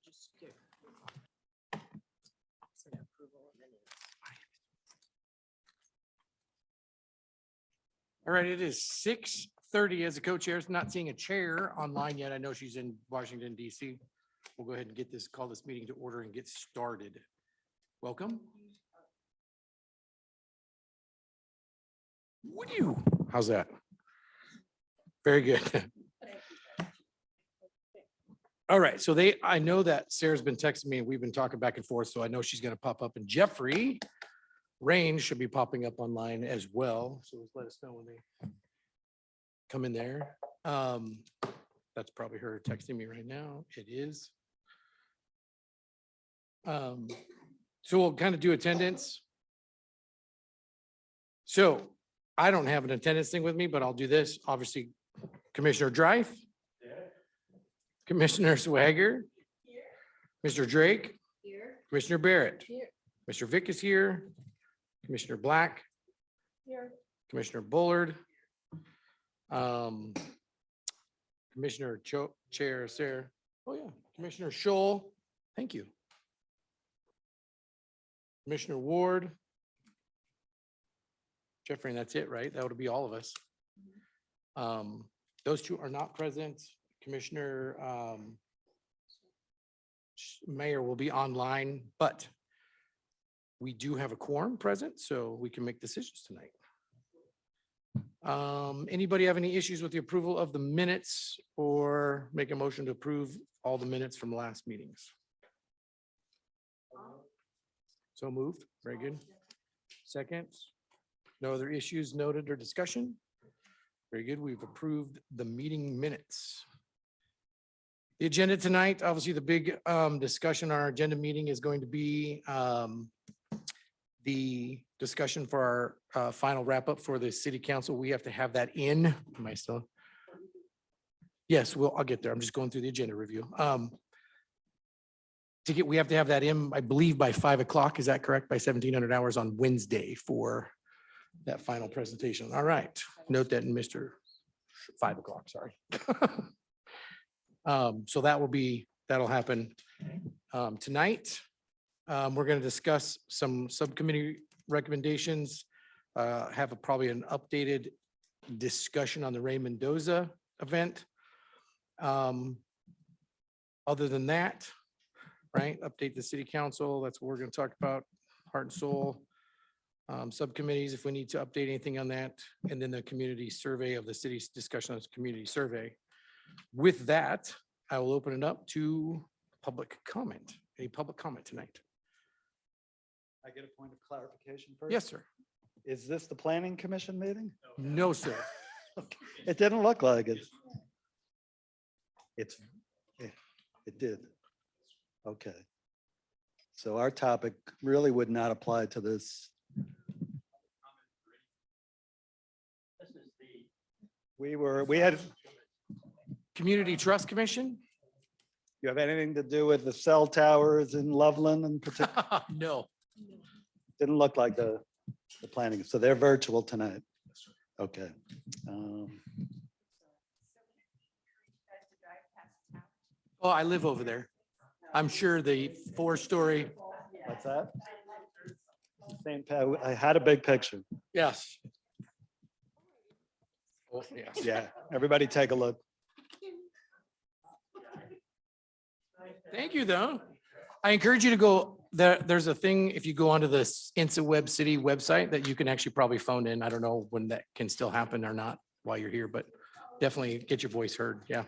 just get approval of minutes. All right, it is 6:30 as a co-chair. Not seeing a chair online yet. I know she's in Washington DC. We'll go ahead and call this meeting to order and get started. Welcome. Would you? How's that? Very good. All right, so I know that Sarah's been texting me and we've been talking back and forth, so I know she's gonna pop up, and Jeffrey Rain should be popping up online as well, so let us know when they come in there. That's probably her texting me right now. It is. So we'll kind of do attendance. So I don't have an attendance thing with me, but I'll do this. Obviously, Commissioner Drive. Commissioner Swagger. Mr. Drake. Here. Commissioner Barrett. Here. Mr. Vick is here. Commissioner Black. Here. Commissioner Bullard. Commissioner Chair Sarah. Oh yeah, Commissioner Scholl. Thank you. Commissioner Ward. Jeffrey, and that's it, right? That would be all of us. Those two are not present. Commissioner Mayor will be online, but we do have a quorum present, so we can make decisions tonight. Anybody have any issues with the approval of the minutes or make a motion to approve all the minutes from last meetings? So moved. Very good. Second. No other issues noted or discussion? Very good. We've approved the meeting minutes. The agenda tonight, obviously the big discussion on our agenda meeting is going to be the discussion for our final wrap up for the city council. We have to have that in. Am I still? Yes, I'll get there. I'm just going through the agenda review. We have to have that in, I believe, by 5 o'clock. Is that correct? By 1700 hours on Wednesday for that final presentation. All right. Note that in Mr. 5 o'clock, sorry. So that'll happen tonight. We're going to discuss some subcommittee recommendations, have probably an updated discussion on the Bendoza event. Other than that, right, update the city council. That's what we're going to talk about, heart and soul. Subcommittees, if we need to update anything on that, and then the community survey of the city's discussion on this community survey. With that, I will open it up to public comment. Any public comment tonight? I get a point of clarification first? Yes, sir. Is this the planning commission meeting? No, sir. It didn't look like it. It did. Okay. So our topic really would not apply to this. We had, Community Trust Commission? you have anything to do with the cell towers in Loveland in particular? No. Didn't look like the planning. So they're virtual tonight. Okay. Oh, I live over there. I'm sure the 4-story. What's that? Same, I had a big picture. Yes. Oh, yes. Yeah, everybody take a look. Thank you, though. I encourage you to go there. There's a thing, if you go onto the Insa Web City website, that you can actually probably phone in. I don't know when that can still happen or not while you're here, but definitely get your voice heard. Yeah.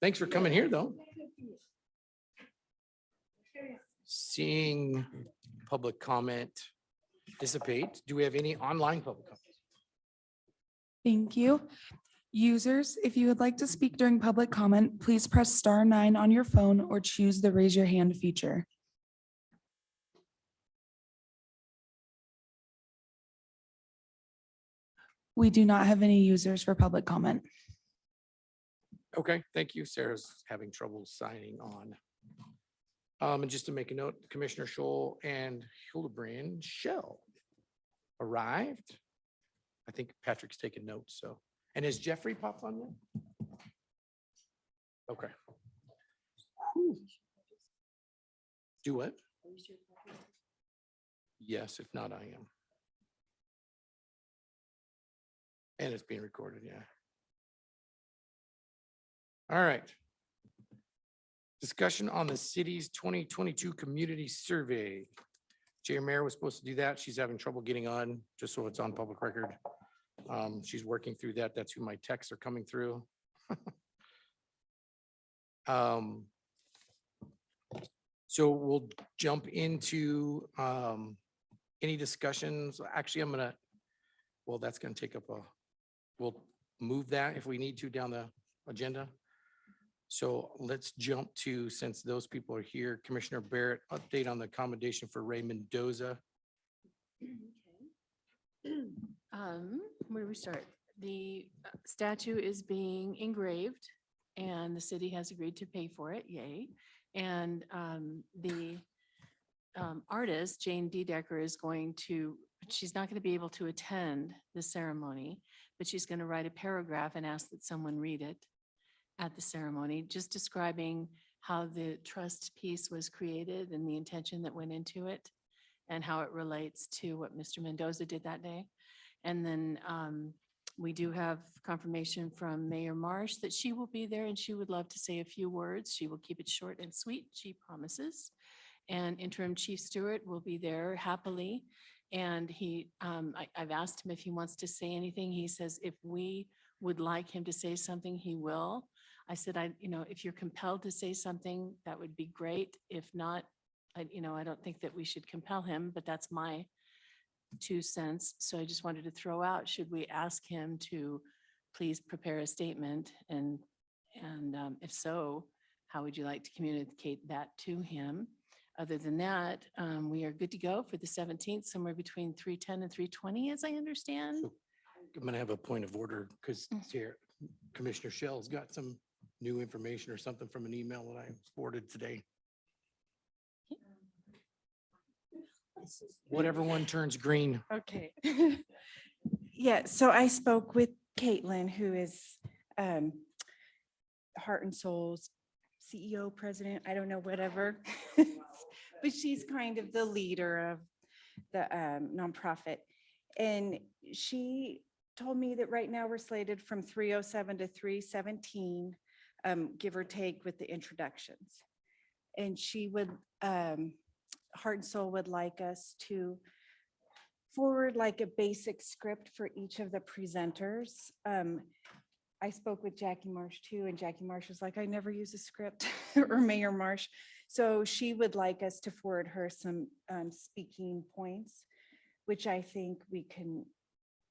Thanks for coming here, though. Seeing public comment dissipate. Do we have any online public comment? Thank you. Users, if you would like to speak during public comment, please press *9 on your phone or choose the raise your hand feature. We do not have any users for public comment. Okay, thank you. Sarah's having trouble signing on. And just to make a note, Commissioner Scholl and Hildebrand Shell arrived. I think Patrick's taking notes, so. And has Jeffrey popped on yet? Okay. Do what? Yes, if not, I am. And it's being recorded, yeah. All right. Discussion on the city's 2022 community survey. Chair Mayor was supposed to do that. She's having trouble getting on, just so it's on public record. She's working through that. That's who my texts are coming through. So we'll jump into any discussions. Actually, that's gonna take up we'll move that if we need to down the agenda. So let's jump to, since those people are here, Commissioner Barrett, update on the accommodation for Ray Mendoza. Where do we start? The statue is being engraved and the city has agreed to pay for it. Yay. And the artist, Jane Dedecker, is going to, she's not going to be able to attend the ceremony, but she's going to write a paragraph and ask that someone read it at the ceremony, just describing how the trust piece was created and the intention that went into it and how it relates to what Mr. Mendoza did that day. And then we do have confirmation from Mayor Marsh that she will be there and she would love to say a few words. She will keep it short and sweet, she promises. And Interim Chief Stewart will be there happily. And I've asked him if he wants to say anything. He says if we would like him to say something, he will. I said, if you're compelled to say something, that would be great. If not, I don't think that we should compel him, but that's my 2 cents. So I just wanted to throw out, should we ask him to please prepare a statement? And if so, how would you like to communicate that to him? Other than that, we are good to go for the 17th, somewhere between 3:10 and 3:20, as I understand. So I'm gonna have a point of order because here Commissioner Shell's got some new information or something from an email that I forwarded today. Whatever one turns green. Okay. Yeah, so I spoke with Caitlin, who is Heart and Soul's CEO, president, I don't know, whatever. But she's kind of the leader of the nonprofit. And she told me that right now we're slated from 3:07 to 3:17, give or take with the introductions. And she would, Heart and Soul would like us to forward like a basic script for each of the presenters. I spoke with Jackie Marsh too, and Jackie Marsh was like, I never use a script, or Mayor Marsh. So she would like us to forward her some speaking points, which I think we can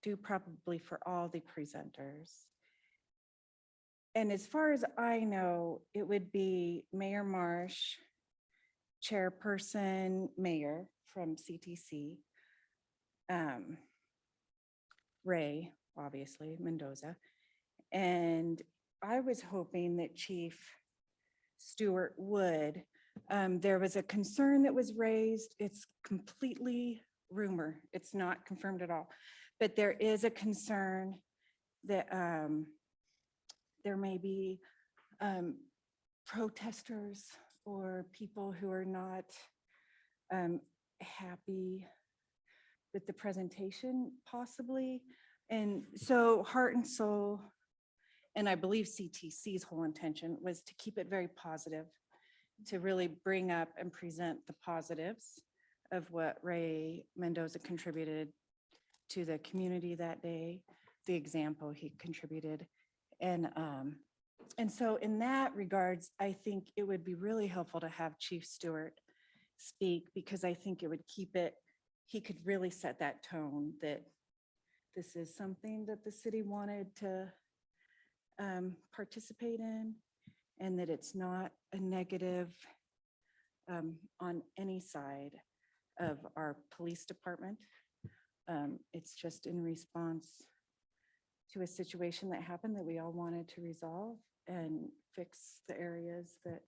do probably for all the presenters. And as far as I know, it would be Mayor Marsh, Chairperson Mayor from CTC, Ray, obviously, Mendoza. And I was hoping that Chief Stewart would. There was a concern that was raised. It's completely rumor. It's not confirmed at all. But there is a concern that there may be protesters or people who are not happy with the presentation possibly. And so Heart and Soul, and I believe CTC's whole intention was to keep it very positive, to really bring up and present the positives of what Ray Mendoza contributed to the community that day, the example he contributed. And so in that regards, I think it would be really helpful to have Chief Stewart speak, because I think it would keep it, he could really set that tone that this is something that the city wanted to participate in, and that it's not a negative on any side of our police department. It's just in response to a situation that happened that we all wanted to resolve and fix the areas that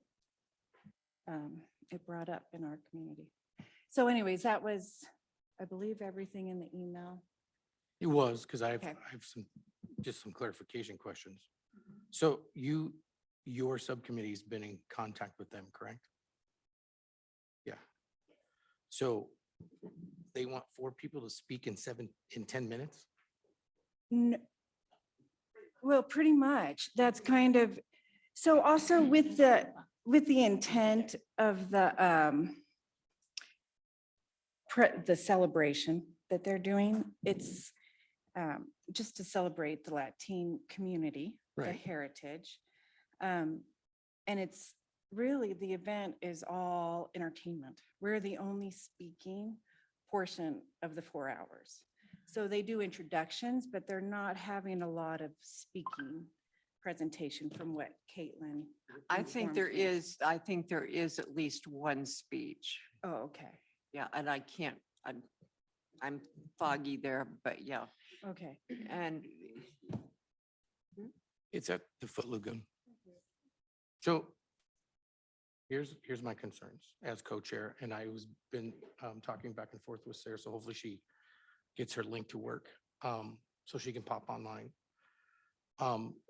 it brought up in our community. So anyways, that was, I believe, everything in the email. It was, because I have Okay. some clarification questions. So your subcommittee's been in contact with them, correct? Yeah. So they want 4 people to speak in 10 minutes? Well, pretty much. That's kind of, so also with the intent of the celebration that they're doing, it's just to celebrate the Latine community, the Right. heritage. And it's really, the event is all entertainment. We're the only speaking portion of the 4 hours. So they do introductions, but they're not having a lot of speaking presentation from what Caitlin. I think informed me. I think there is at least one speech. Oh, okay, Yeah, and I can't, I'm foggy there, but yeah. okay. And It's at the Foot Lagoon. So here's my concerns as co-chair, and I was been talking back and forth with Sarah, so hopefully she gets her link to work, so she can pop online.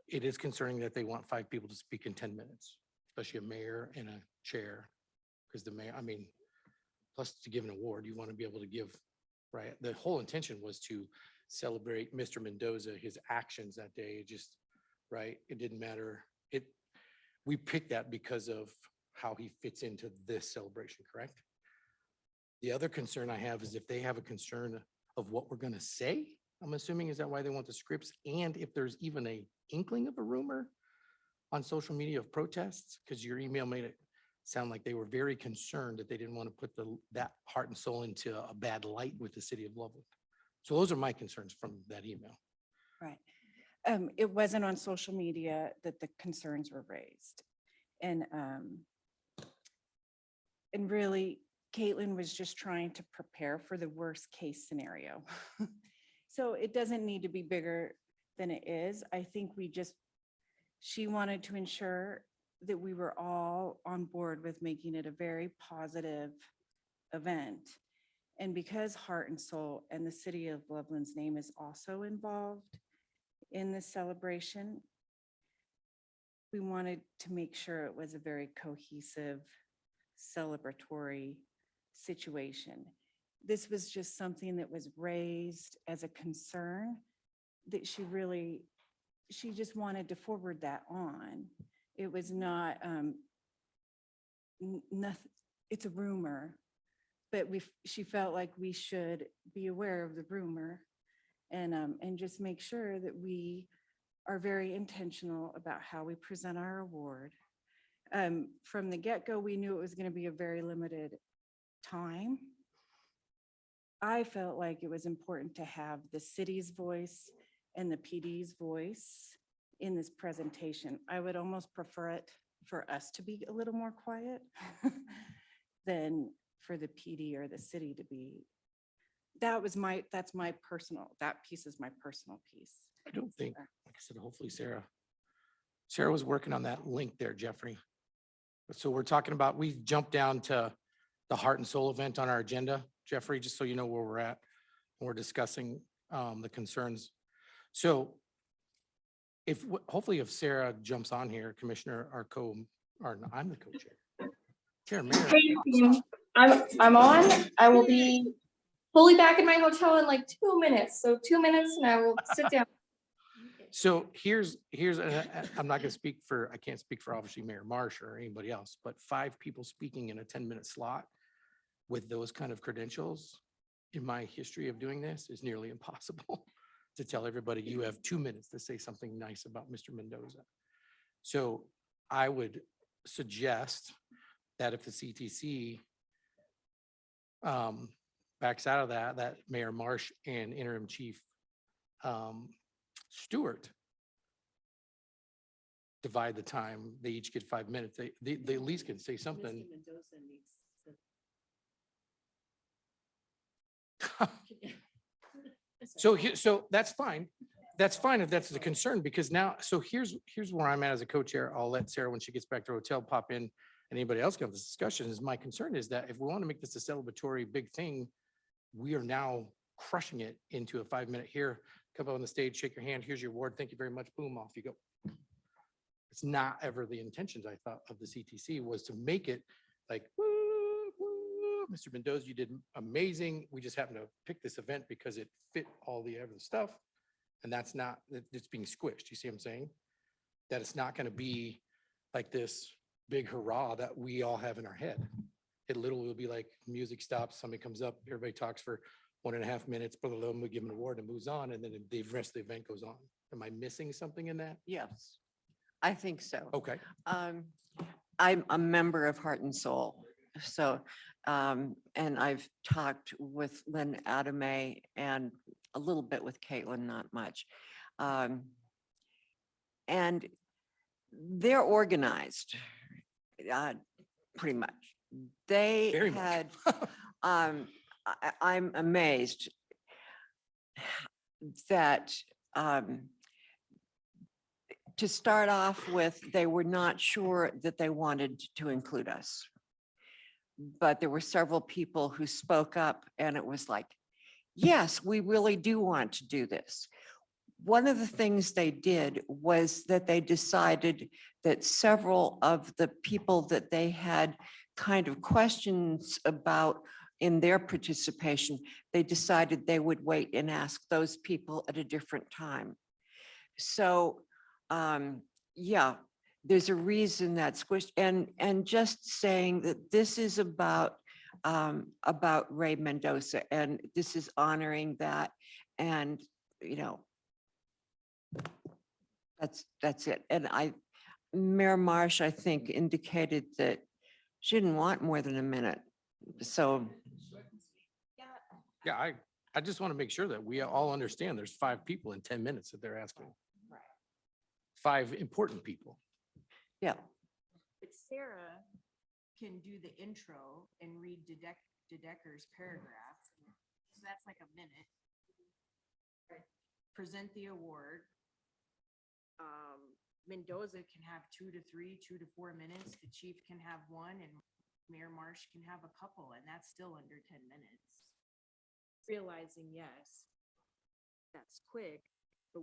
It is concerning that they want 5 people to speak in 10 minutes, especially a mayor and a chair. Because the mayor, I mean, plus to give an award, you want to be able to give, right? The whole intention was to celebrate Mr. Mendoza, his actions that day. It just, right? It didn't matter. We picked that because of how he fits into this celebration, correct? The other concern I have is if they have a concern of what we're going to say, I'm assuming, is that why they want the scripts? And if there's even a inkling of a rumor on social media of protests, because your email made it sound like they were very concerned that they didn't want to put that heart and soul into a bad light with the city of Loveland. So those are my concerns from that email. Right. It wasn't on social media that the concerns were raised. And really, Caitlin was just trying to prepare for the worst case scenario. So it doesn't need to be bigger than it is. I think she wanted to ensure that we were all on board with making it a very positive event. And because Heart and Soul and the city of Loveland's name is also involved in this celebration, we wanted to make sure it was a very cohesive, celebratory situation. This was just something that was raised as a concern that she just wanted to forward that on. It was not, nothing, it's a rumor, but she felt like we should be aware of the rumor and just make sure that we are very intentional about how we present our award. From the get-go, we knew it was going to be a very limited time. I felt like it was important to have the city's voice and the PD's voice in this presentation. I would almost prefer it for us to be a little more quiet than for the PD or the city to be. That piece is my personal piece. I don't think, like I said, hopefully Sarah was working on that link there, Jeffrey. So we're talking about, we jumped down to the Heart and Soul event on our agenda, Jeffrey, just so you know where we're at. We're discussing the concerns. So hopefully if Sarah jumps on here, Commissioner, I'm the co-chair. Chair, Mayor. Hey, I'm on. I will be fully back in my hotel in like 2 minutes. So 2 minutes and I will sit down. So here's, I'm not gonna speak for, I can't speak for obviously Mayor Marsh or anybody else, but 5 people speaking in a 10-minute slot with those kind of credentials in my history of doing this is nearly impossible to tell everybody you have 2 minutes to say something nice about Mr. Mendoza. So I would suggest that if the CTC backs out of that Mayor Marsh and Interim Chief Stewart divide the time. They each get 5 minutes. They at least can say something. So that's fine. That's fine if that's the concern, because now, so here's where I'm at as a co-chair. I'll let Sarah, when she gets back to her hotel, pop in, and anybody else can have this discussion. Is my concern is that if we want to make this a celebratory big thing, we are now crushing it into a 5-minute here. Come up on the stage, shake your hand. Here's your award. Thank you very much. Boom, off you go. It's not ever the intentions, I thought, of the CTC was to make it like, woo, woo, Mr. Bendoza, you did amazing. We just happened to pick this event because it fit all the other stuff. And that's not, it's being squished. You see what I'm saying? That it's not going to be like this big hurrah that we all have in our head. It literally will be like music stops, somebody comes up, everybody talks for 1.5 minutes, blah, blah, blah, we give them an award and moves on, and then the rest of the event goes on. Am I missing something in that? Yes, I think so. Okay. I'm a member of Heart and Soul. So, and I've talked with Lynn Adame and a little bit with Caitlin, not much. And they're organized, pretty much. They Very much. had, I'm amazed that, to start off with, they were not sure that they wanted to include us. But there were several people who spoke up and it was like, yes, we really do want to do this. One of the things they did was that they decided that several of the people that they had kind of questions about in their participation, they decided they would wait and ask those people at a different time. So, yeah, there's a reason that squished, and just saying that this is about Ray Mendoza, and this is honoring that, and, you know, that's it. And Mayor Marsh, I think, indicated that she didn't want more than a minute. So, Yeah, I just want to make sure that we all understand there's 5 people in 10 minutes that they're asking. 5 important people. yeah, But Sarah can do the intro and read Decker's paragraph. So that's like a minute. Present the award. Mendoza can have 2 to 3, 2 to 4 minutes. The chief can have 1 and Mayor Marsh can have a couple, and that's still under 10 minutes. Realizing, yes, that's quick, but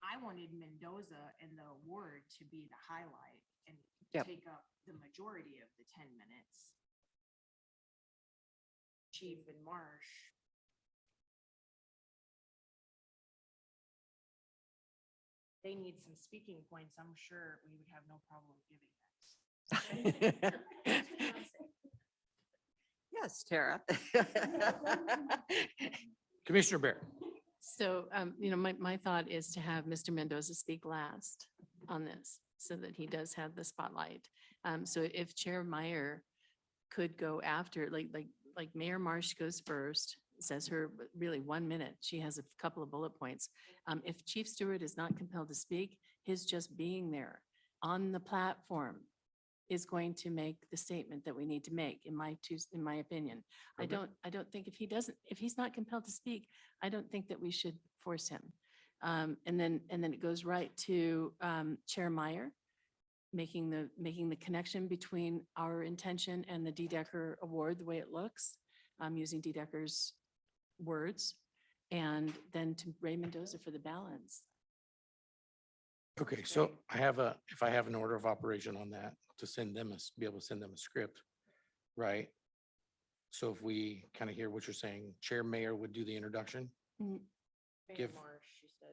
I wanted Mendoza and the award to be the highlight and Yep. take up the majority of the 10 minutes. Chief and Marsh. They need some speaking points. I'm sure we would have no problem giving that. yes, Tara. Commissioner Bear. So, my thought is to have Mr. Mendoza speak last on this so that he does have the spotlight. So if Chair Meyer could go after, like Mayor Marsh goes first, says her really 1 minute. She has a couple of bullet points. If Chief Stewart is not compelled to speak, his just being there on the platform is going to make the statement that we need to make, in my opinion. Okay. I don't think if he's not compelled to speak, I don't think that we should force him. And then it goes right to Chair Meyer, making the connection between our intention and the D. Decker Award, the way it looks, using D. Decker's words, and then to Ray Mendoza for the balance. Okay, so if I have an order of operation on that, to send them, be able to send them a script, right? So if we kind of hear what you're saying, Chair Mayor would do the introduction. Give-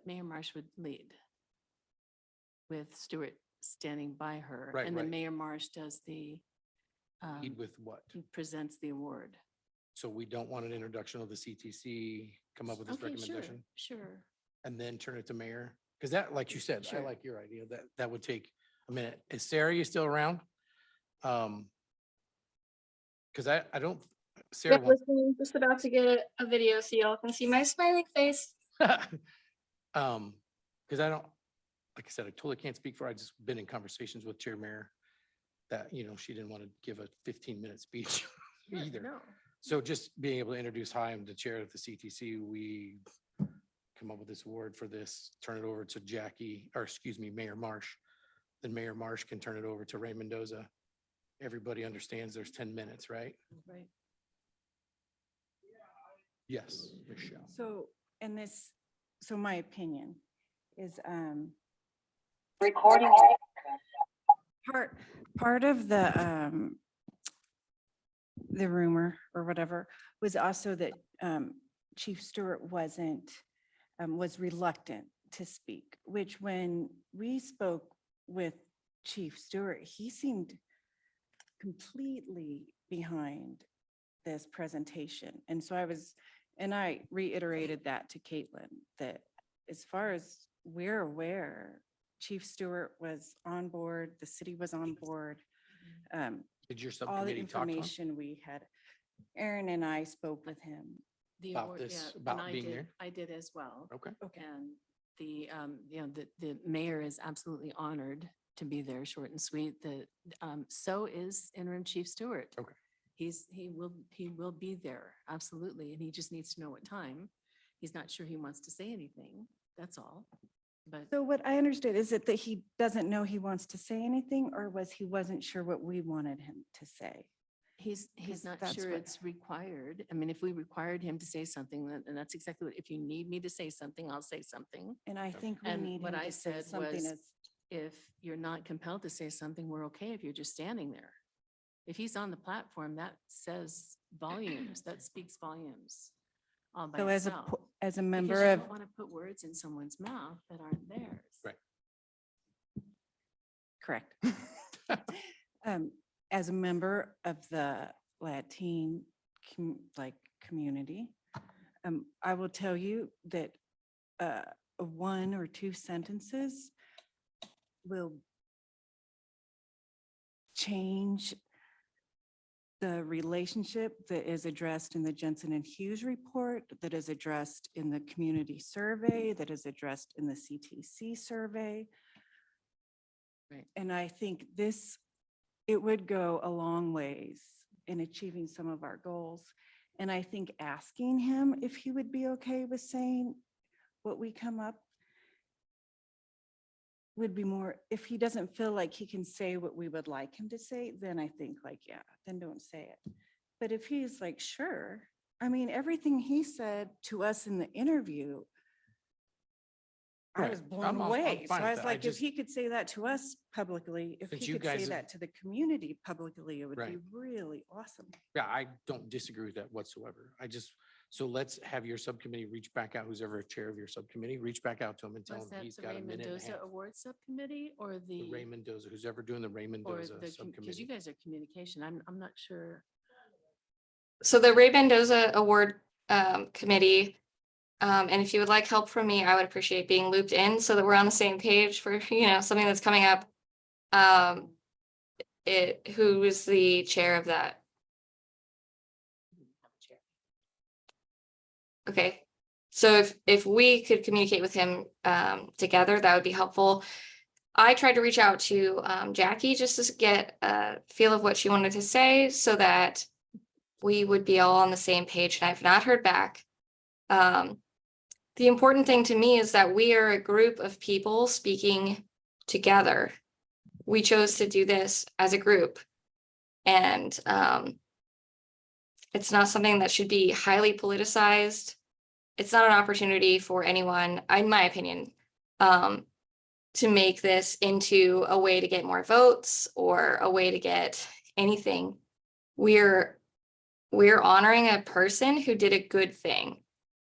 Mayor Marsh would lead with Stewart standing by her. Right, And then right. Mayor Marsh does Lead with what? presents the award. So we don't want an introduction of the CTC, come up with this Okay, recommendation, Sure. and then turn it to mayor? Because that, like you said, I Sure. like your idea, that would take a minute. Is Sarah, you still around? Because I don't, Sarah Yep, wants, listening, just about to get a video so y'all can see my smiling face. because I don't, like I said, I totally can't speak for, I just been in conversations with Chair Mayor that, she didn't want to give a 15-minute speech either. No. So just being able to introduce, hi, I'm the chair of the CTC. We come up with this award for this, turn it over to Mayor Marsh. Then Mayor Marsh can turn it over to Ray Mendoza. Everybody understands there's 10 minutes, right? Right. Yes, Michelle. So, so my opinion is, Recording. Part of the rumor or whatever was also that Chief Stewart was reluctant to speak, which when we spoke with Chief Stewart, he seemed completely behind this presentation. And so I reiterated that to Caitlin, that as far as we're aware, Chief Stewart was on board, the city was on board. Did your All the subcommittee talk to him information we had, Aaron and I spoke with him. The about award- this, yeah, and about I being did- there? I did as well. Okay. And the mayor is absolutely honored to be there, short and sweet. So is interim Chief Stewart. Okay. He will be there, absolutely. And he just needs to know what time. He's not sure he wants to say anything. That's all. But So what I understood, is it that he doesn't know he wants to say anything, or he wasn't sure what we wanted him to say? he's 'Cause not that's sure what- it's required. I mean, if we required him to say something, then that's exactly what, if you need me to say something, I'll say something. And I think we And need what him I to say said something was, as, if you're not compelled to say something, we're okay if you're just standing there. If he's on the platform, that says volumes, that speaks volumes all by so itself. as a Because member you of, don't want to put words in someone's mouth that aren't theirs. Right. correct. As a member of the Latin community, I will tell you that one or two sentences will change the relationship that is addressed in the Jensen and Hughes report, that is addressed in the community survey, that is addressed in the CTC survey. Right. And I think it would go a long ways in achieving some of our goals. And I think asking him if he would be okay with saying what we come up would be more, if he doesn't feel like he can say what we would like him to say, then I think yeah, then don't say it. But if he's like, sure, I mean, everything he said to us in the interview, I Right. was blown I'm away. So fine I with was that. I like, if just- he could say that to us publicly, if Since he you could say guys have- that to the community publicly, it would be Right. really awesome. Yeah, I don't disagree with that whatsoever. So let's have your subcommittee reach back out, who's ever chair of your subcommittee, reach back out to him and tell Was him that he's the got a Ray minute and a Mendoza half. Award Subcommittee or The the? Ray Mendoza, who's ever doing the Ray Or Mendoza because you subcommittee. guys are communication. I'm not sure. So the Ray Bendoza Award Committee, and if you would like help from me, I would appreciate being looped in so that we're on the same page for, something that's coming up. Who is the chair of that? Okay, so if we could communicate with him together, that would be helpful. I tried to reach out to Jackie just to get a feel of what she wanted to say so that we would be all on the same page, and I've not heard back. The important thing to me is that we are a group of people speaking together. We chose to do this as a group. And it's not something that should be highly politicized. It's not an opportunity for anyone, in my opinion, to make this into a way to get more votes or a way to get anything. We're honoring a person who did a good thing.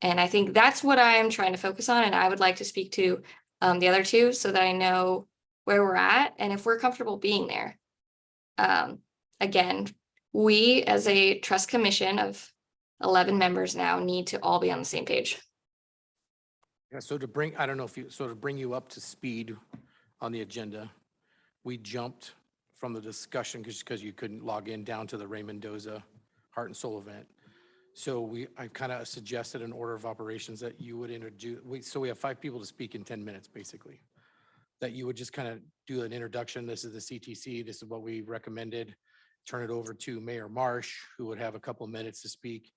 And I think that's what I am trying to focus on. And I would like to speak to the other two so that I know where we're at and if we're comfortable being there. Again, we as a trust commission of 11 members now need to all be on the same page. Yeah, so to bring you up to speed on the agenda, we jumped from the discussion because you couldn't log in down to the Ray Mendoza Heart and Soul event. So I kind of suggested an order of operations that you would introduce. So we have 5 people to speak in 10 minutes, basically. That you would just kind of do an introduction. This is the CTC. This is what we recommended. Turn it over to Mayor Marsh, who would have a couple of minutes to speak.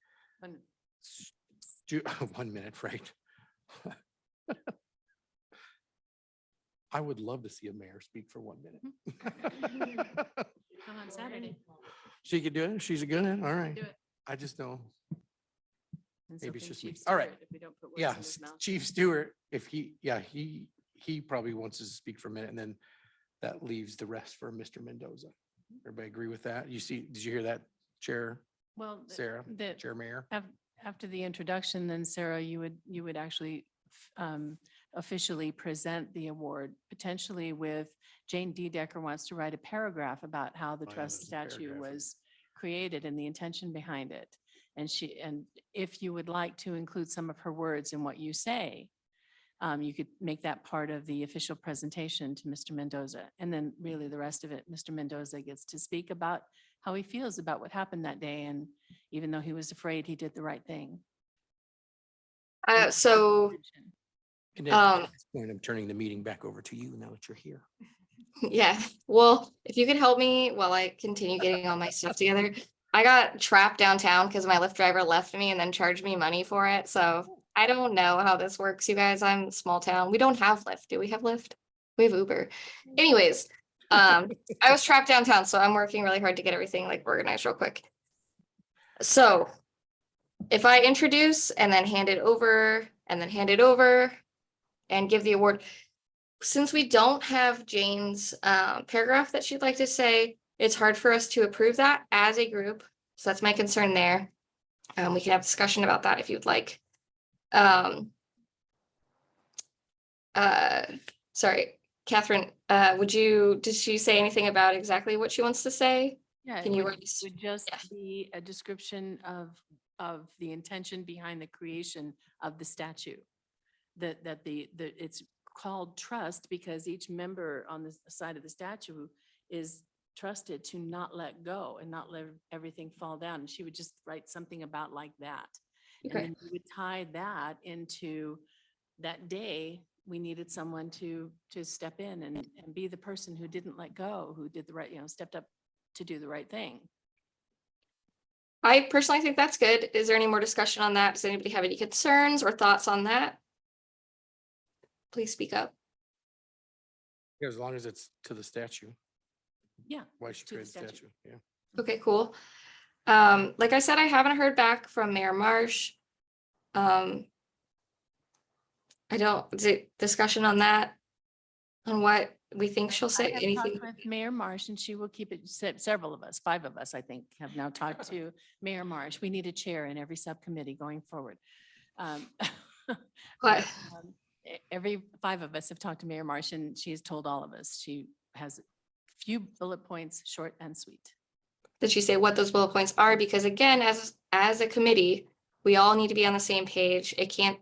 Do 1 minute, right? I would love to see a mayor speak for 1 minute. Come on Saturday. She could do it. She's a good one. All right. Do it. I just know. And so Maybe it's can just me. Chief All right. Stewart, if we don't put words Yeah, in his mouth. Chief Stewart, if he he probably wants to speak for a minute, and then that leaves the rest for Mr. Mendoza. Everybody agree with that? Did you hear that, Chair Well, Sarah, Chair Mayor? after the introduction, then Sarah, you would actually officially present the award, potentially with Jane Dedecker wants to write a paragraph about how the Oh, yeah, trust there's a statue paragraph. was created and the intention behind it. And if you would like to include some of her words in what you say, you could make that part of the official presentation to Mr. Mendoza. And then really the rest of it, Mr. Mendoza gets to speak about how he feels about what happened that day. And even though he was afraid, he did the right thing. So, And then Um, at this point, I'm turning the meeting back over to you now that you're here. yeah, well, if you could help me while I continue getting all my stuff together. I got trapped downtown because my Lyft driver left me and then charged me money for it. So I don't know how this works, you guys. I'm small town. We don't have Lyft. Do we have Lyft? We have Uber. Anyways, I was trapped downtown, so I'm working really hard to get everything like organized real quick. So if I introduce and then hand it over and then hand it over and give the award, since we don't have Jane's paragraph that she'd like to say, it's hard for us to approve that as a group. So that's my concern there. We can have discussion about that if you'd like. Sorry, Catherine, did she say anything about exactly what she wants to say? Yeah, Can it you would already would just yeah. be a description of the intention behind the creation of the statue. That it's called trust because each member on the side of the statue is trusted to not let go and not let everything fall down. And she would just write something about like that. And Okay. then you would tie that into that day, we needed someone to step in and be the person who didn't let go, who did the right, stepped up to do the right thing. I personally think that's good. Is there any more discussion on that? Does anybody have any concerns or thoughts on that? Please speak up. Yeah, as long as it's to the statue. Yeah. Why it's she to the created the statue, yeah. Okay, cool. Like I said, I haven't heard back from Mayor Marsh. I don't, is it discussion on that? On what we think she'll say, I have anything? talked with Mayor Marsh and she will keep it, several of us, 5 of us, I think, have now talked to Mayor Marsh. We need a chair in every subcommittee going forward. What? Every 5 of us have talked to Mayor Marsh and she has told all of us, she has few bullet points, short and sweet. Did she say what those bullet points are? Because again, as a committee, we all need to be on the same page. It can't,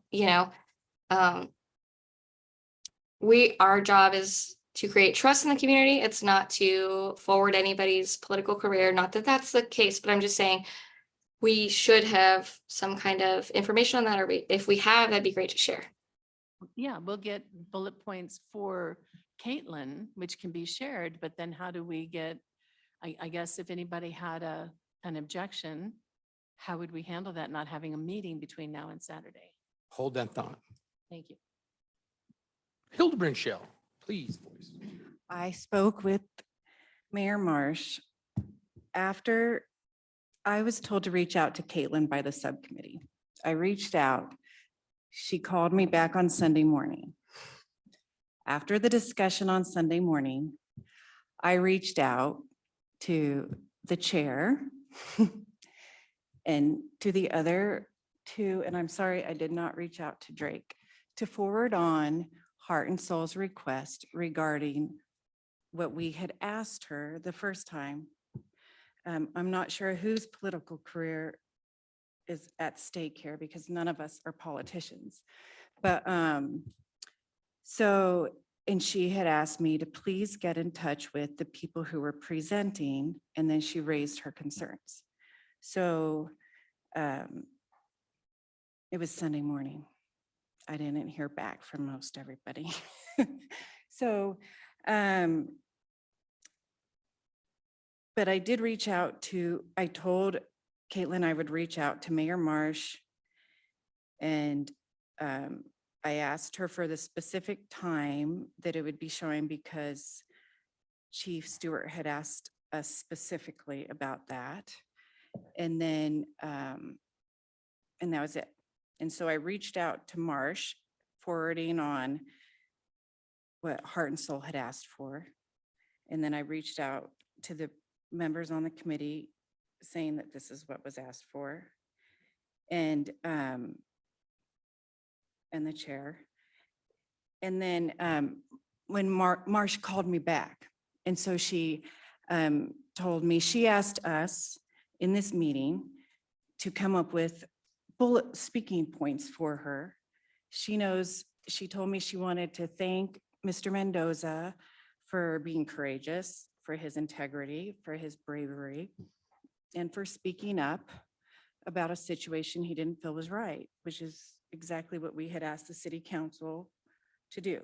our job is to create trust in the community. It's not to forward anybody's political career. Not that that's the case, but I'm just saying we should have some kind of information on that, or if we have, that'd be great to share. Yeah, we'll get bullet points for Caitlin, which can be shared, but then how do we get, I guess if anybody had an objection, how would we handle that, not having a meeting between now and Saturday? Hold that thought. Thank you. Hildebrand Shell, please, boys. I spoke with Mayor Marsh after I was told to reach out to Caitlin by the subcommittee. I reached out. She called me back on Sunday morning. After the discussion on Sunday morning, I reached out to the chair and to the other 2, and I'm sorry, I did not reach out to Drake, to forward on Heart and Soul's request regarding what we had asked her the first time. I'm not sure whose political career is at stake here because none of us are politicians. But and she had asked me to please get in touch with the people who were presenting, and then she raised her concerns. So it was Sunday morning. I didn't hear back from most everybody. So, but I did reach out I told Caitlin I would reach out to Mayor Marsh, and I asked her for the specific time that it would be showing because Chief Stewart had asked us specifically about that. And then, and that was it. And so I reached out to Marsh, forwarding on what Heart and Soul had asked for. And then I reached out to the members on the committee saying that this is what was asked for. And the chair. And then when Marsh called me back, and so she told me, she asked us in this meeting to come up with bullet speaking points for her. She told me she wanted to thank Mr. Mendoza for being courageous, for his integrity, for his bravery, and for speaking up about a situation he didn't feel was right, which is exactly what we had asked the city council to do.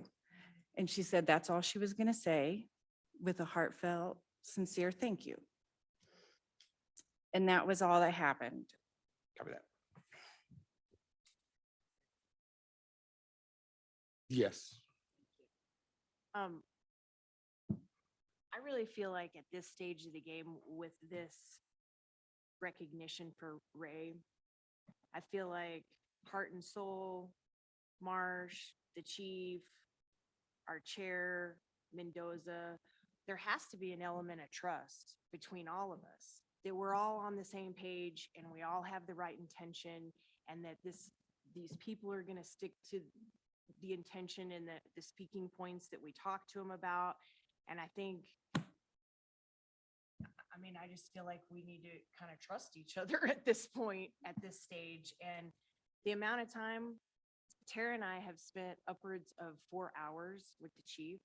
And she said that's all she was going to say, with a heartfelt, sincere thank you. And that was all that happened. Copy that. Yes. I really feel like at this stage of the game with this recognition for Ray, I feel like Heart and Soul, Marsh, the chief, our chair, Mendoza, there has to be an element of trust between all of us, that we're all on the same page and we all have the right intention, and that these people are going to stick to the intention and the speaking points that we talk to them about. And I think, I mean, I just feel like we need to kind of trust each other at this point, at this stage. And the amount of time Tara and I have spent upwards of 4 hours with the chief.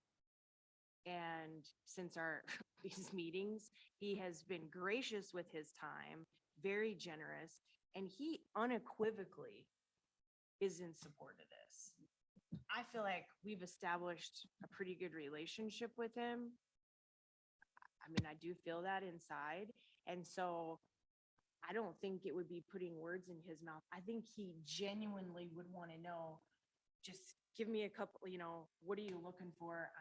And since these meetings, he has been gracious with his time, very generous, and he unequivocally is in support of this. I feel like we've established a pretty good relationship with him. I mean, I do feel that inside. And so I don't think it would be putting words in his mouth. I think he genuinely would want to know, just give me a couple, what are you looking for?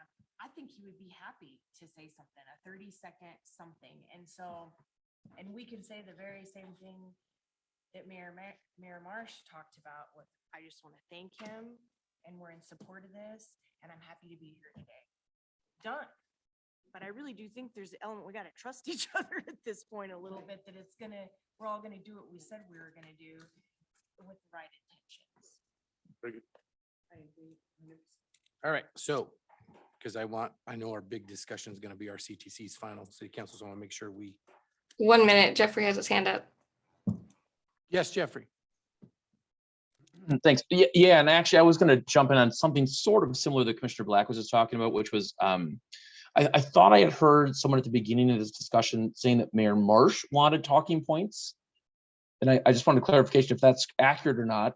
I think he would be happy to say something, a 30-second something. And so, and we can say the very same thing that Mayor Marsh talked about with, I just want to thank him and we're in support of this and I'm happy to be here today. Done. But I really do think there's an element, we got to trust each other at this point a little bit, that we're all going to do what we said we were going to do with the right intentions. Very good. I agree. 100%. All right, so, because I know our big discussion is going to be our CTC's final city council, so I want to make sure 1 minute, Jeffrey has his hand up. yes, Jeffrey. Thanks. Yeah, and actually, I was going to jump in on something sort of similar that Commissioner Black was just talking about, which was I thought I had heard someone at the beginning of this discussion saying that Mayor Marsh wanted talking points, and I just wanted clarification if that's accurate or not.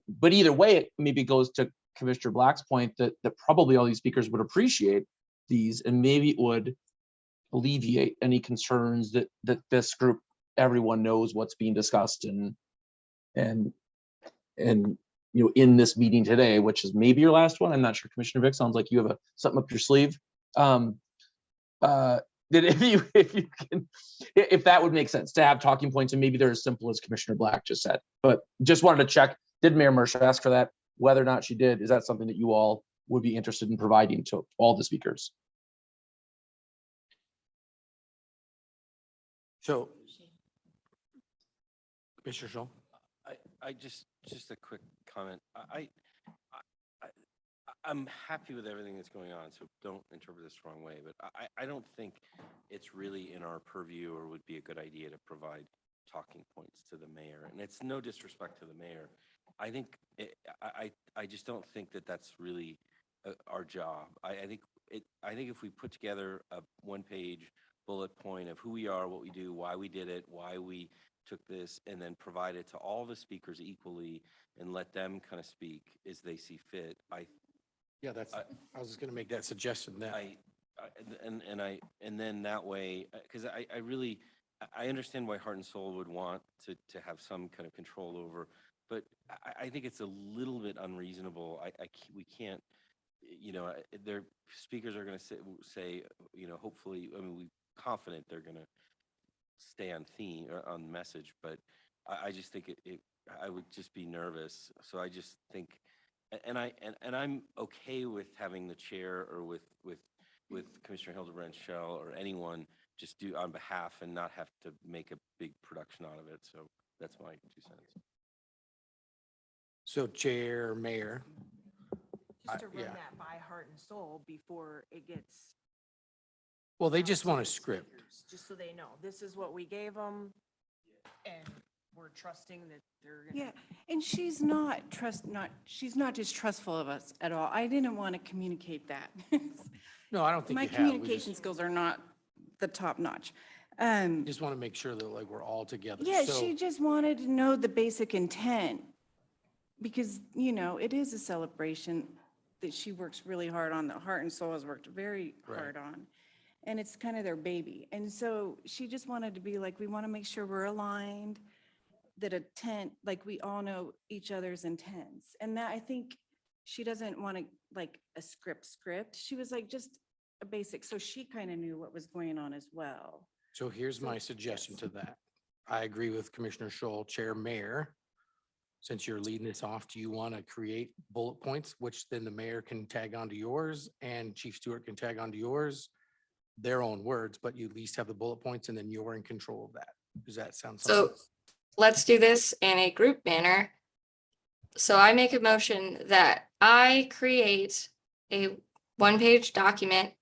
But either way, it maybe goes to Commissioner Black's point that probably all these speakers would appreciate these, and maybe it would alleviate any concerns that this group, everyone knows what's being discussed and in this meeting today, which is maybe your last one. I'm not sure. Commissioner Vick, sounds like you have something up your sleeve. That if that would make sense to have talking points, and maybe they're as simple as Commissioner Black just said. But just wanted to check, did Mayor Marsh ask for that? Whether or not she did, is that something that you all would be interested in providing to all the speakers? So, Commissioner Shaw. I just a quick comment. I'm happy with everything that's going on, so don't interpret this the wrong way, but I don't think it's really in our purview or would be a good idea to provide talking points to the mayor. And it's no disrespect to the mayor. I think I just don't think that that's really our job. I think if we put together a one-page bullet point of who we are, what we do, why we did it, why we took this, and then provide it to all the speakers equally and let them kind of speak as they see fit. I was just going to make that suggestion that. And then that way, because I understand why Heart and Soul would want to have some kind of control over, but I think it's a little bit unreasonable. We can't, their speakers are going to say, hopefully, we're confident they're going to stay on theme or on message, but I just think I would just be nervous. So I just think And I'm okay with having the chair or with Commissioner Hildebrand Shell or anyone just do on behalf and not have to make a big production out of it. So that's my 2 cents. So Chair, Mayor, Just to run yeah. that by heart and soul before it gets. Well, they out just to want the a script. speakers, just so they know, this is what we gave them. And we're trusting that they're gonna. Yeah, and she's not distrustful of us at all. I didn't want to communicate that. No, I don't think My you have. communication skills are not the top notch. Just want to make sure that like we're all together. Yeah, So- she just wanted to know the basic intent. Because, it is a celebration that she works really hard on, that Heart and Soul has worked very Right. hard on. And it's kind of their baby. And so she just wanted to be like, we want to make sure we're aligned, that like we all know each other's intents. And that I think she doesn't want to like a script. She was like, just a basic. So she kind of knew what was going on as well. So here's my suggestion to that. I agree with Commissioner Scholl, Chair, Mayor. Since you're leading this off, do you want to create bullet points, which then the mayor can tag onto yours and Chief Stewart can tag onto yours? Their own words, but you at least have the bullet points and then you're in control of that. Does that sound So something? let's do this in a group manner. So I make a motion that I create a one-page document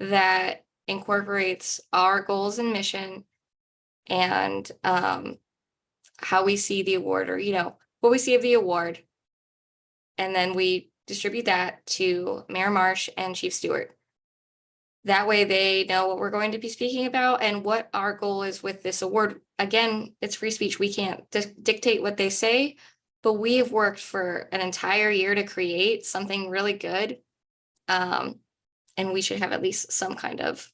that incorporates our goals and mission and how we see the award, or what we see of the award. And then we distribute that to Mayor Marsh and Chief Stewart. That way they know what we're going to be speaking about and what our goal is with this award. Again, it's free speech. We can't dictate what they say, but we have worked for an entire year to create something really good. And we should have at least some kind of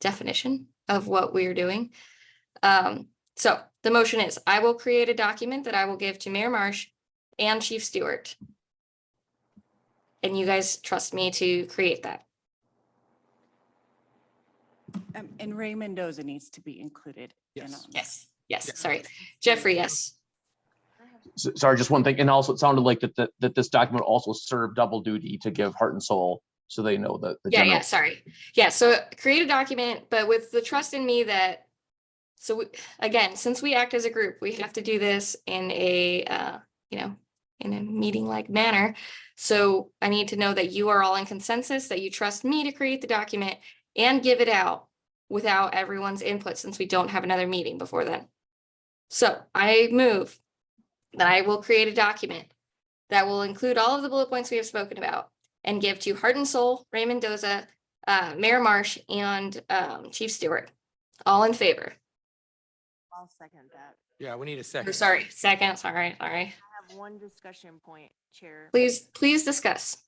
definition of what we're doing. So the motion is, I will create a document that I will give to Mayor Marsh and Chief Stewart. And you guys trust me to create that. And Ray Mendoza needs to be included. in Yes. on that. Yes, yes, Yeah. sorry. Jeffrey, yes. Sorry, just one thing. And also it sounded like that this document also served double duty to give heart and soul so they know that. Yeah, sorry. Yeah, so create a document, but with the trust in me that, again, since we act as a group, we have to do this in a, in a meeting-like manner. So I need to know that you are all in consensus, that you trust me to create the document and give it out without everyone's input, since we don't have another meeting before then. So I move that I will create a document that will include all of the bullet points we have spoken about and give to Heart and Soul, Ray Mendoza, Mayor Marsh, and Chief Stewart. All in favor? I'll second that. Yeah, we need a Or second. sorry, second, sorry. I have one discussion point, Chair. Please discuss.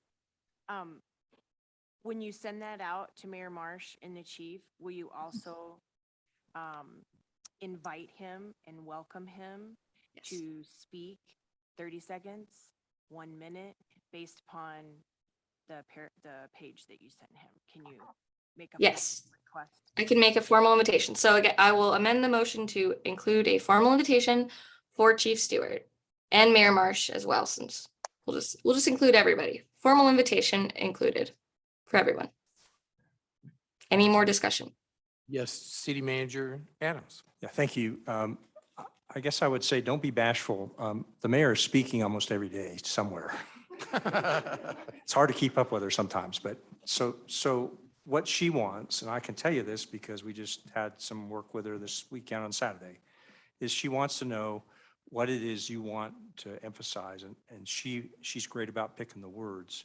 When you send that out to Mayor Marsh and the chief, will you also invite him and welcome him Yes. to speak 30 seconds, 1 minute, based upon the page that you sent him? Can you make a Yes. formal request? I can make a formal invitation. So again, I will amend the motion to include a formal invitation for Chief Stewart and Mayor Marsh as well, since we'll just include everybody. Formal invitation included for everyone. Any more discussion? Yes, City Manager Adams. Yeah, thank you. I guess I would say, don't be bashful. The mayor is speaking almost every day somewhere. It's hard to keep up with her sometimes, but so what she wants, and I can tell you this because we just had some work with her this weekend on Saturday, is she wants to know what it is you want to emphasize. And she's great about picking the words,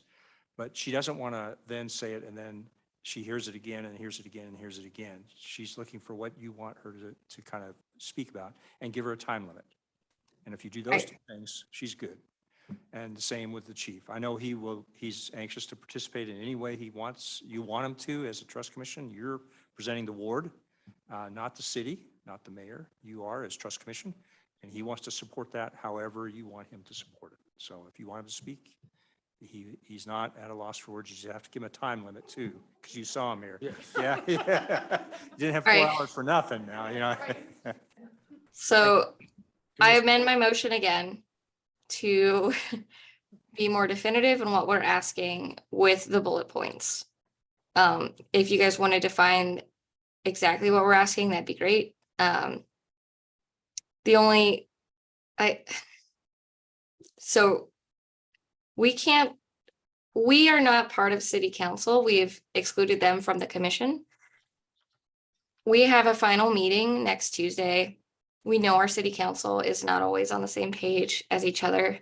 but she doesn't want to then say it and then she hears it again and hears it again and hears it again. She's looking for what you want her to kind of speak about and give her a time limit. And if you do those Right. two things, she's good. And the same with the chief. I know he's anxious to participate in any way you want him to as a trust commission. You're presenting the ward, not the city, not the mayor. You are as trust commission, and he wants to support that however you want him to support it. So if you want him to speak, he's not at a loss for words. You just have to give him a time limit too, because you saw him here. Yes. Yeah. You didn't have 4 Right. hours for nothing now, So I Commissioner- amend my motion again to be more definitive in what we're asking with the bullet points. If you guys want to define exactly what we're asking, that'd be great. The only, so we are not part of city council. We've excluded them from the commission. We have a final meeting next Tuesday. We know our city council is not always on the same page as each other.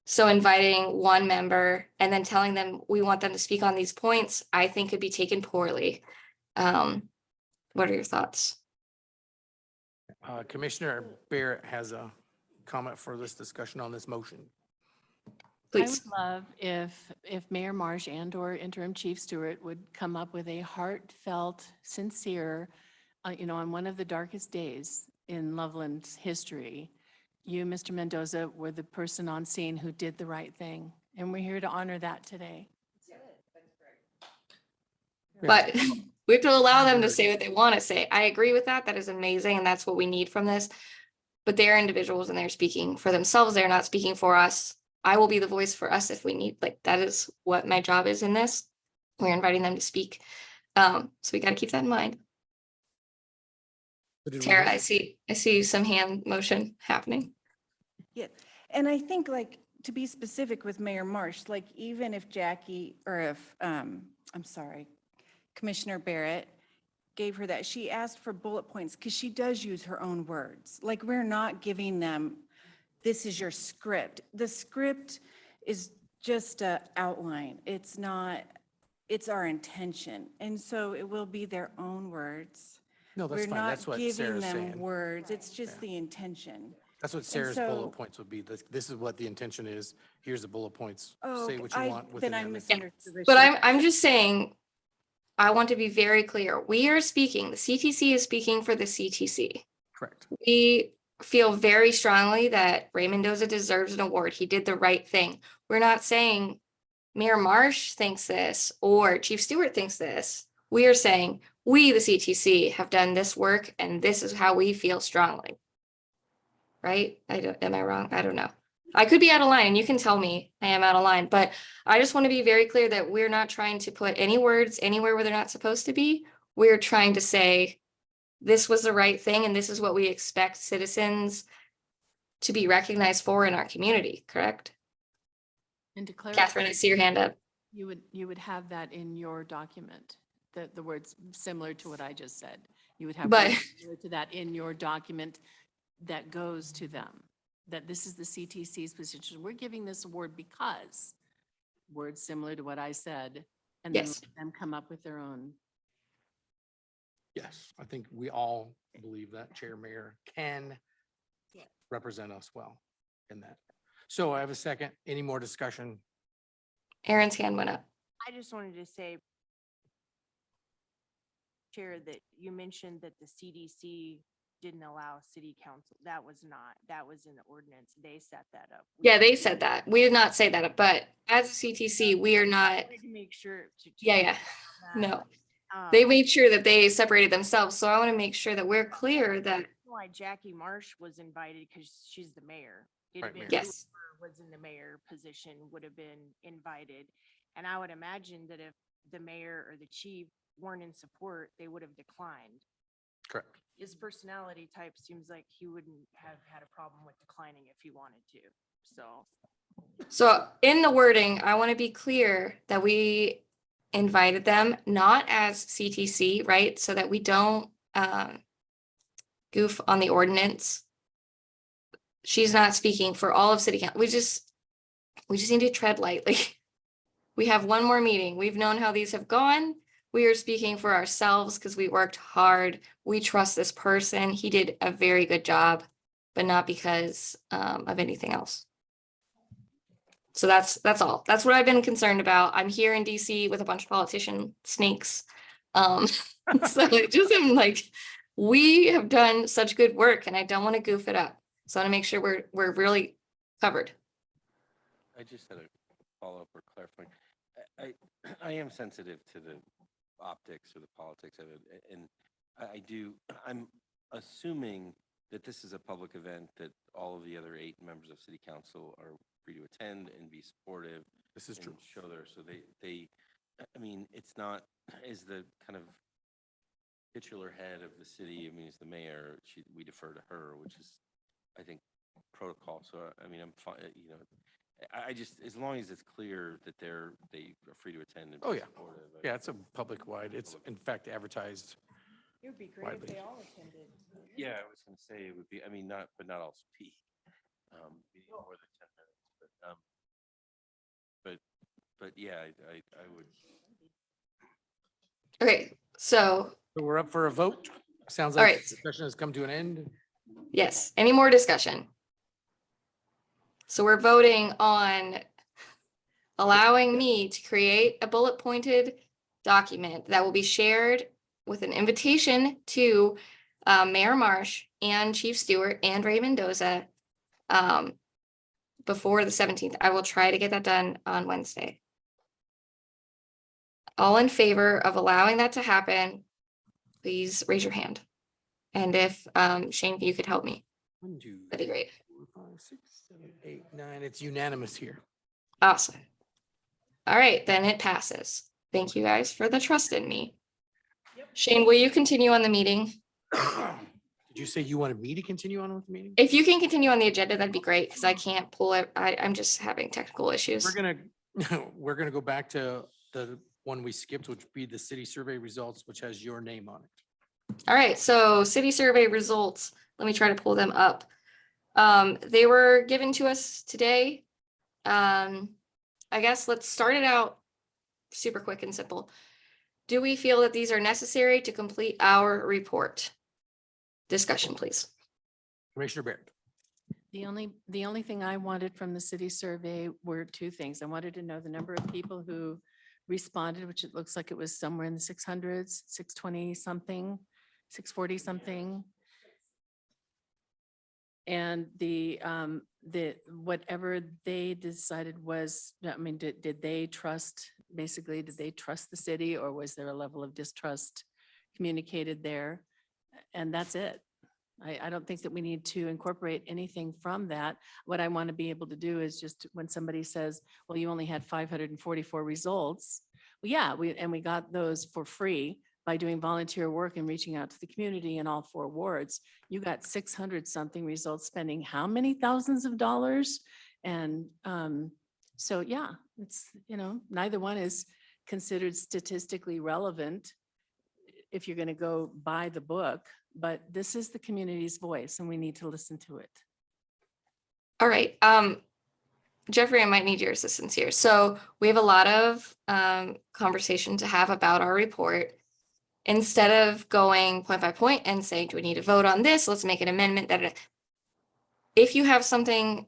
So inviting one member and then telling them we want them to speak on these points, I think could be taken poorly. What are your thoughts? Commissioner Barrett has a comment for this discussion on this motion. I Please. would love if Mayor Marsh and or Interim Chief Stewart would come up with a heartfelt, sincere, on one of the darkest days in Loveland's history, you, Mr. Mendoza, were the person on scene who did the right thing. And we're here to honor that today. But we have to allow them to say what they want to say. I agree with that. That is amazing. And that's what we need from this. But they're individuals and they're speaking for themselves. They're not speaking for us. I will be the voice for us if we need, that is what my job is in this. We're inviting them to speak. So we got to keep that in mind. So did we Tara, vote? I see some hand motion happening. Yeah, and I think to be specific with Mayor Marsh, even if Jackie, or if, I'm sorry, Commissioner Barrett gave her that, she asked for bullet points because she does use her own words. We're not giving them, this is your script. The script is just an outline. It's not, it's our intention. And so it will be their own words. No, that's fine. That's We're what not giving Sarah's them saying. words. It's just Yeah. the intention. That's what Sarah's bullet so- points would be. This is what the intention is. Here's the bullet points. Oh, Say what you want within then I them. misunderstood. But I'm just saying, I want to be very clear. We are speaking, the CTC is speaking for the CTC. Correct. We feel very strongly that Ray Mendoza deserves an award. He did the right thing. We're not saying Mayor Marsh thinks this or Chief Stewart thinks this. We are saying we, the CTC, have done this work and this is how we feel strongly. Right? Am I wrong? I don't know. I could be out of line and you can tell me I am out of line, but I just want to be very clear that we're not trying to put any words anywhere where they're not supposed to be. We're trying to say this was the right thing and this is what we expect citizens to be recognized for in our community, correct? And to clarify, Catherine, I see your hand up. you would have that in your document, the words similar to what I just said. You would have But- words similar to that in your document that goes to them, that this is the CTC's position. We're giving this award because words similar to what I said, and then Yes. let them come up with their own. Yes, I think we all believe that Chair Mayor can represent us well in that. So I have a second. Any more discussion? Aaron's hand went up. I just wanted to say, Chair, that you mentioned that the CDC didn't allow city council. That was in the ordinance. They set that up. Yeah, they said that. We did not say that, but as a CTC, we are I not, wanted to make sure. yeah. that, No. um, They made sure that they separated themselves. So I want to make sure that we're clear that, Why Jackie Marsh was invited because she's the mayor. It'd Right, been mayor. yes. whoever was in the mayor position would have been invited. And I would imagine that if the mayor or the chief weren't in support, they would have declined. Correct. His personality type seems like he wouldn't have had a problem with declining if he wanted to. So in the wording, I want to be clear that we invited them not as CTC, right? So that we don't goof on the ordinance. She's not speaking for all of city council. We just need to tread lightly. We have one more meeting. We've known how these have gone. We are speaking for ourselves because we worked hard. We trust this person. He did a very good job, but not because of anything else. So that's all. That's what I've been concerned about. I'm here in DC with a bunch of politician snakes. So it just am like, we have done such good work and I don't want to goof it up. So I want to make sure we're really covered. I just had a follow-up or clarifying. I am sensitive to the optics or the politics of it, and I'm assuming that this is a public event, that all of the other 8 members of city council are free to attend and be supportive. This is and true. Show there, so I mean, it's not, is the kind of titular head of the city, I mean, is the mayor, we defer to her, which is, I think, protocol. So, I mean, I'm fine, you know, I just, as long as it's clear that they are free to attend and Oh, be yeah. supportive. Yeah, it's a public wide. It's in fact advertised. It would be great if Widely. they all attended. Yeah, I was gonna say it would be, I mean, not all speak. We need more than 10 minutes, but yeah, I would. Okay, so, So we're up for a vote. Sounds All like right. the session has come to an end. yes, any more discussion? So we're voting on allowing me to create a bullet pointed document that will be shared with an invitation to Mayor Marsh and Chief Stewart and Ray Mendoza before the 17th. I will try to get that done on Wednesday. All in favor of allowing that to happen, please raise your hand. And if Shane, if you could help me, 1, 2, that'd be great. 4, 5, 6, 7, 8, 9. It's unanimous here. Awesome. All right, then it passes. Thank you guys for the trust in me. Shane, will you continue on the meeting? Did you say you wanted me to continue on with the meeting? If you can continue on the agenda, that'd be great, because I can't pull it. I'm just having technical issues. We're gonna go back to the one we skipped, which would be the city survey results, which has your name on it. All right, so city survey results, let me try to pull them up. They were given to us today. I guess let's start it out super quick and simple. Do we feel that these are necessary to complete our report? Discussion, please. Commissioner Baird. The only thing I wanted from the city survey were 2 things. I wanted to know the number of people who responded, which it looks like it was somewhere in the 600s, 620 something, 640 something. And the whatever they decided was, I mean, did they trust, basically, did they trust the city, or was there a level of distrust communicated there? And that's it. I don't think that we need to incorporate anything from that. What I want to be able to do is just when somebody says, well, you only had 544 results. Well, yeah, we got those for free by doing volunteer work and reaching out to the community in all 4 wards. You got 600 something results, spending how many thousands of dollars? And so, yeah, it's, you know, neither one is considered statistically relevant if you're going to go by the book, but this is the community's voice and we need to listen to it. All right, Jeffrey, I might need your assistance here. So we have a lot of conversation to have about our report. Instead of going point by point and saying, do we need to vote on this? Let's make an amendment. If you have something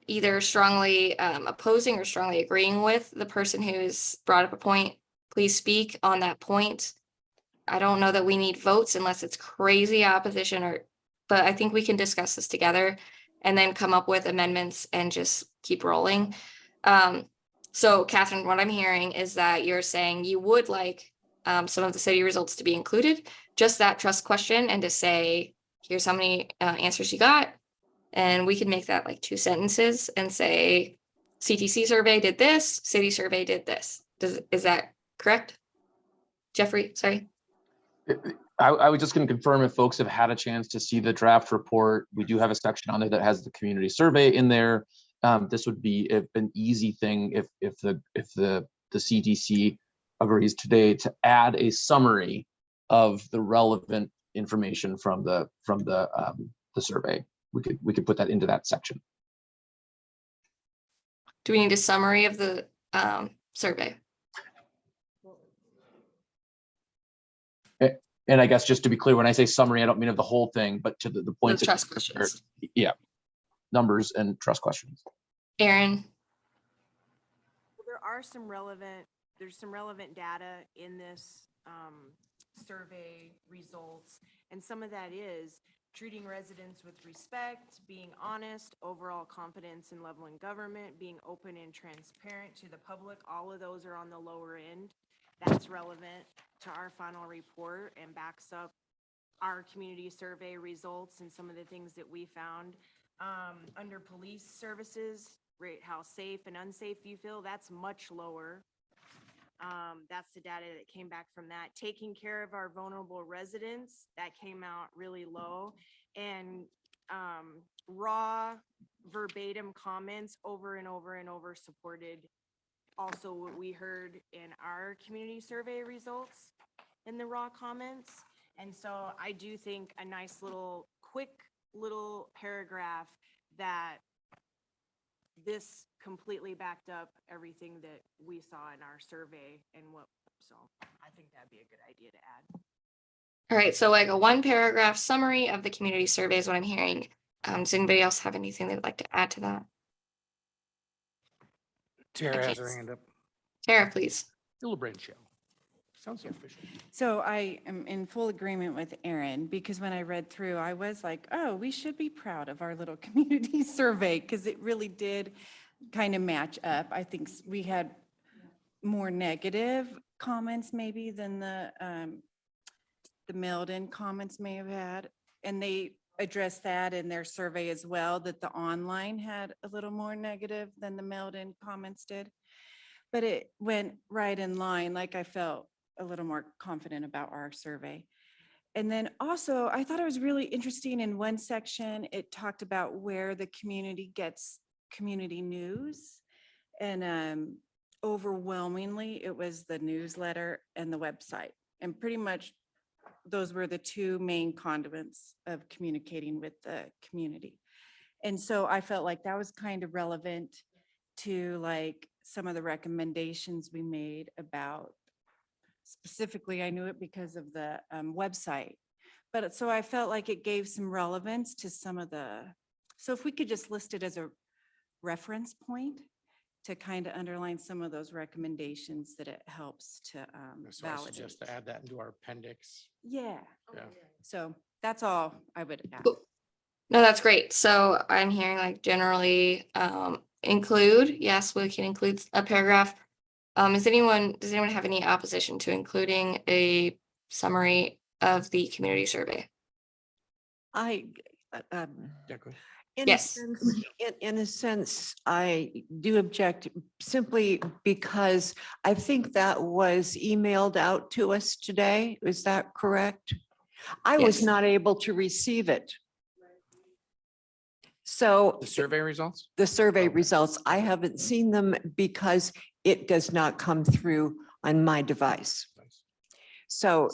either strongly opposing or strongly agreeing with the person who's brought up a point, please speak on that point. I don't know that we need votes unless it's crazy opposition but I think we can discuss this together and then come up with amendments and just keep rolling. So Catherine, what I'm hearing is that you're saying you would like some of the city results to be included, just that trust question, and to say, here's how many answers you got. And we could make that like 2 sentences and say, CTC survey did this, city survey did this. Is that correct? Jeffrey, sorry. I was just going to confirm if folks have had a chance to see the draft report. We do have a section on there that has the community survey in there. This would be an easy thing if the CDC agrees today to add a summary of the relevant information from the survey. We could put that into that section. Do we need a summary of the survey? And I guess just to be clear, when I say summary, I don't mean of the whole thing, but to the points. The trust questions. Yeah, numbers and trust questions. Aaron, There are there's some relevant data in this survey results. And some of that is treating residents with respect, being honest, overall confidence in Loveland government, being open and transparent to the public. All of those are on the lower end. That's relevant to our final report and backs up our community survey results and some of the things that we found. Under police services, rate how safe and unsafe you feel, that's much lower. That's the data that came back from that. Taking care of our vulnerable residents, that came out really low. And raw verbatim comments over and over and over supported also what we heard in our community survey results in the raw comments. And so I do think a nice little, quick little paragraph that this completely backed up everything that we saw in our survey and what, so I think that'd be a good idea to add. All right, so like a 1 paragraph summary of the community survey is what I'm hearing. Does anybody else have anything they would like to add to that? Tara has her Okay. hand up. Tara, please. Hillebrand Show. Sounds official. So I am in full agreement with Erin, because when I read through, I was like, oh, we should be proud of our little community survey, because it really did kind of match up. I think we had more negative comments maybe than the mailed-in comments may have had. And they addressed that in their survey as well, that the online had a little more negative than the mailed-in comments did. But it went right in line, like I felt a little more confident about our survey. And then also, I thought it was really interesting in one section, it talked about where the community gets community news. And overwhelmingly, it was the newsletter and the website. And pretty much those were the 2 main conduits of communicating with the community. And so I felt like that was kind of relevant to like some of the recommendations we made about, specifically, I knew it because of the website. But so I felt like it gave some relevance to some of the, so if we could just list it as a reference point to kind of underline some of those recommendations, that it helps to So I validate. suggest to add that into our appendix. Yeah, Yeah. so that's all I would add. Cool. No, that's great. So I'm hearing like generally include, yes, we can include a paragraph. Does anyone have any opposition to including a summary of the community survey? I, Yeah, go ahead. Yes. In a sense, I do object simply because I think that was emailed out to us today. Is that correct? I was Yes. not able to receive it. So The survey results? the survey Okay. results, I haven't seen them because it does not come through on my device. So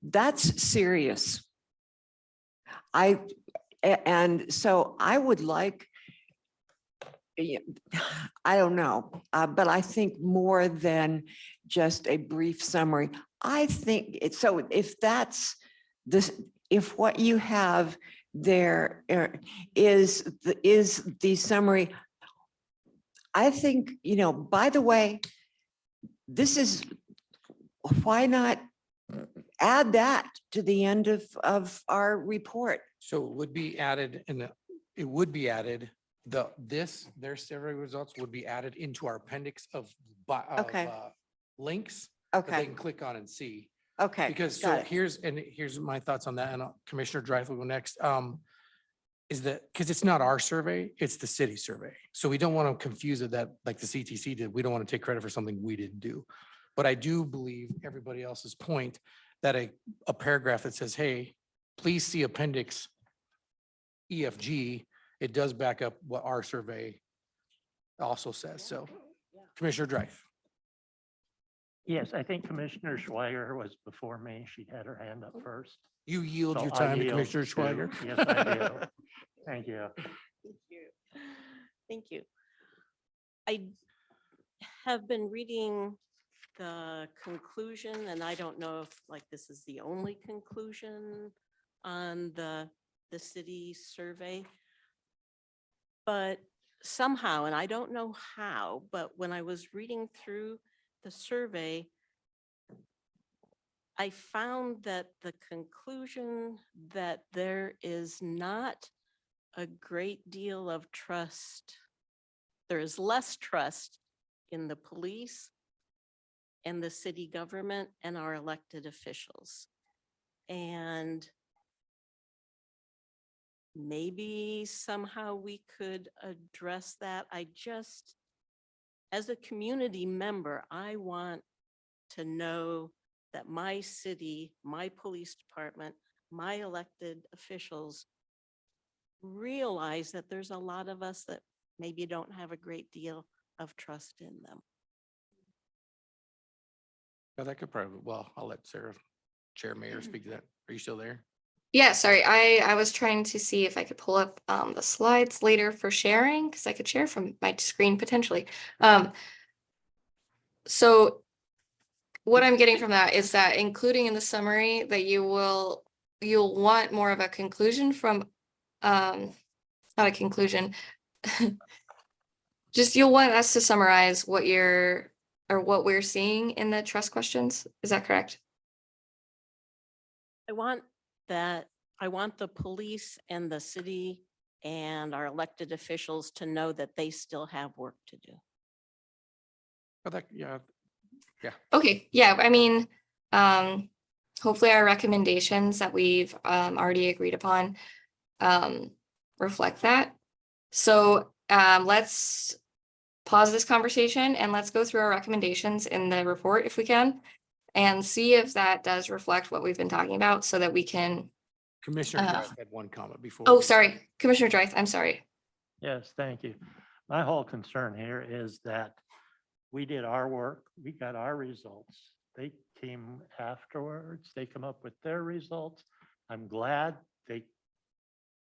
that's serious. And so I would like, I don't know, but I think more than just a brief summary. I think it's, so if that's this, if what you have there is the summary, I think, by the way, this is, why not add that to the end of our report? So it would be added their survey results would be added into our appendix of Okay. links that they Okay, can click on and see. okay. Because got so it. here's my thoughts on that, and Commissioner Dreyfus will go next. Is that, because it's not our survey, it's the city survey. So we don't want to confuse it that like the CTC did. We don't want to take credit for something we didn't do. But I do believe everybody else's point that a paragraph that says, hey, please see appendix EFG, it does back up what our survey also says. So Commissioner Dreyfus. Yes, I think Commissioner Schweiger was before me. She had her hand up first. You yield So your I time to yield Commissioner to- Schweiger. Yes, I do. Thank you. Thank you. Thank you. I have been reading the conclusion, and I don't know if like this is the only conclusion on the city survey. But somehow, and I don't know how, but when I was reading through the survey, I found that the conclusion that there is not a great deal of trust. There is less trust in the police and the city government and our elected officials. and maybe somehow we could address that. As a community member, I want to know that my city, my police department, my elected officials realize that there's a lot of us that maybe don't have a great deal of trust in them. Well, that could probably, well, I'll let Sarah, Chair Mayor, speak to that. Are you still there? Yeah, sorry, I was trying to see if I could pull up the slides later for sharing, because I could share from my screen potentially. So what I'm getting from that is that including in the summary that you'll want more of a conclusion from, not a conclusion. Just you'll want us to summarize what we're seeing in the trust questions. Is that correct? I want the police and the city and our elected officials to know that they still have work to do. Oh, that, yeah, Okay, yeah, I mean, hopefully our recommendations that we've already agreed upon reflect that. So let's pause this conversation and let's go through our recommendations in the report if we can, and see if that does reflect what we've been talking about so that we can. Commissioner Drive had one comment before. Oh, sorry, Commissioner Dreith, I'm sorry. Yes, thank you. My whole concern here is that we did our work, we got our results. They came afterwards, they come up with their results. I'm glad they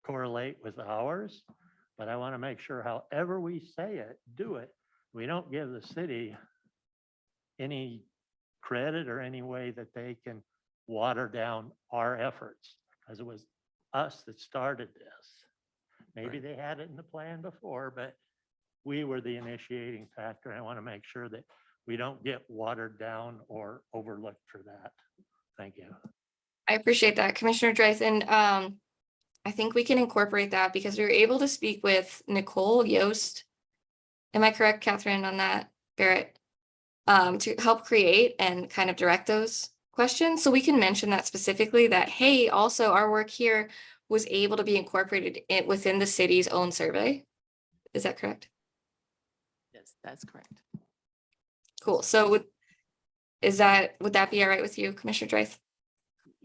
correlate with ours, but I want to make sure however we say it, do it. We don't give the city any credit or any way that they can water down our efforts, because it was us that started this. Maybe they had it in the plan before, but we were the initiating factor. I want to make sure that we don't get watered down or overlooked for that. Thank you. I appreciate that, Commissioner Dreith, and I think we can incorporate that because we were able to speak with Nicole Yost. Am I correct, Catherine, on that, Barrett? To help create and kind of direct those questions. So we can mention that specifically that, hey, also our work here was able to be incorporated within the city's own survey. Is that correct? Yes, that's correct. Cool. So would that be all right with you, Commissioner Dreith?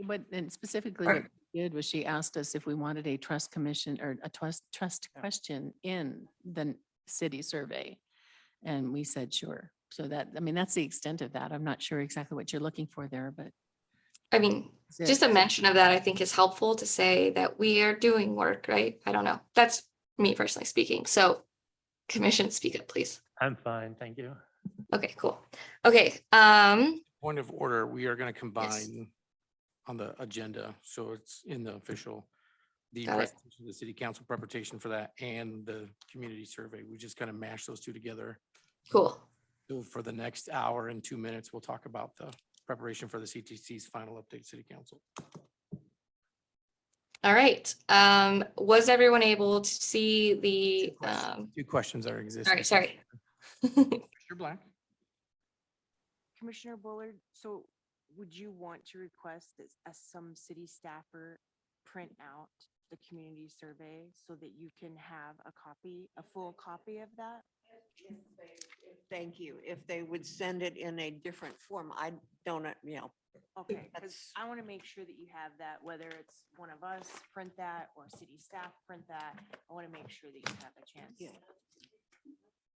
But and specifically Or- what she did was she asked us if we wanted a trust commission or a trust question in the city survey. And we said, sure. So that, I mean, that's the extent of that. I'm not sure exactly what you're looking for there, but. I mean, just a mention of that, I think is helpful to say that we are doing work, right? I don't know. That's me personally speaking. So Commission, speak up, please. I'm fine, thank you. Okay, cool. Okay, Point of order, we are going to combine on the agenda, so it's in the official, the Got it. presentation of the city council preparation for that and the community survey. We just kind of mash those two together. cool. So for the next hour and 2 minutes, we'll talk about the preparation for the CTC's final update city council. All right. Was everyone able to see the, Two questions are existing. sorry. Mr. Black? Commissioner Bullard, so would you want to request that some city staffer print out the community survey so that you can have a full copy of that? Thank you. If they would send it in a different form, I don't, Okay, because That's- I want to make sure that you have that, whether it's one of us print that or city staff print that. I want to make sure that you have a chance. Yeah.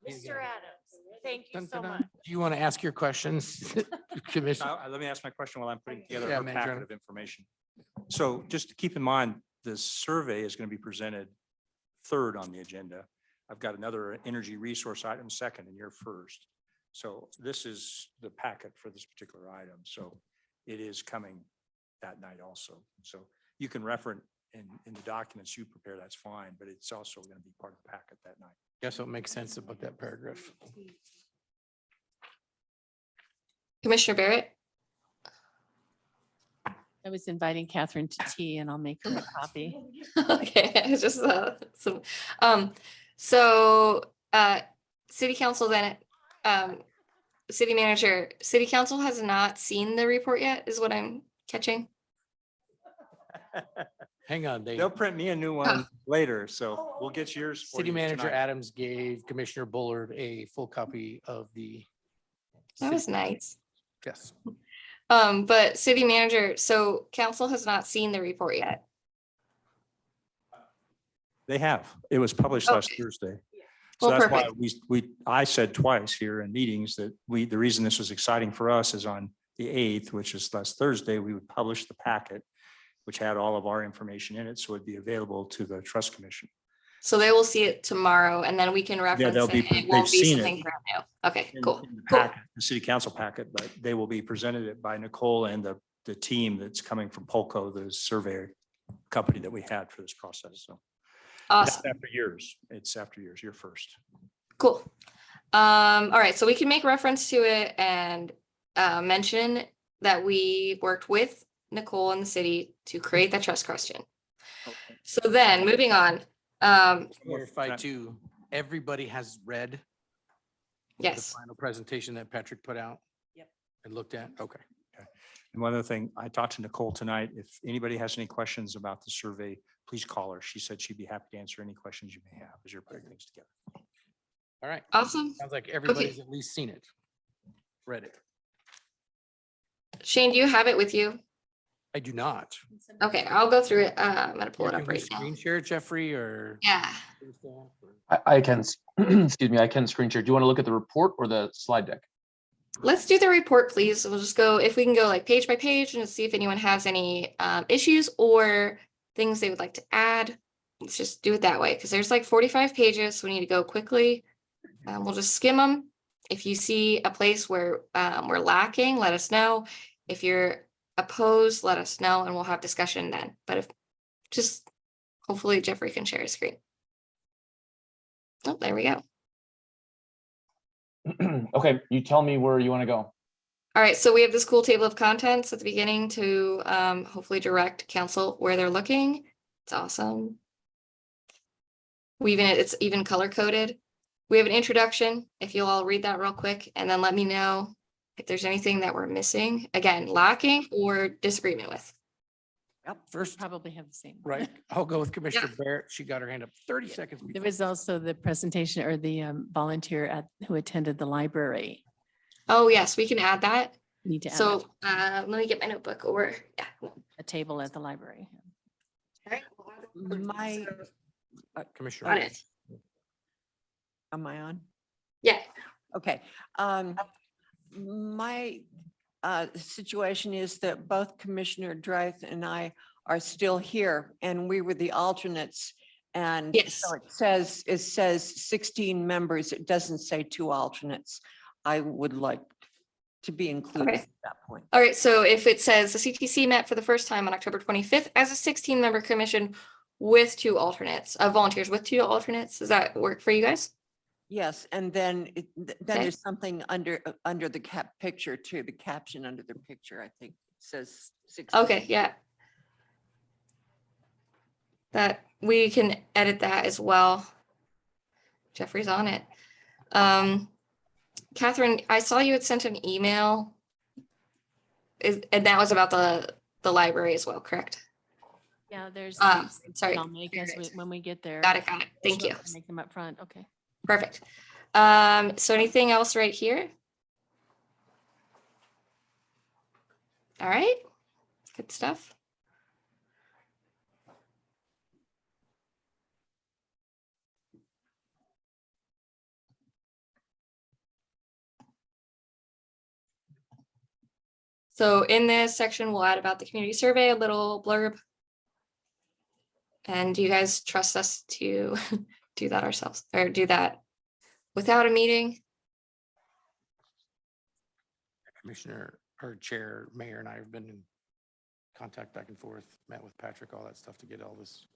Mr. Adams, thank you Dun, so dun, dun. much. Do you want to ask your questions, Commissioner? Let me ask my question while I'm putting together Yeah, a Manager. packet of information. So just to keep in mind, this survey is going to be presented third on the agenda. I've got another energy resource item second and you're first. So this is the packet for this particular item. So it is coming that night also. So you can reference in the documents you prepare, that's fine, but it's also going to be part of the packet that night. Guess what makes sense about that paragraph? Commissioner Barrett? I was inviting Catherine to tea and I'll make her a copy. Okay, it's just so city council then, city manager, city council has not seen the report yet, is what I'm catching. Hang on, They'll print me a new one later, so we'll get yours. for City you Manager tonight. Adams gave Commissioner Bullard a full copy of the. That was city- nice. Yes. But city manager, so council has not seen the report yet. They have. It was published last Okay. Thursday. Well, So that's why perfect. I said twice here in meetings that the reason this was exciting for us is on the 8th, which is last Thursday, we would publish the packet, which had all of our information in it, so it'd be available to the trust commission. So they will see it tomorrow and then we can reference they'll it. be- and It they've won't be seen it. something brand new. Okay, in- cool. in the Cool. packet, the city council packet, but they will be presented it by Nicole and the team that's coming from Polco, the survey company that we had for this process. So it's Awesome. after years, it's after years, you're first. Cool. All right, so we can make reference to it and mention that we worked with Nicole and the city to create that trust question. So then, moving on. Verify too, everybody has read the Yes, final presentation that Patrick put out? Yep. And looked at? Okay. And one other thing, I talked to Nicole tonight. If anybody has any questions about the survey, please call her. She said she'd be happy to answer any questions you may have as you're putting things together. All right. awesome. Sounds like everybody's at least seen it. Read it. Shane, do you have it with you? I do not. Okay, I'll go through it. I'm gonna pull it Can up we right now. screen share it, Jeffrey, or? Yeah, I can, excuse me, I can screen share. Do you want to look at the report or the slide deck? let's do the report, please. We'll just go, if we can go like page by page and just see if anyone has any issues or things they would like to add. Let's just do it that way, because there's like 45 pages, so we need to go quickly. We'll just skim them. If you see a place where we're lacking, let us know. If you're opposed, let us know and we'll have discussion then. But if, just hopefully Jeffrey can share his screen. Oh, there we go. Okay, you tell me where you want to go. All right, so we have this cool table of contents at the beginning to hopefully direct council where they're looking. It's awesome. It's even color coded. We have an introduction, if you'll all read that real quick, and then let me know if there's anything that we're missing, again, lacking or disagreement with. First, Probably have the same. right, I'll go with Commissioner Barrett. She got her hand up 30 seconds. There before. was also the presentation or the volunteer who attended the library. Oh, yes, we can add that. Need to add So let me get my notebook or, yeah. a table at the library. My, Commissioner. Got Barrett. it. am I on? Yeah, Okay. My situation is that both Commissioner Dreith and I are still here and we were the alternates. And Yes. so it says 16 members. It doesn't say 2 alternates. I would like to be included Okay. at that point. all right, so if it says the CTC met for the first time on October 25th as a 16-member commission with 2 alternates, volunteers with 2 alternates, does that work for you guys? Yes, and then then Okay. there's something under the picture too, the caption under the picture, I think says 16. Okay, yeah. That, we can edit that as well. Jeffrey's on it. Catherine, I saw you had sent an email. And that was about the library as well, correct? Yeah, there's. Sorry. I'll make us when we get there. Got it, got it. Thank you. Make them up front. Okay. Perfect. So anything else right here? All right, good stuff. So in this section, we'll add about the community survey, a little blurb. And do you guys trust us to do that ourselves or do that without a meeting? Commissioner, or Chair, Mayor, and I have been in contact back and forth, met with Patrick, all that stuff to get all this.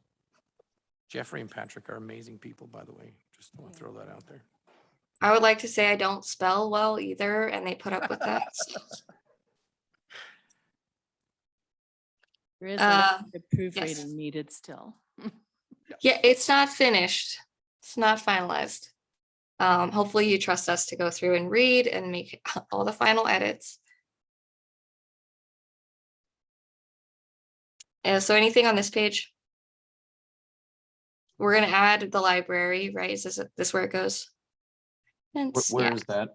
Jeffrey and Patrick are amazing people, by the way. Just want to throw that out there. I would like to say I don't spell well either, and they put up with that. so. There is a little Uh, bit of proofreading yes. needed still. Yeah, it's not finished. It's not finalized. Hopefully you trust us to go through and read and make all the final edits. So anything on this page? We're gonna add the library, right? Is this where it goes? And Where is that?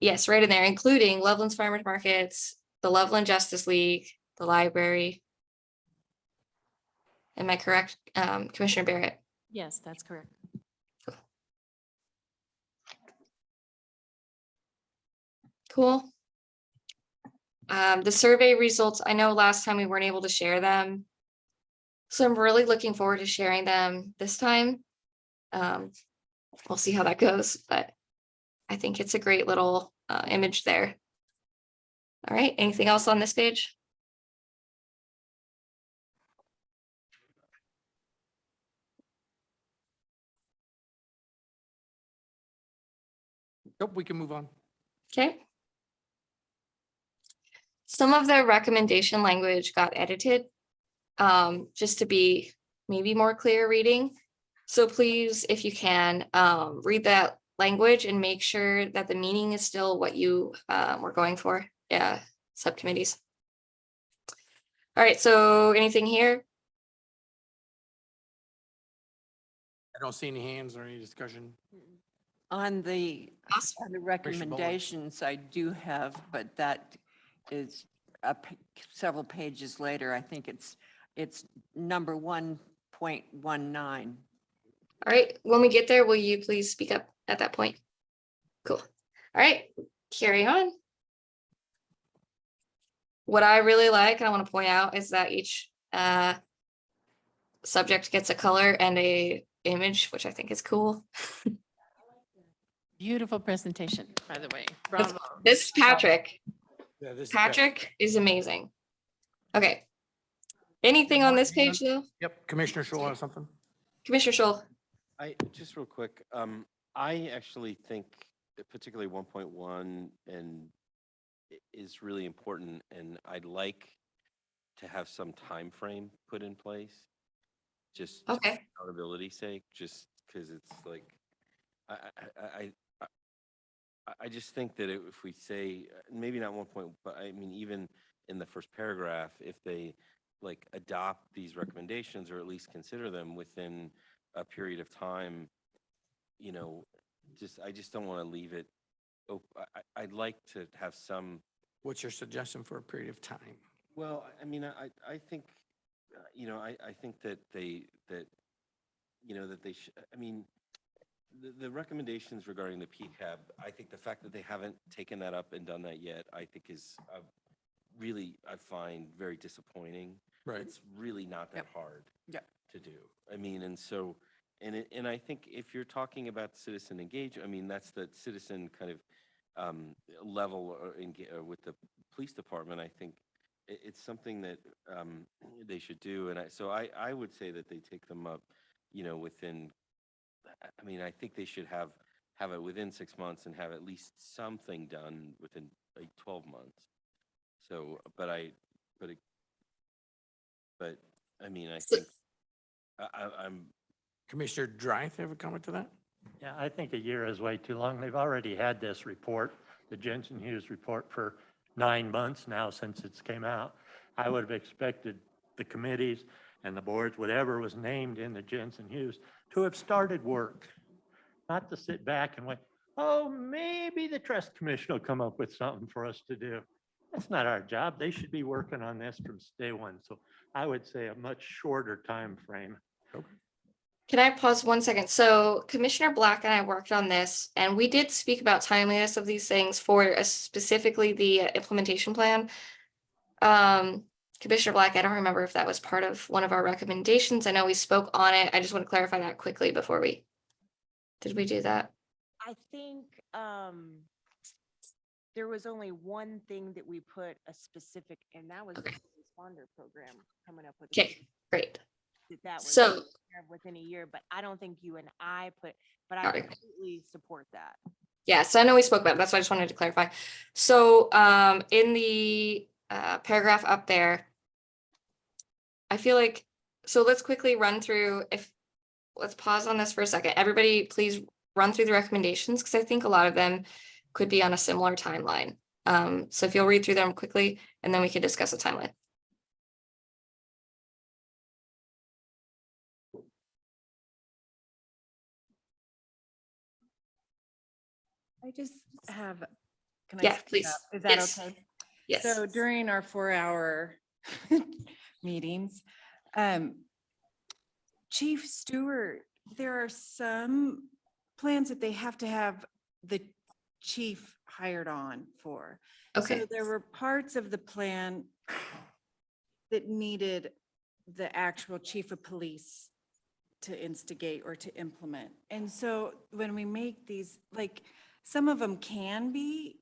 yes, right in there, including Loveland's Farmers Markets, the Loveland Justice League, the library. Am I correct, Commissioner Barrett? Yes, that's correct. Cool. The survey results, I know last time we weren't able to share them. So I'm really looking forward to sharing them this time. We'll see how that goes, but I think it's a great little image there. All right, anything else on this page? Nope, we can move on. Okay. Some of the recommendation language got edited, just to be maybe more clear reading. So please, if you can, read that language and make sure that the meaning is still what you were going for. Yeah, subcommittees. All right, so anything here? I don't see any hands or any discussion. On the Awesome. recommendations, I do have, but that is several pages later. I think it's number 1.19. All right, when we get there, will you please speak up at that point? Cool. All right, carry on. What I really like, and I want to point out, is that each subject gets a color and a image, which I think is cool. Beautiful presentation, by the way. That's- Bravo. This is Patrick. Yeah, this Patrick is amazing. Okay. Anything on this page though? Yep, Commissioner Scholl has something. Commissioner Scholl? Just real quick, I actually think that particularly 1.1 is really important, and I'd like to have some time frame put in place. Just Okay. for accountability's sake, just because it's like, I just think that if we say, maybe not 1 point, but I mean, even in the first paragraph, if they like adopt these recommendations or at least consider them within a period of time, you know, I just don't want to leave it. I'd like to have some. What's your suggestion for a period of time? Well, I mean, I think, you know, I think that they should, I mean, the recommendations regarding the PCAB, I think the fact that they haven't taken that up and done that yet, I think is really, I find very disappointing. Right. It's really not that hard to do. I mean, and so, and I think if you're talking about citizen engagement, I mean, that's the citizen kind of level with the police department. I think it's something that they should do. And so I would say that they take them up, you know, within, I mean, I think they should have it within 6 months and have at least something done within like 12 months. So, but I mean, I think I'm. Commissioner Drythe, have a comment to that? Yeah, I think a year is way too long. They've already had this report, the Jensen Hughes report, for 9 months now since it's came out. I would have expected the committees and the boards, whatever was named in the Jensen Hughes, to have started work, not to sit back and wait, oh, maybe the Trust Commission will come up with something for us to do. That's not our job. They should be working on this from day one. So I would say a much shorter time frame. Can I pause 1 second? So Commissioner Black and I worked on this, and we did speak about timeliness of these things for specifically the implementation plan. Commissioner Black, I don't remember if that was part of one of our recommendations. I know we spoke on it. I just want to clarify that quickly before did we do that? I think there was only one thing that we put a specific, and that was the responder program coming up with. Okay, great. That was So within a year, but I don't think you and I but I Got it. completely support that. yes, I know we spoke about it. That's why I just wanted to clarify. So in the paragraph up there, I feel like, so let's quickly run through, let's pause on this for a second. Everybody, please run through the recommendations, because I think a lot of them could be on a similar timeline. So if you'll read through them quickly, and then we can discuss the timeline. I just have, can I? Yeah, speak please. up? Is that Yes. okay? Yes. So during our 4-hour meetings, Chief Stewart, there are some plans that they have to have the chief hired on for. Okay. So there were parts of the plan that needed the actual chief of police to instigate or to implement. And so when we make these, like, some of them can be,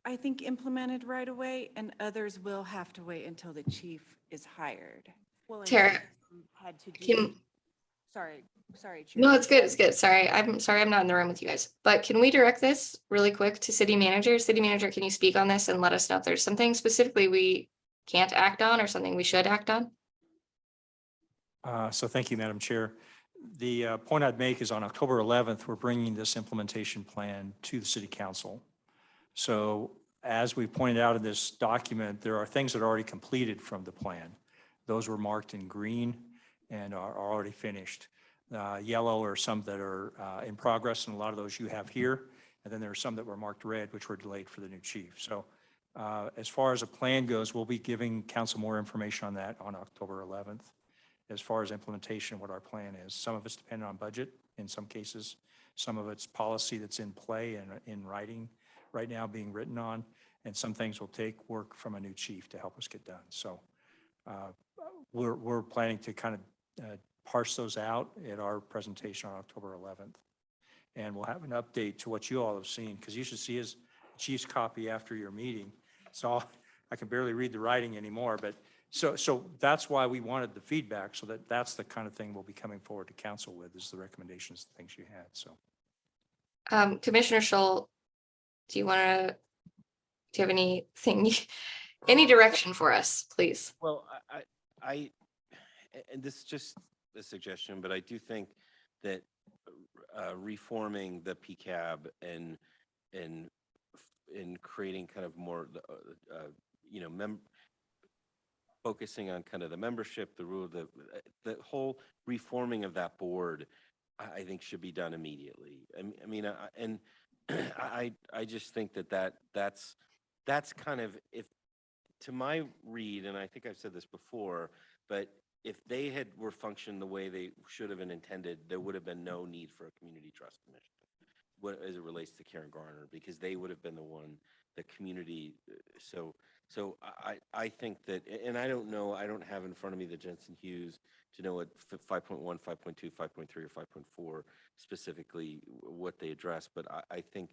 I think, implemented right away, and others will have to wait until the chief is hired. Well, and Tara, some of them had to do, Can, sorry, Chair. no, it's good. It's good. Sorry. I'm sorry I'm not in the room with you guys. But can we direct this really quick to city manager? City manager, can you speak on this and let us know if there's something specifically we can't act on or something we should act on? So thank you, Madam Chair. The point I'd make is on October 11th, we're bringing this implementation plan to the city council. So as we pointed out in this document, there are things that are already completed from the plan. Those were marked in green and are already finished. Yellow are some that are in progress, and a lot of those you have here. And then there are some that were marked red, which were delayed for the new chief. So as far as a plan goes, we'll be giving council more information on that on October 11th. As far as implementation, what our plan is. Some of it's dependent on budget in some cases. Some of it's policy that's in play and in writing right now being written on. And some things will take work from a new chief to help us get done. So we're planning to kind of parse those out at our presentation on October 11th. And we'll have an update to what you all have seen, because you should see his chief's copy after your meeting. So I can barely read the writing anymore, but so that's why we wanted the feedback, so that's the kind of thing we'll be coming forward to council with, is the recommendations, the things you had, so. Commissioner Scholl, do you have anything, any direction for us, please? Well, and this is just a suggestion, but I do think that reforming the PCAB and creating kind of more, focusing on kind of the membership, the rule, the whole reforming of that board, I think should be done immediately. I just think that's kind of, if to my read, and I think I've said this before, but if they were functioned the way they should have and intended, there would have been no need for a community trust commission, as it relates to Karen Garner, because they would have been the community. So I think that, and I don't know, I don't have in front of me the Jensen Hughes to know what 5.1, 5.2, 5.3, or 5.4 specifically what they address. But I think,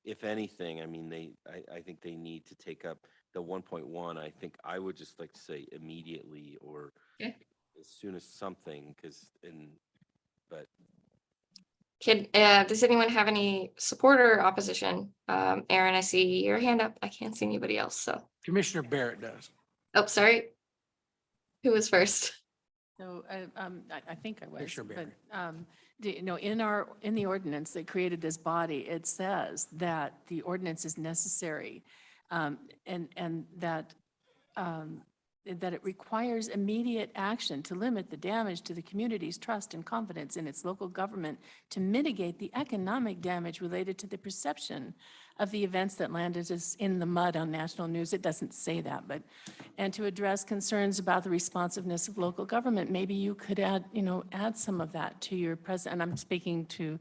if anything, I think they need to take up the 1.1. I think I would just like to say immediately, or as soon as something, but. Does anyone have any support or opposition? Aaron, I see your hand up. I can't see anybody else, so. Commissioner Barrett does. Oh, sorry. Who was first? So I think I was, Commissioner but Barry. in the ordinance that created this body, it says that the ordinance is necessary, and that it requires immediate action to limit the damage to the community's trust and confidence in its local government, to mitigate the economic damage related to the perception of the events that landed us in the mud on national news. It doesn't say that, and to address concerns about the responsiveness of local government. Maybe you could add some of that to your and I'm speaking to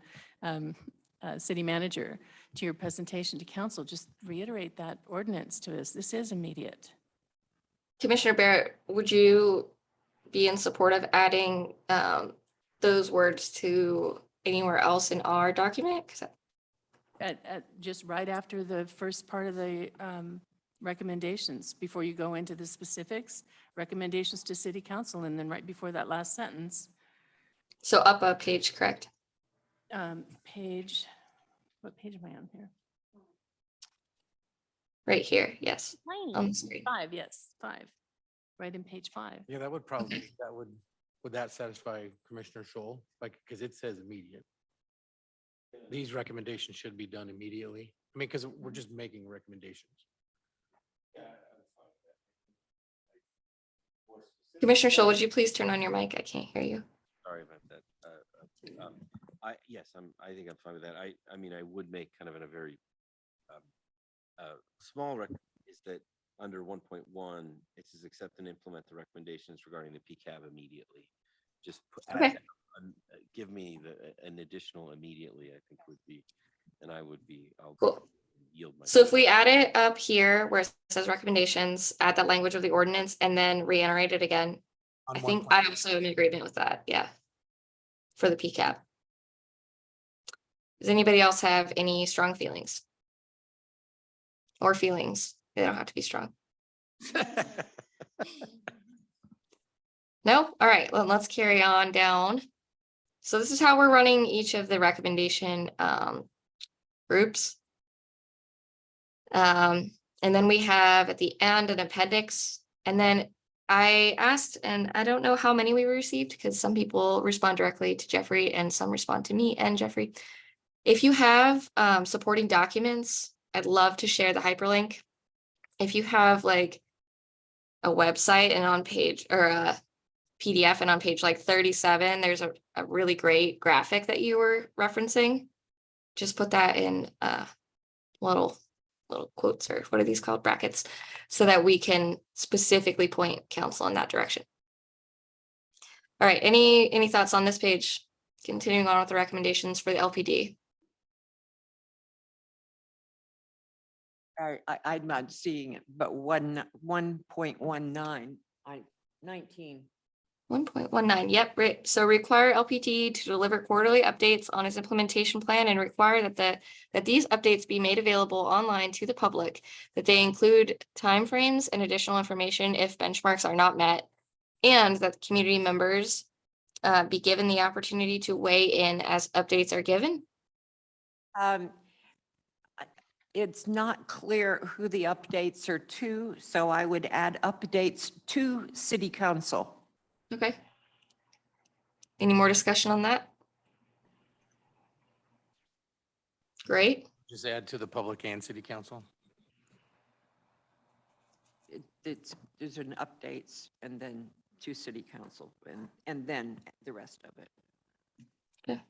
city manager, to your presentation to council. Just reiterate that ordinance to us. This is immediate. Commissioner Barrett, would you be in support of adding those words to anywhere else in our document? Just right after the first part of the recommendations, before you go into the specifics, recommendations to city council, and then right before that last sentence. So up a page, correct? Page, what page am I on here? Right here, yes. On the screen. 5, yes, 5. Right in page 5. Yeah, would that satisfy Commissioner Scholl? Because it says immediate. These recommendations should be done immediately. Because we're just making recommendations. Commissioner Scholl, would you please turn on your mic? I can't hear you. Sorry about that. I think I'm fine with that. I would make kind of in a very small is that under 1.1, it says accept and implement the recommendations regarding the PCAB immediately. Just Okay. give me an additional immediately, I think would be, and I would be, I'll Cool. yield my. So if we add it up here where it says recommendations, add that language of the ordinance and then reiterate it again. On I one think point. I also am in agreement with that, yeah. For the PCAP. Does anybody else have any strong feelings? Or feelings? They don't have to be strong. No? All right, well, let's carry on down. So this is how we're running each of the recommendation groups. And then we have at the end an appendix, and then I asked, and I don't know how many we received because some people respond directly to Jeffrey and some respond to me and Jeffrey. If you have supporting documents, I'd love to share the hyperlink. If you have like a website and on page or a PDF and on page like 37, there's a really great graphic that you were referencing. Just put that in little quotes, or what are these called, brackets, so that we can specifically point council in that direction. All right, any thoughts on this page? Continuing on with the recommendations for the LPD. I'm not seeing it, but 1.19, 19. 1.19, yep, right. So require LPD to deliver quarterly updates on its implementation plan and require that these updates be made available online to the public, that they include timeframes and additional information if benchmarks are not met, and that community members be given the opportunity to weigh in as updates are given. It's not clear who the updates are to, so I would add updates to city council. Okay. Any more discussion on that? Great. Just add to the public and city council. There's an updates and then to city council and then the rest of it. Okay.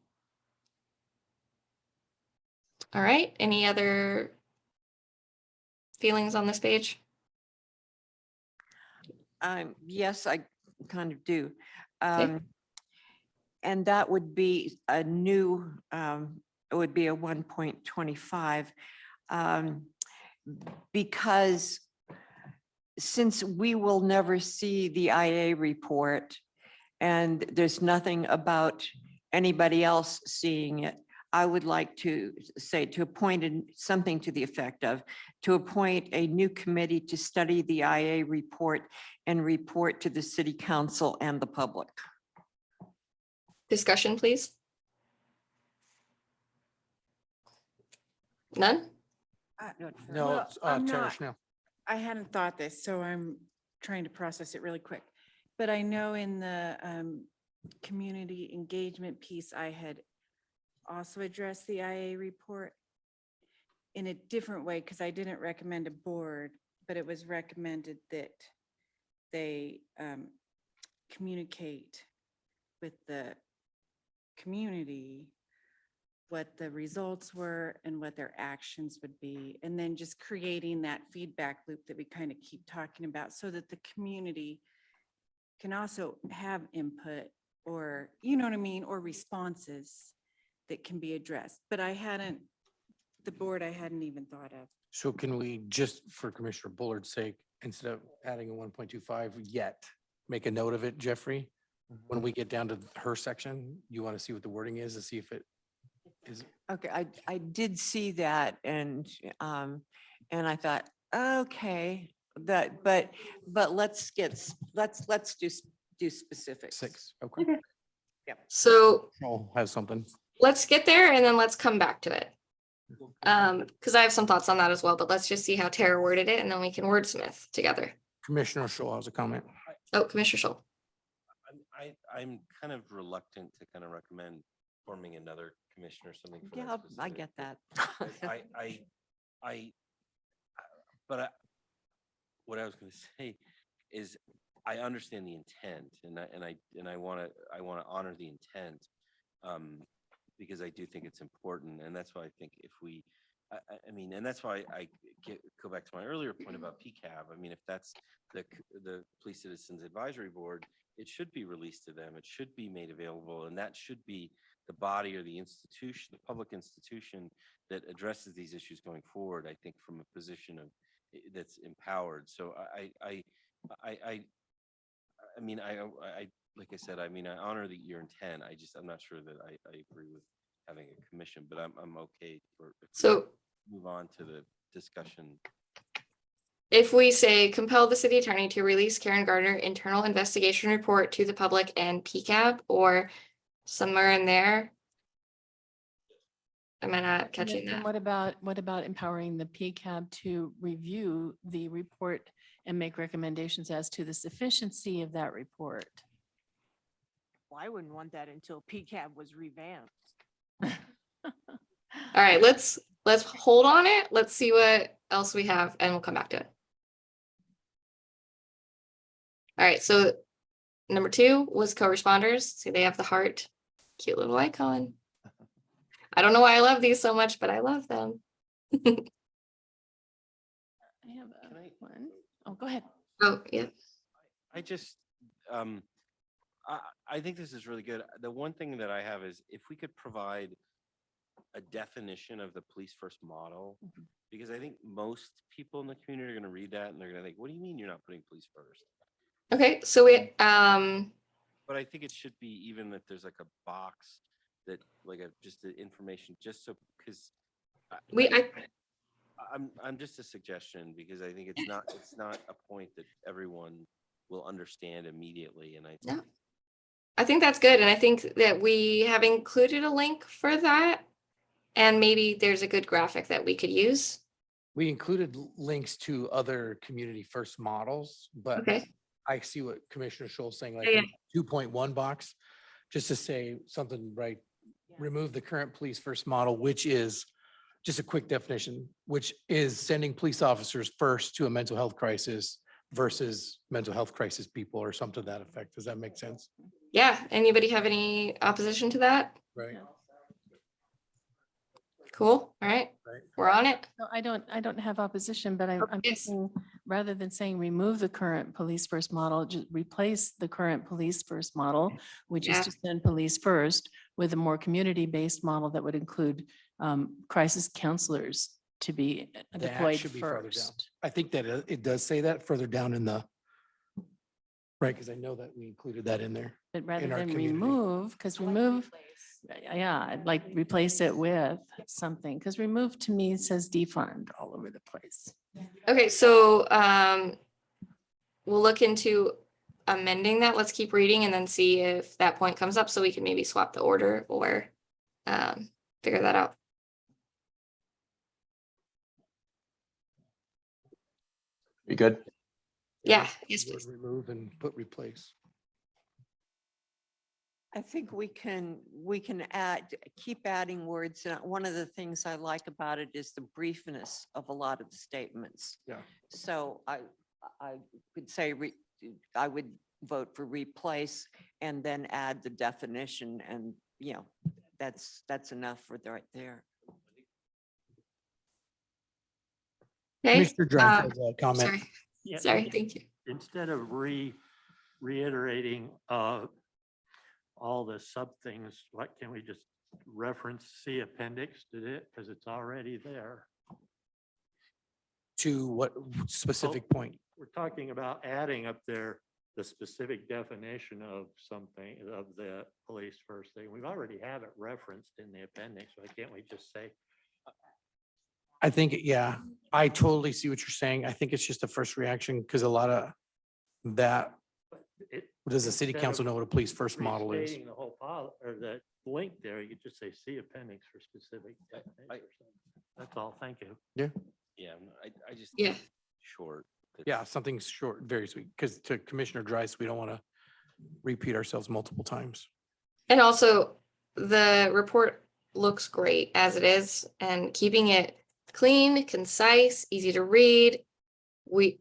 All right, any other feelings on this page? Yes, I kind of do. Okay. And that would be a new, it would be a 1.25. Because since we will never see the IA report and there's nothing about anybody else seeing it, I would like to say to appoint something to the effect of, to appoint a new committee to study the IA report and report to the city council and the public. Discussion, please. None? No, Well, I'm Tara not- Schnell. I hadn't thought this, so I'm trying to process it really quick. But I know in the community engagement piece, I had also addressed the IA report in a different way, because I didn't recommend a board, but it was recommended that they communicate with the community what the results were and what their actions would be. And then just creating that feedback loop that we kind of keep talking about so that the community can also have input, or, you know what I mean, or responses that can be addressed. But I hadn't, the board I hadn't even thought of. So can we just, for Commissioner Bullard's sake, instead of adding a 1.25 yet, make a note of it, Jeffrey? When we get down to her section, you want to see what the wording is to see if it is. Okay, I did see that and I thought, okay, but let's do specifics. 6. Okay. So I'll have something. let's get there and then let's come back to it. Because I have some thoughts on that as well, but let's just see how Tara worded it and then we can wordsmith together. Commissioner Scholl has a comment. Oh, Commissioner Scholl. I'm kind of reluctant to kind of recommend forming another commission or something. For Yeah, that I specific, get that. but what I was going to say is I understand the intent, and I want to honor the intent, because I do think it's important, and that's why I think if we I mean, and that's why go back to my earlier point about PCAB. I mean, if that's the Police Citizens Advisory Board, it should be released to them. It should be made available, and that should be the body or the institution, the public institution that addresses these issues going forward. I think from a position of that's empowered. So I mean, like I said, I mean, I honor your intent. I'm not sure that I agree with having a commission, but I'm okay for if we So move on to the discussion. if we say compel the city attorney to release Karen Gardner internal investigation report to the public and PCAB or somewhere in there. Am I not catching And that? what about empowering the PCAB to review the report and make recommendations as to the sufficiency of that report? Well, I wouldn't want that until PCAB was revamped. All right, let's hold on it. Let's see what else we have and we'll come back to it. All right, so number 2 was co-responders. See, they have the heart, cute little icon. I don't know why I love these so much, but I love them. I have one. Oh, go ahead. Oh, yeah. I just, I think this is really good. The one thing that I have is if we could provide a definition of the police first model, because I think most people in the community are going to read that and they're going to think, what do you mean you're not putting police first? Okay, so we, But I think it should be even that there's like a box that like just the information, just so, because I'm just a suggestion because I think it's not a point that everyone will understand immediately. And I think that's good. And I think that we have included a link for that. And maybe there's a good graphic that we could use. We included links to other community first models, but Okay. I see what Commissioner Scholl's saying, like Yeah. in 2.1 box, just to say something, right? Remove the current police first model, which is just a quick definition, which is sending police officers first to a mental health crisis versus mental health crisis people or something to that effect. Does that make sense? Yeah. Anybody have any opposition to that? Right. Cool. All right. Right. We're on it. No, I don't have opposition, but I'm Yes. thinking rather than saying remove the current police first model, just replace the current police first model, which is Yeah. to send police first with a more community-based model that would include crisis counselors to be That deployed should be further down. first. I think that it does say that further down in the, right, because I know that we included that in there. But rather in our than community. remove, because remove, yeah, I'd like replace it with something, because remove to me says defund all over the place. Okay. So we'll look into amending that. Let's keep reading and then see if that point comes up so we can maybe swap the order or figure that out. You good? Yeah. Yes, Word please. Remove and put replace. I think we can keep adding words. And one of the things I like about it is the briefness of a lot of the statements. Yeah. So I could say, I would vote for replace and then add the definition and, that's enough for right there. Okay. Commissioner Drive has a comment. Sorry. Yeah, Sorry. Thank you. Instead of reiterating all the sub things, what can we just reference C appendix to it? Because it's already there. To what specific point? We're talking about adding up there the specific definition of something, of the police first thing. We've already have it referenced in the appendix. Why can't we just say, I think, yeah, I totally see what you're saying. I think it's just a first reaction because a lot of that, does the city instead council of know what a police first model is? restating the whole file or the link there, you could just say see appendix for specific definition or something. That's all. Thank you. yeah, I just Yeah. short. Yeah, something short, very sweet, because to Commissioner Drice, we don't want to repeat ourselves multiple times. And also the report looks great as it is and keeping it clean, concise, easy to read. Okay,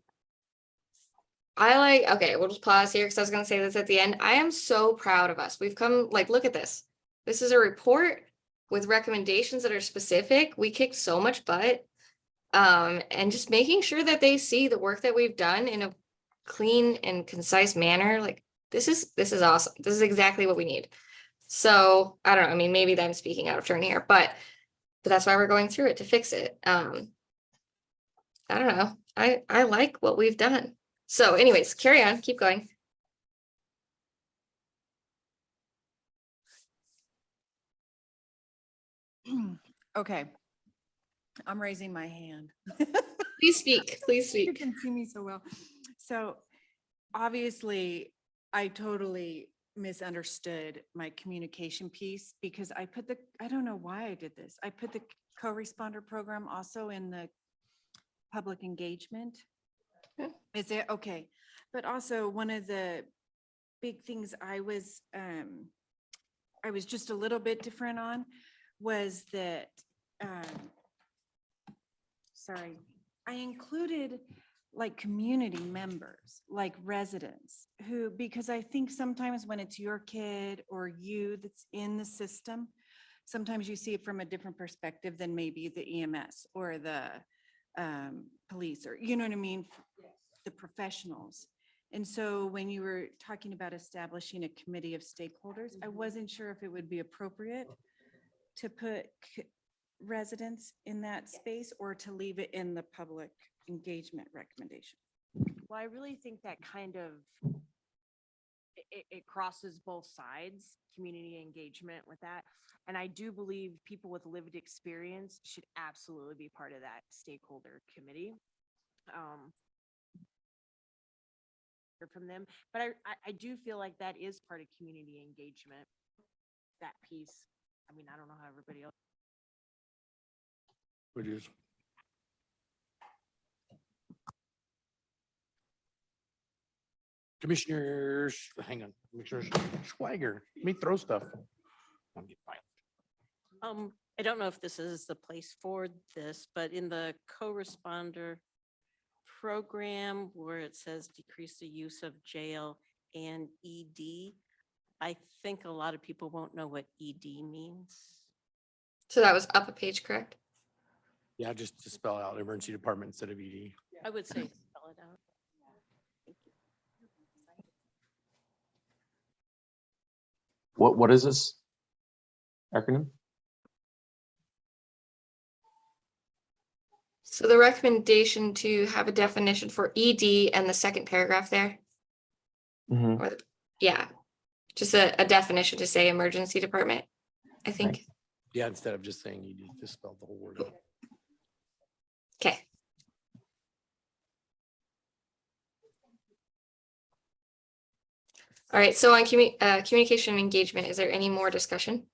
we'll just pause here because I was going to say this at the end. I am so proud of us. We've come, look at this. This is a report with recommendations that are specific. We kicked so much butt. And just making sure that they see the work that we've done in a clean and concise manner. Like this is awesome. This is exactly what we need. So I don't know. I mean, maybe I'm speaking out of turn here, but that's why we're going through it to fix it. I don't know. I like what we've done. So anyways, carry on, keep going. Okay. I'm raising my hand. Please speak, please You speak. can see me so well. So obviously, I totally misunderstood my communication piece because I don't know why I did this. I put the co-responder program also in the public engagement. Yeah. Is it, okay. But also one of the big things I was just a little bit different on was that, sorry, I included like community members, like residents who, because I think sometimes when it's your kid or you that's in the system, sometimes you see it from a different perspective than maybe the EMS or the police, or you know what I mean? The professionals. And so when you were talking about establishing a committee of stakeholders, I wasn't sure if it would be appropriate to put residents in that space or to leave it in the public engagement recommendation. Well, I really think that kind of, it crosses both sides, community engagement with that. And I do believe people with lived experience should absolutely be part of that stakeholder committee. Hear from them, but I do feel like that is part of community engagement, that piece. I mean, I don't know how everybody else. What is? Commissioners, hang on, Commissioner Swagger, let me throw stuff. I'm getting violent. I don't know if this is the place for this, but in the co-responder program where it says decrease the use of jail and ED, I think a lot of people won't know what ED means. So that was up a page, correct? Yeah, just to spell out emergency department instead of ED. I would say spell it out. What is this acronym? So the recommendation to have a definition for ED and the second paragraph there, Mhm. or yeah, just a definition to say emergency department, I think. Yeah, instead of just saying ED, just spell the whole word out. Okay. All right, so on communication and engagement, is there any more discussion?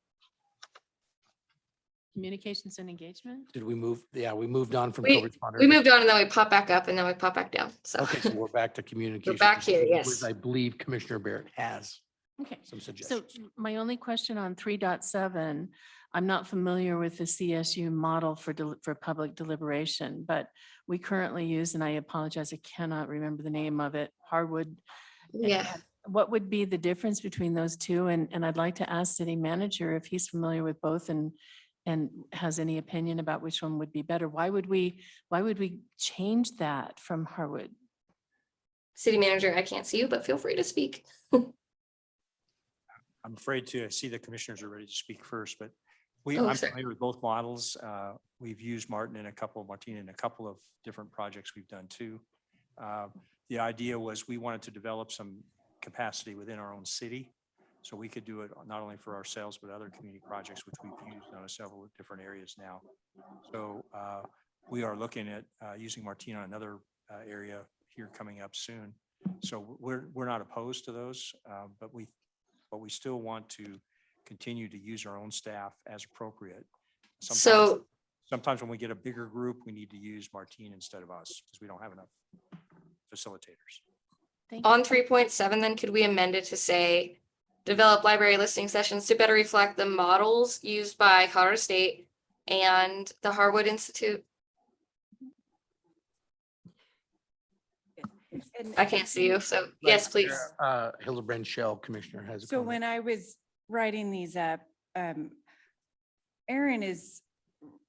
Communications and engagement? Did we move? Yeah, we moved on from We co-responder. moved on and then we pop back up and then we pop back down. So Okay, so we're back to communication. back here, which yes. I believe Commissioner Barrett has Okay. some So suggestions. my only question on 3.7, I'm not familiar with the CSU model for public deliberation, but we currently use, and I apologize, I cannot remember the name of it, Harwood. yeah. What would be the difference between those two? And I'd like to ask city manager if he's familiar with both and has any opinion about which one would be better. Why would we change that from Harwood? City manager, I can't see you, but feel free to speak. I'm afraid to, I see the commissioners are ready to speak first, but Oh, I'm sorry. familiar with both models. We've used Martina in a couple of different projects we've done too. The idea was we wanted to develop some capacity within our own city. So we could do it not only for ourselves, but other community projects, which we've used on several different areas now. So we are looking at using Martina in another area here coming up soon. So we're not opposed to those, but we still want to continue to use our own staff as appropriate. Sometimes when we get a bigger group, we need to use Martine instead of us because we don't have enough facilitators. On 3.7, then could we amend it to say, develop library listening sessions to better reflect the models used by Colorado State and the Harwood Institute? I can't see you, so yes, please. Hildebrand Shell Commissioner has. a So comment. when I was writing these up, Aaron is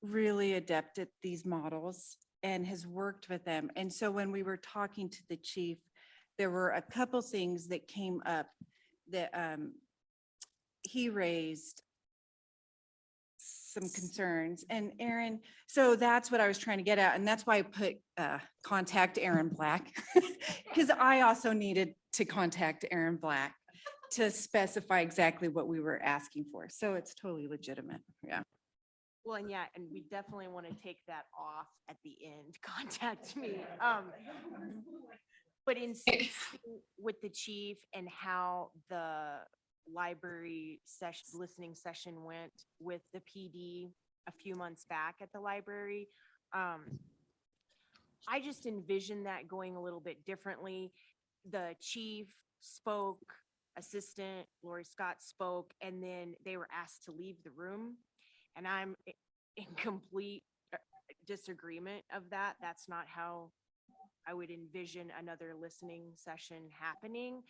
really adept at these models and has worked with them. And so when we were talking to the chief, there were a couple things that came up that he raised some concerns. And Aaron, so that's what I was trying to get at. And that's why I put contact Aaron Black. Because I also needed to contact Aaron Black to specify exactly what we were asking for. So it's totally legitimate. Yeah. Well, and yeah, and we definitely want to take that off at the end, contact me. But in speaking with the chief and how the library session, listening session went with the PD a few months back at the library, I just envisioned that going a little bit differently. The chief spoke, assistant Lori Scott spoke, and then they were asked to leave the room. And I'm in complete disagreement of that. That's not how I would envision another listening session happening.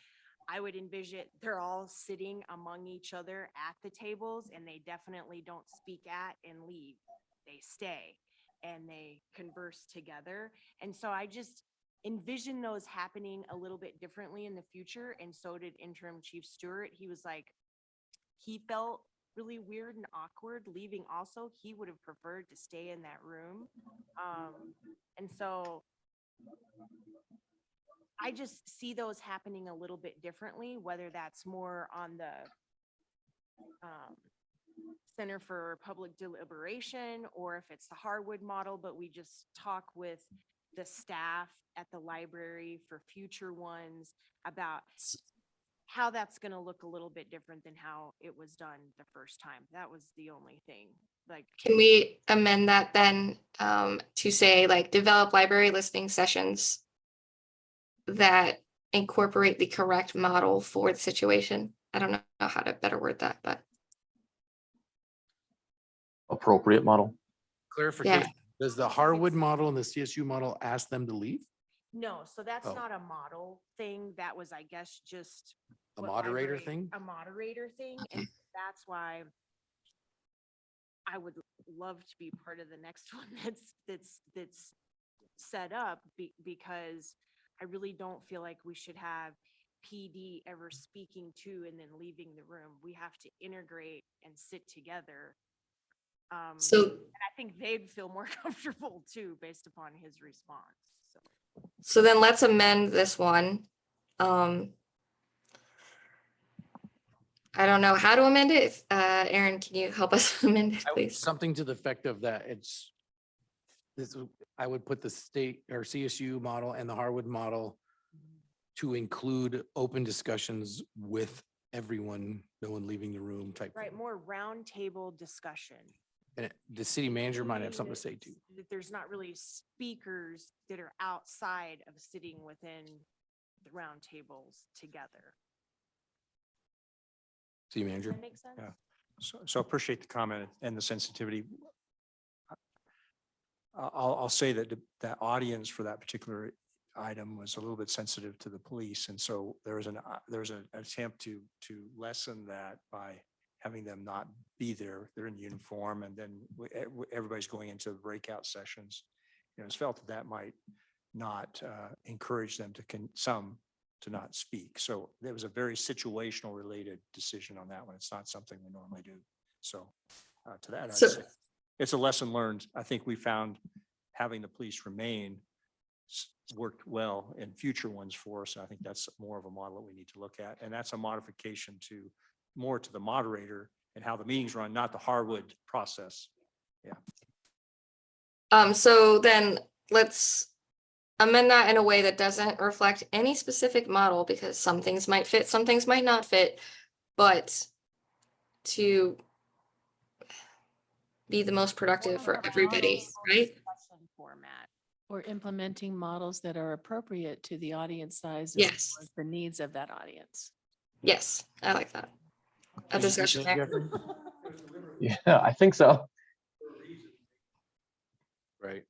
I would envision they're all sitting among each other at the tables, and they definitely don't speak at and leave. They stay and they converse together. And so I just envision those happening a little bit differently in the future. And so did Interim Chief Stewart. He was like, he felt really weird and awkward leaving also. He would have preferred to stay in that room. And so I just see those happening a little bit differently, whether that's more on the Center for Public Deliberation or if it's the Harwood model, but we just talk with the staff at the library for future ones about how that's going to look a little bit different than how it was done the first time. That was the only thing. Like, Can we amend that then to say like develop library listening sessions that incorporate the correct model for the situation? I don't know how to better word that, but Appropriate model. Clarification, does the Harwood model and the CSU model ask them to leave? no, so that's Oh. not a model thing. That was, I guess, just A what moderator library- thing? A moderator thing. And that's why I would love to be part of the next one that's set up because I really don't feel like we should have PD ever speaking to and then leaving the room. We have to integrate and sit together. So- and I think they'd feel more comfortable too, based upon his response. so then let's amend this one. I don't know how to amend it. Aaron, can you help us amend it, please? Something to the effect of that it's, this, I would put the state or CSU model and the Harwood model to include open discussions with everyone, no one leaving the room type. Right, thing. more roundtable discussion. And the city manager might have something to say too. That there's not really speakers that are outside of sitting within the roundtables together. City Does manager. that make sense? Yeah. So appreciate the comment and the sensitivity. I'll say that the audience for that particular item was a little bit sensitive to the police. And so there was an attempt to lessen that by having them not be there. They're in uniform and then everybody's going into breakout sessions. You know, it's felt that might not encourage them to not speak. So there was a very situational related decision on that one. It's not something we normally do. So to that, I'd So- say it's a lesson learned. I think we found having the police remain worked well in future ones for us. And I think that's more of a model that we need to look at. And that's a modification to more to the moderator and how the meetings run, not the Harwood process. So then let's amend that in a way that doesn't reflect any specific model because some things might fit, some things might not fit, but to be the most productive for everybody, right? Discussion format. Or implementing models that are appropriate to the audience size. as Yes. well as the needs of that audience. Yes, I like that. A discussion there. Yeah, I think so. Right.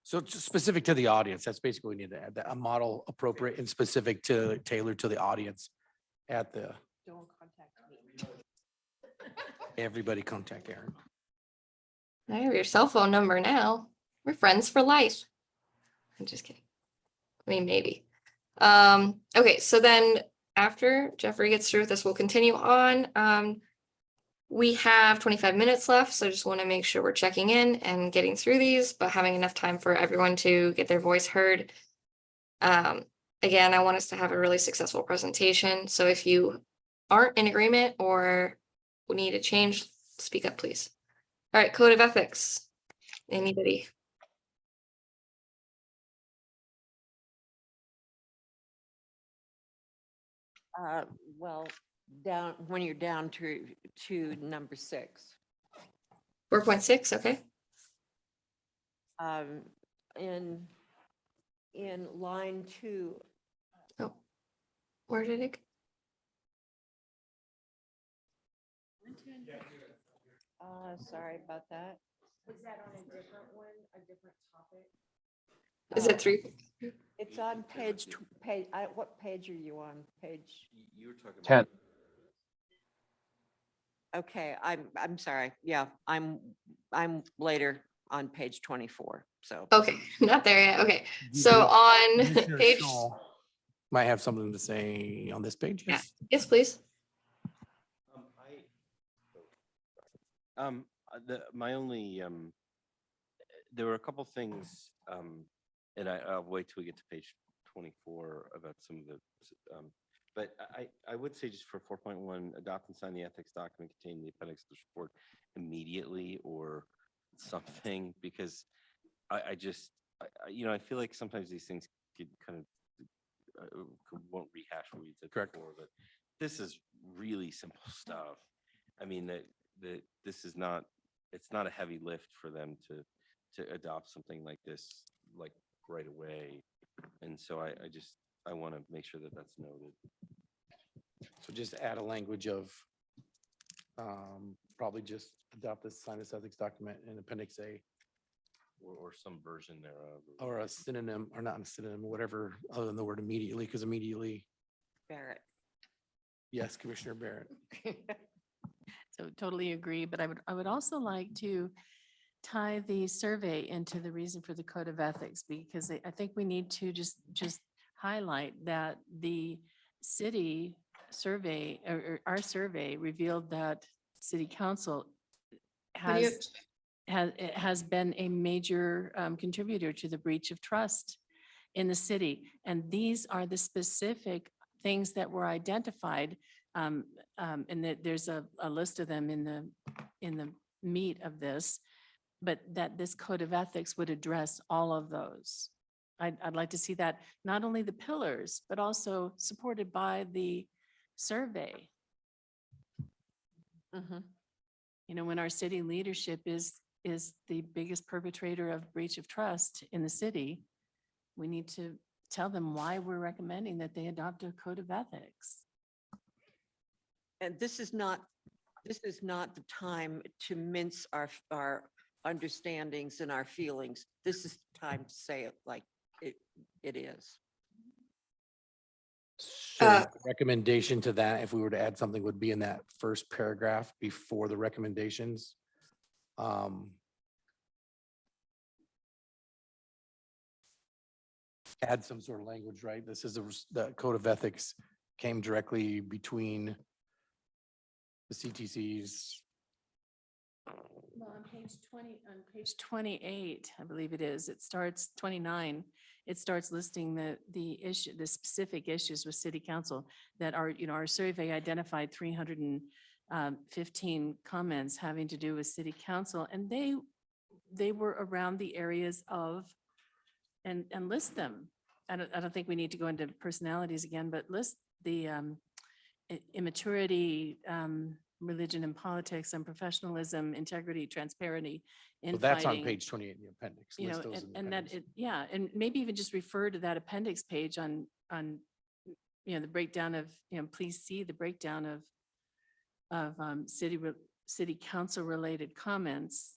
So just specific to the audience, that's basically we need to add that, a model appropriate and specific to tailored to the audience at the, Don't contact me. everybody contact Aaron. I have your cell phone number now. We're friends for life. I'm just kidding. I mean, maybe. Okay, so then after Jeffrey gets through with this, we'll continue on. We have 25 minutes left, so I just want to make sure we're checking in and getting through these, but having enough time for everyone to get their voice heard. Again, I want us to have a really successful presentation. So if you aren't in agreement or need a change, speak up, please. All right, code of ethics. Anybody? Well, down, when you're down to number 6. 4.6, okay. In line 2, Oh, where did it? sorry about that. Was that on a different one, a different topic? Is it 3? It's on what page are you on? Page, You were talking 10. about. okay, I'm sorry. Yeah, I'm later on page 24, so. Okay, not there yet. Okay, so on Commissioner page, Shaw might have something to say on this page. yeah, Yes. yes, please. My only, there were a couple things, and I'll wait till we get to page 24 about some of the, but I would say just for 4.1, adopt and sign the ethics document containing the appendix of the report immediately or something, because I just, I feel like sometimes these things get kind of, won't rehash what we said before, but this is really simple stuff. I mean, that this is not, it's not a heavy lift for them to adopt something like this, like right away. And so I want to make sure that that's noted. So just add a language of probably just adopt this, sign this ethics document in appendix A, Or some version thereof. or a synonym, or not a synonym, whatever, other than the word immediately, because immediately, Barrett. yes, Commissioner Barrett. So totally agree, but I would also like to tie the survey into the reason for the code of ethics, because I think we need to just highlight that the city survey, or our survey revealed that city council What do you- has been a major contributor to the breach of trust in the city. And these are the specific things that were identified. And that there's a list of them in the meat of this, but that this code of ethics would address all of those. I'd like to see that, not only the pillars, but also supported by the survey. Mhm. When our city leadership is the biggest perpetrator of breach of trust in the city, we need to tell them why we're recommending that they adopt a code of ethics. And this is not the time to mince our understandings and our feelings. This is the time to say it like it is. So recommendation to that, if we were to add something, would be in that first paragraph before the recommendations. Add some sort of language, right? This is the code of ethics came directly between the CTCs. Well, on page 28, I believe it is, it starts 29. It starts listing the specific issues with city council that our survey identified 315 comments having to do with city council. And they were around the areas of, and list them. I don't think we need to go into personalities again, but list the immaturity, religion and politics, and professionalism, integrity, transparency, So that's on infighting. page 28 in the appendix. List those in the And that, appendix. and maybe even just refer to that appendix page on, the breakdown of, please see the breakdown of city council related comments.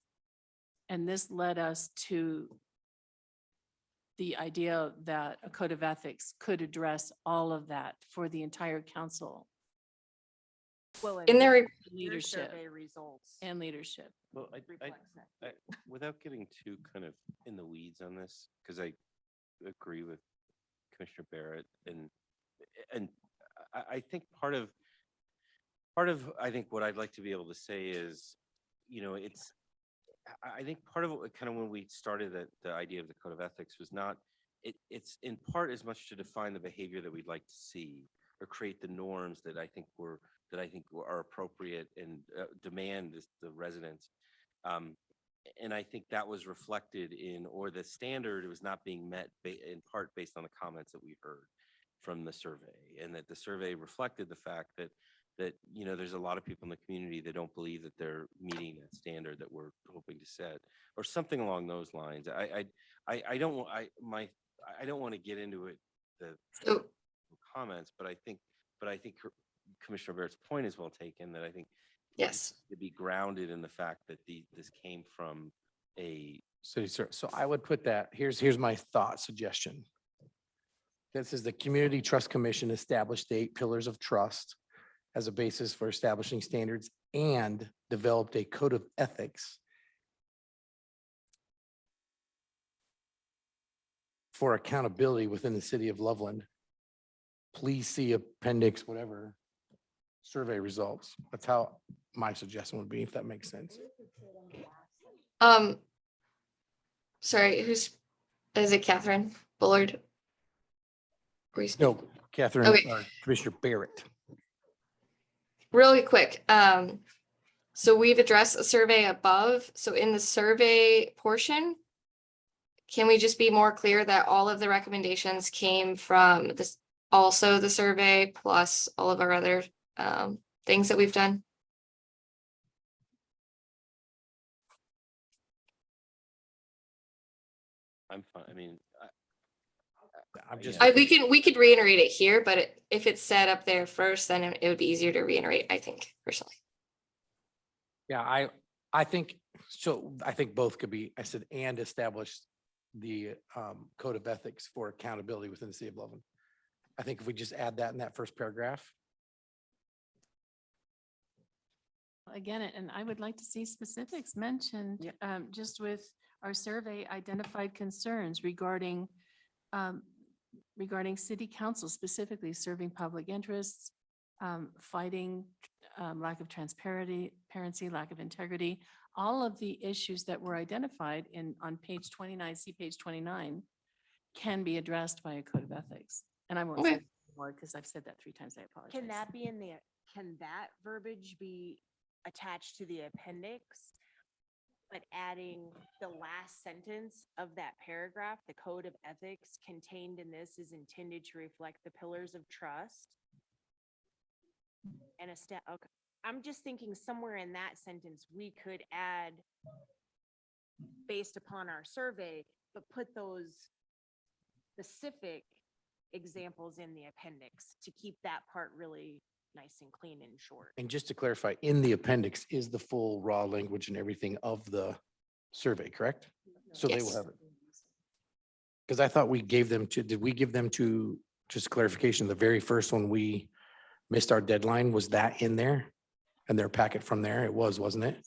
And this led us to the idea that a code of ethics could address all of that for the entire council. Well, in their, your Leadership survey results. and leadership. Well, reflects that. without getting too kind of in the weeds on this, because I agree with Commissioner Barrett and I think part of I think what I'd like to be able to say is, it's I think part of what kind of when we started the idea of the code of ethics was not it's in part as much to define the behavior that we'd like to see or create the norms that I think are appropriate and demand the residents. And I think that was reflected in, or the standard was not being met in part based on the comments that we heard from the survey, and that the survey reflected the fact that there's a lot of people in the community that don't believe that they're meeting that standard that we're hoping to set, or something along those lines. I don't want to get into it, the so comments, but I think Commissioner Barrett's point is well taken, that I think yes. to be grounded in the fact that this came from a City, sir. So I would put that, here's my thought suggestion. This is the Community Trust Commission established the 8 pillars of trust as a basis for establishing standards and developed a code of ethics for accountability within the city of Loveland. Please see appendix, whatever, survey results. That's how my suggestion would be, if that makes sense. Sorry, is it Catherine Bullard? Were you speaking? No, Catherine, Okay. Commissioner Barrett. Really quick, so we've addressed a survey above, so in the survey portion, can we just be more clear that all of the recommendations came from this, also the survey plus all of our other things that we've done? I'm fine. I mean, I'm just, We could reiterate it here, but if it's set up there first, then it would be easier to reiterate, I think, personally. yeah, I think, so I think both could be, I said, and establish the code of ethics for accountability within the city of Loveland. I think if we just add that in that first paragraph. Again, and I would like to see specifics mentioned, just with our survey identified concerns regarding city council, specifically serving public interests, fighting lack of transparency, lack of integrity. All of the issues that were identified on page 29, see page 29, can be addressed by a code of ethics. And I won't say more because I've said that 3 times. I apologize. Can that verbiage be attached to the appendix? But adding the last sentence of that paragraph, the code of ethics contained in this is intended to reflect the pillars of trust. And okay. I'm just thinking somewhere in that sentence, we could add based upon our survey, but put those specific examples in the appendix to keep that part really nice and clean and short. And just to clarify, in the appendix is the full raw language and everything of the survey, correct? So they will Yes. have it. Because I thought we gave them to, did we give them to, just clarification, the very first one we missed our deadline, was that in there? And their packet from there, it was, wasn't it?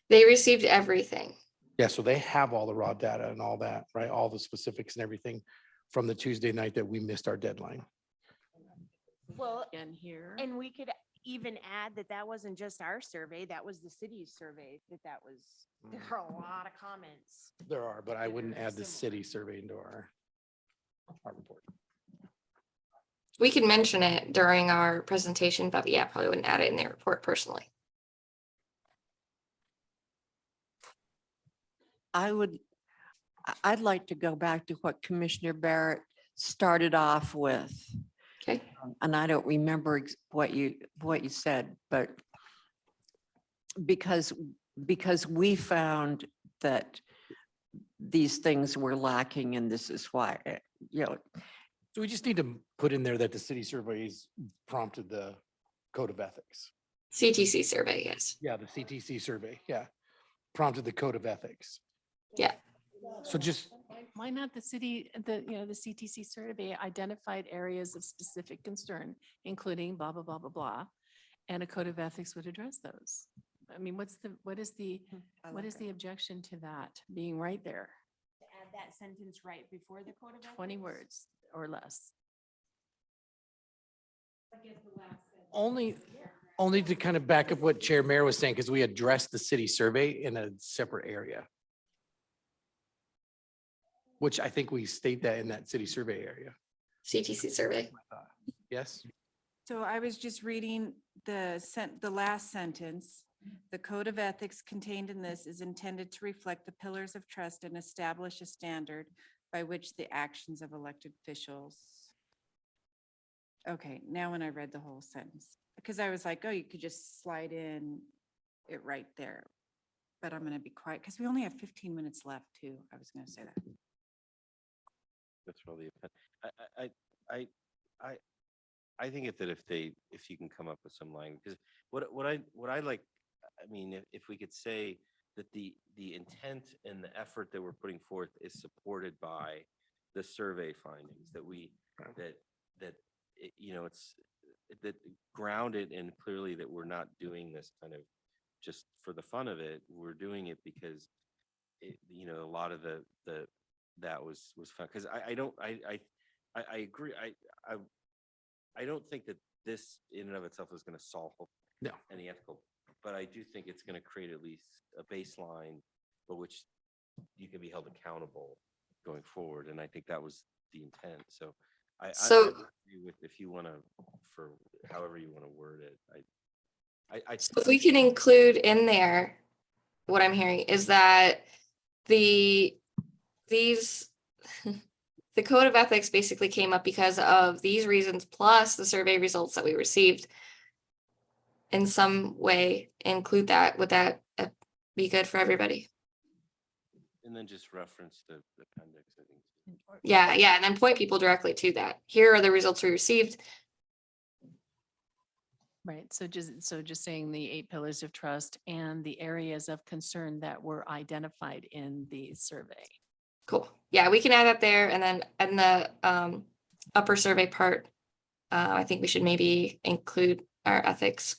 They received everything. Yeah, so they have all the raw data and all that, right? All the specifics and everything from the Tuesday night that we missed our deadline. Well, Again here. and we could even add that wasn't just our survey, that was the city's survey, there are a lot of comments. There are, but I wouldn't add the Similar. city survey into our report. We could mention it during our presentation, but yeah, probably wouldn't add it in the report personally. I'd like to go back to what Commissioner Barrett started off with. Okay. And I don't remember what you said, but because we found that these things were lacking, and this is why, So we just need to put in there that the city surveys prompted the code of ethics. CTC survey, yes. Yeah, the CTC survey, yeah, prompted the code of ethics. Yeah. So just, Why not the city, the CTC survey identified areas of specific concern, including blah, blah, blah, blah, blah. And a code of ethics would address those. I mean, what is the objection to that being right there? Add that sentence right before the code of ethics? 20 words or less. Only to kind of back up what Chair Mayor was saying, because we addressed the city survey in a separate area. Which I think we state that in that city survey area. CTC survey. Yes? So I was just reading the last sentence. The code of ethics contained in this is intended to reflect the pillars of trust and establish a standard by which the actions of elected officials. Okay, now when I read the whole sentence, because I was like, oh, you could just slide in it right there. But I'm going to be quiet because we only have 15 minutes left too. I was going to say that. That's really, I think that if you can come up with some language, because what I like, I mean, if we could say that the intent and the effort that we're putting forth is supported by the survey findings, that it's that grounded in clearly that we're not doing this kind of just for the fun of it. We're doing it because a lot of that was fun. Because I agree. I don't think that this in and of itself is going to solve any ethical, but I do think it's going to create at least a baseline for which you can be held accountable going forward. And I think that was the intent. So I agree with, if you want to, for however you want to word it. So if we can include in there, what I'm hearing is that the code of ethics basically came up because of these reasons, plus the survey results that we received. In some way, include that. Would that be good for everybody? And then just reference the appendix, I think. Yeah, and then point people directly to that. Here are the results we received. Right, so just saying the 8 pillars of trust and the areas of concern that were identified in the survey. Cool. Yeah, we can add that there, and then in the upper survey part, I think we should maybe include our ethics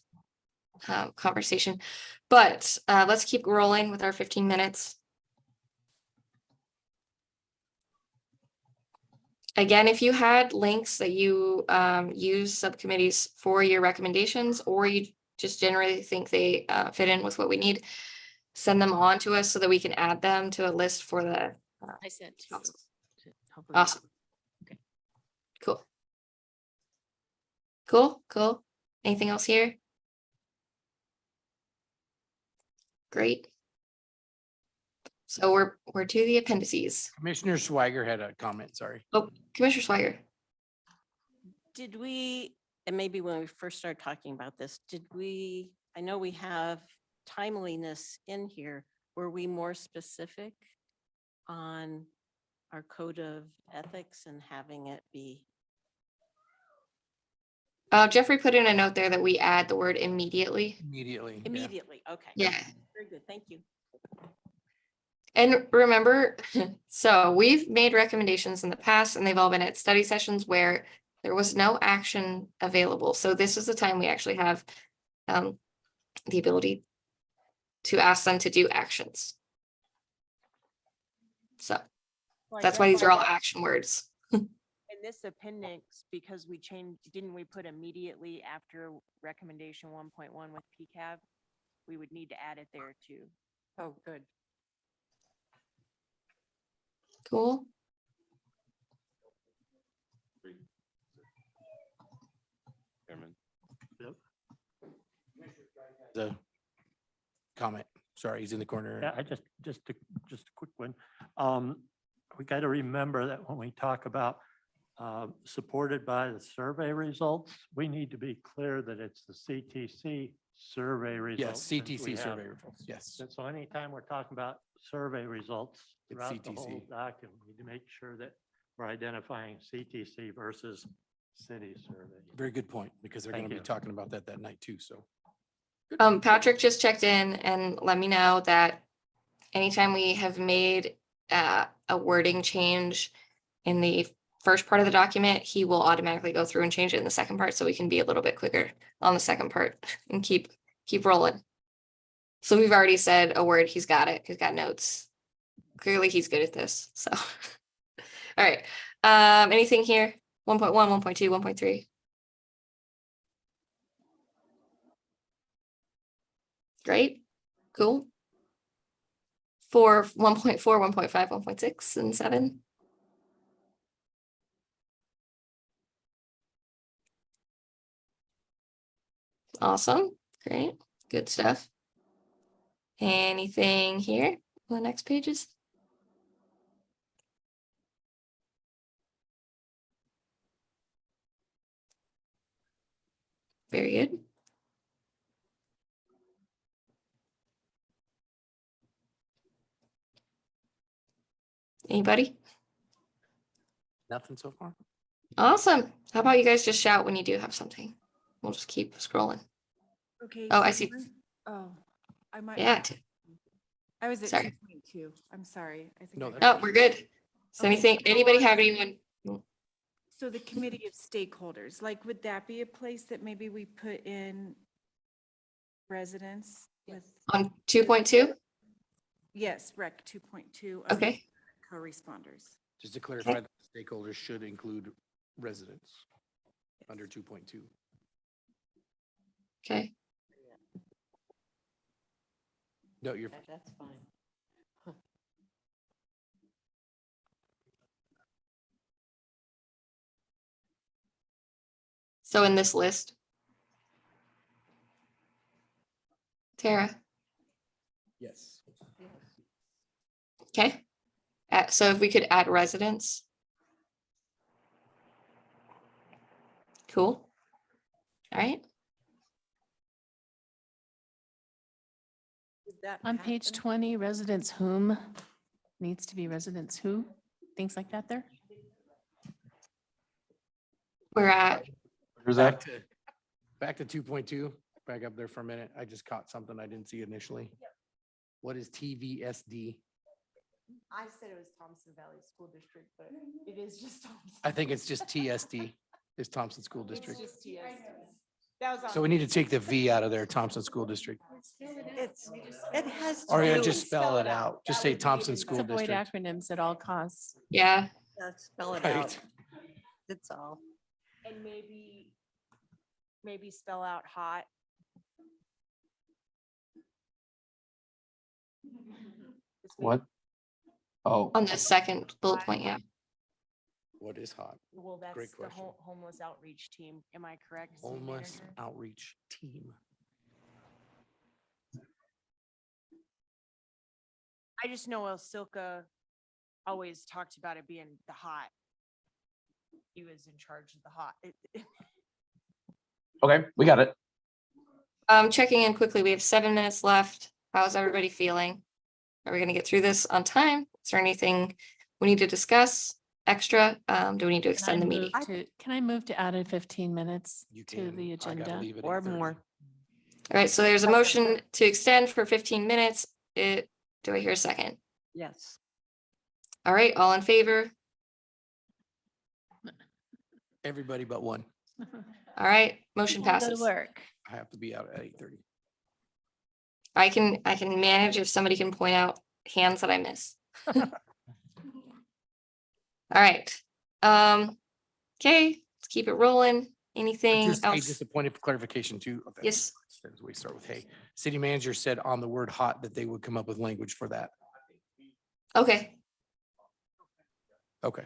conversation. But let's keep rolling with our 15 minutes. Again, if you had links that you use subcommittees for your recommendations, or you just generally think they fit in with what we need, send them on to us so that we can add them to a list for the I sent. council. Hopefully- Awesome. Okay. Cool. Anything else here? Great. So we're to the appendices. Commissioner Swiger had a comment, sorry. Oh, Commissioner Swiger. Did we, and maybe when we first started talking about this, I know we have timeliness in here. Were we more specific on our code of ethics and having it be? Jeffrey put in a note there that we add the word immediately. Immediately. Immediately, okay. Yeah. Very good, thank you. And remember, so we've made recommendations in the past and they've all been at study sessions where there was no action available. So this is the time we actually have the ability to ask them to do actions. So that's why these are all action words. In this appendix, because we changed, didn't we put immediately after recommendation 1.1 with PCAB? We would need to add it there too. Oh, good. Cool. Chairman. The comment, sorry, he's in the corner. Yeah, just a quick one. We got to remember that when we talk about supported by the survey results, we need to be clear that it's the CTC survey Yes, results. since we CTC have- survey results, yes. So anytime we're talking about survey results It's throughout the CTC. whole document, we need to make sure that we're identifying CTC versus city survey. Very good point, because they're going Thank to be you. talking about that night too, so. Patrick just checked in and let me know that anytime we have made a wording change in the first part of the document, he will automatically go through and change it in the second part, so we can be a little bit quicker on the second part and keep rolling. So we've already said a word, he's got it, he's got notes. Clearly he's good at this, so. All right, anything here? 1.1, 1.2, 1.3? Great, cool. For 1.4, 1.5, 1.6, and 7? Awesome, great, good stuff. Anything here on the next pages? Very good. Anybody? Nothing so far? Awesome. How about you guys just shout when you do have something? We'll just keep scrolling. Okay. Oh, I so see. Oh, I might. Yeah. I was at Sorry. 2.2. I'm sorry. I think. No, I that's got- Oh, we're good. So Okay, anything, so anybody on- have anyone? So the committee of stakeholders, like, would that be a place that maybe we put in residents with? On 2.2? Yes, rec 2.2. Okay. Co-responders. Just to clarify, the stakeholders should include residents under 2.2. Okay. No, you're, That's fine. So in this list. Tara, yes. okay. So if we could add residents. Cool. All right. Would that On page happen? 20, residents whom needs to be residents who, things like that there. We're at, Where's that? Back to 2.2, back up there for a minute. I just caught something I didn't see initially. What is TVSD? I said it was Thompson Valley School District, but it is just Thompson. I think it's just TSD, is Thompson School It's District. just TSD. That was. So we need to take the V out of there, Thompson School District. It has Or to yeah, do. just spell it out. Just say Thompson School Avoid District. acronyms at all costs. yeah, Spell it Right. out. That's all. And maybe spell out hot. What? Oh, on the second bullet point, yeah. What is hot? Well, that's Great the question. homeless outreach team. Am I correct? city Homeless manager? outreach team. I just know El Silka always talked about it being the hot. He was in charge of the hot. okay, we got it. Checking in quickly, we have 7 minutes left. How's everybody feeling? Are we gonna get through this on time? Is there anything we need to discuss extra? Do we need to extend the meeting? Can I move to add in 15 minutes You to can. the I gotta agenda? leave it at Or 30. more. All right, so there's a motion to extend for 15 minutes. Do I hear a second? Yes. All right, all in favor? Everybody but one. All right, motion passes. Work. I have to be out at 8:30. I can manage if somebody can point out hands that I miss. All right. Okay, let's keep it rolling. Anything Just, hey, else? just a point of clarification too. Okay, Yes. as we start with, hey, city manager said on the word hot that they would come up with language for that. Okay, Okay.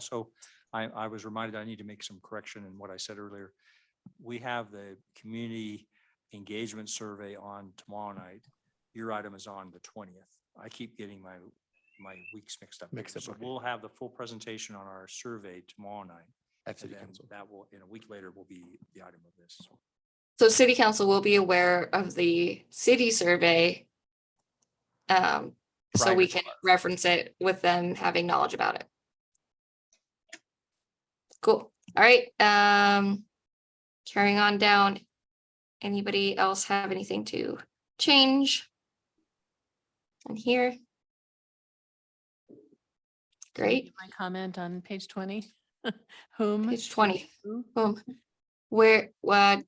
So I was reminded I need to make some correction in what I said earlier. We have the community engagement survey on tomorrow night. Your item is on the 20th. I keep getting my weeks mixed up. Mixed up, So okay. we'll have the full presentation on our survey tomorrow night. At And city then council. that will, in a week later, will be the item of this. so city council will be aware of the city survey. So we Prior can reference it with them having knowledge about it. Cool. All right, carrying on down. Anybody else have anything to change? And here. Great. My comment on page 20. Whom? Page 20. Who? Boom. Where, what,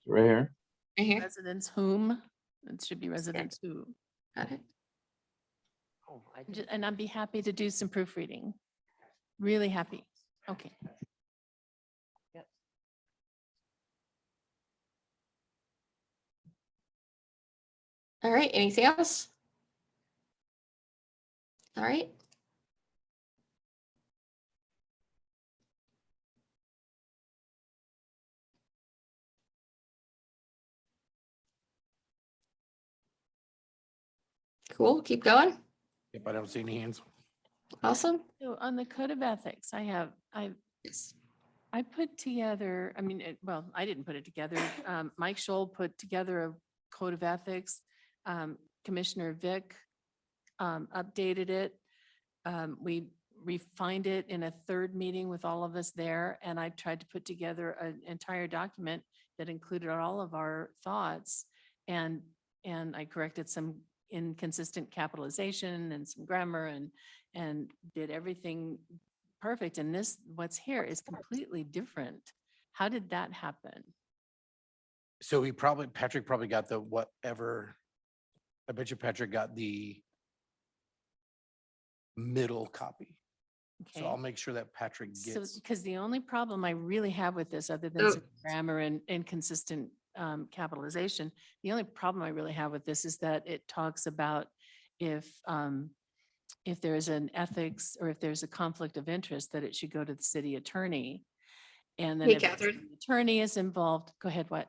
Right here. right here? Residents whom? It should be residents who. Got it. And I'd be happy to do some proofreading. Really happy. Okay. All right, anything else? All right. Cool, keep going. If I don't see any hands. Awesome. So on the code of ethics, Yes. I put together, I mean, well, I didn't put it together. Mike Scholl put together a code of ethics. Commissioner Vic updated it. We refined it in a third meeting with all of us there, and I tried to put together an entire document that included all of our thoughts. And I corrected some inconsistent capitalization and some grammar and did everything perfect. And this, what's here is completely different. How did that happen? So Patrick probably got the whatever. I bet you Patrick got the middle copy. So Okay. I'll make sure that Patrick So, gets. because the only problem I really have with this, other than So- some grammar and inconsistent capitalization, the only problem I really have with this is that it talks about if there is an ethics or if there's a conflict of interest, that it should go to the city attorney. And then Hey, if the Catherine. city attorney is involved, go ahead, what?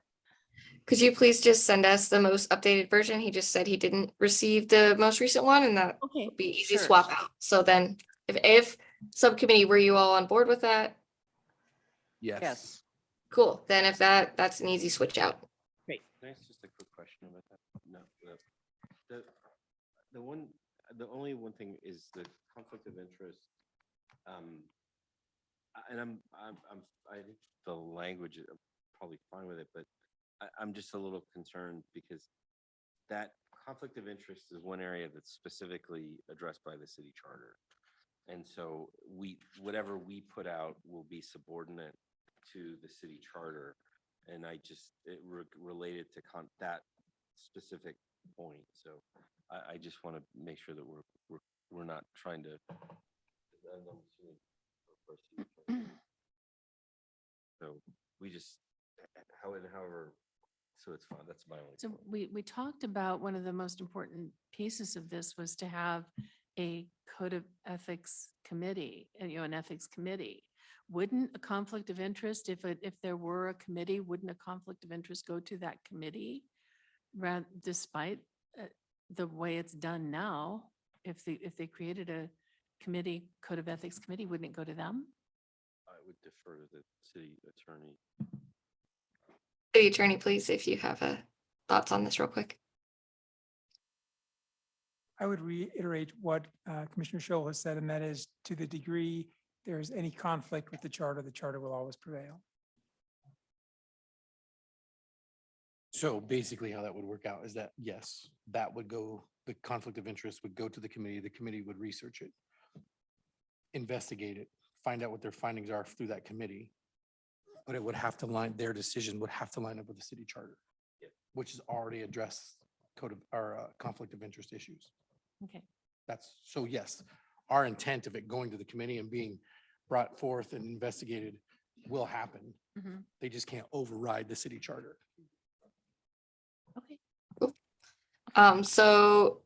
Could you please just send us the most updated version? He just said he didn't receive the most recent one and that Okay. would be easy sure. swap out. So then if subcommittee, were you all on board with that? Yes. Cool. Then if that's an easy switch out. Can I ask just a quick question about that? No, the only one thing is the conflict of interest. And I think the language, I'm probably fine with it, but I'm just a little concerned because that conflict of interest is one area that's specifically addressed by the city charter. And so whatever we put out will be subordinate to the city charter. And related to that specific point. So I just want to make sure that we're not trying to. So we just, however, so it's fine. That's my only. So point. we talked about one of the most important pieces of this was to have a code of ethics committee, an ethics committee. Wouldn't a conflict of interest, if there were a committee, wouldn't a conflict of interest go to that committee? Despite the way it's done now, if they created a committee, code of ethics committee, wouldn't it go to them? I would defer to the city attorney. City attorney, please, if you have thoughts on this real quick. I would reiterate what Commissioner Scholl has said, and that is, to the degree there is any conflict with the charter will always prevail. So basically how that would work out is that, yes, that would go, the conflict of interest would go to the committee would research it, investigate it, find out what their findings are through that committee. But it would have to their decision would have to line up with the city charter, which is already addressed conflict of interest issues. Okay. So yes, our intent of it going to the committee and being brought forth and investigated will happen. Mhm. They just can't override the city charter. Okay. So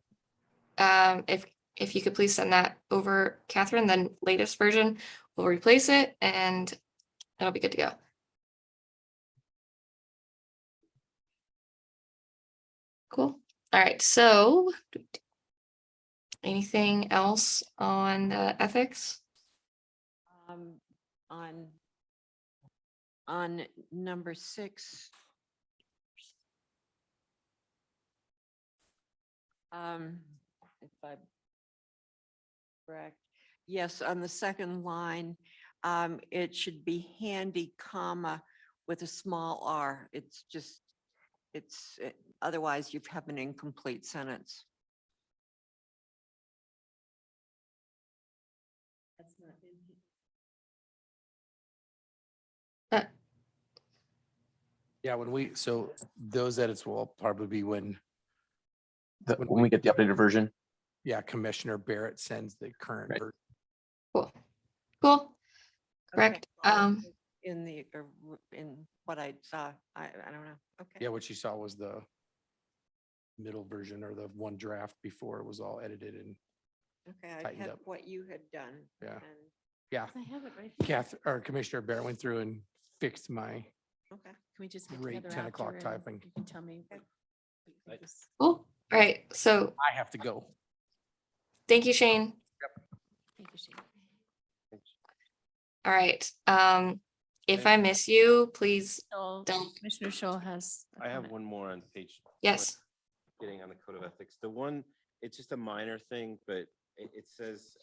if you could please send that over, Catherine, then latest version, we'll replace it and it'll be good to go. Cool. All right, so anything else on ethics? On number 6. If I'm correct, yes, on the second line, it should be handy, comma, with a small r. Otherwise you have an incomplete sentence. Yeah, so those edits will probably be when, When we get the updated version. yeah, Commissioner Barrett sends the current Right. version. Cool. Cool. Okay, Correct. In what I saw, I don't know. Okay. Yeah, what you saw was the middle version or the one draft before it was all edited and, Okay, I tightened had up. what you had done. Yeah. and- yeah, I have it right here. or Commissioner Barrett went through and fixed my Okay. Can we just get great together 10 o'clock after and typing. you can tell me. what you think is- Cool. All right. So I have to go. thank you, Shane. Thank you, Shane. All right. If I miss you, please So don't. Commissioner Scholl has. a I have comment. one more on page. Yes. Getting on the code of ethics. The one, it's just a minor thing, but it says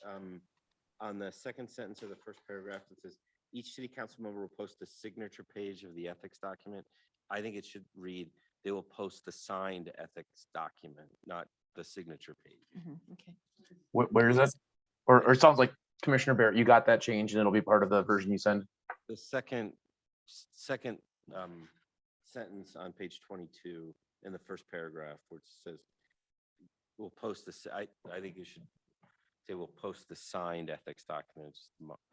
on the second sentence of the first paragraph, it says, each city council member will post a signature page of the ethics document. I think it should read, they will post the signed ethics document, not the signature page. Okay. Where is it? Or it sounds like Commissioner Barrett, you got that change and it'll be part of the version you send. The second sentence on page 22 in the first paragraph, which says, we'll post this, I think you should say we'll post the signed ethics documents,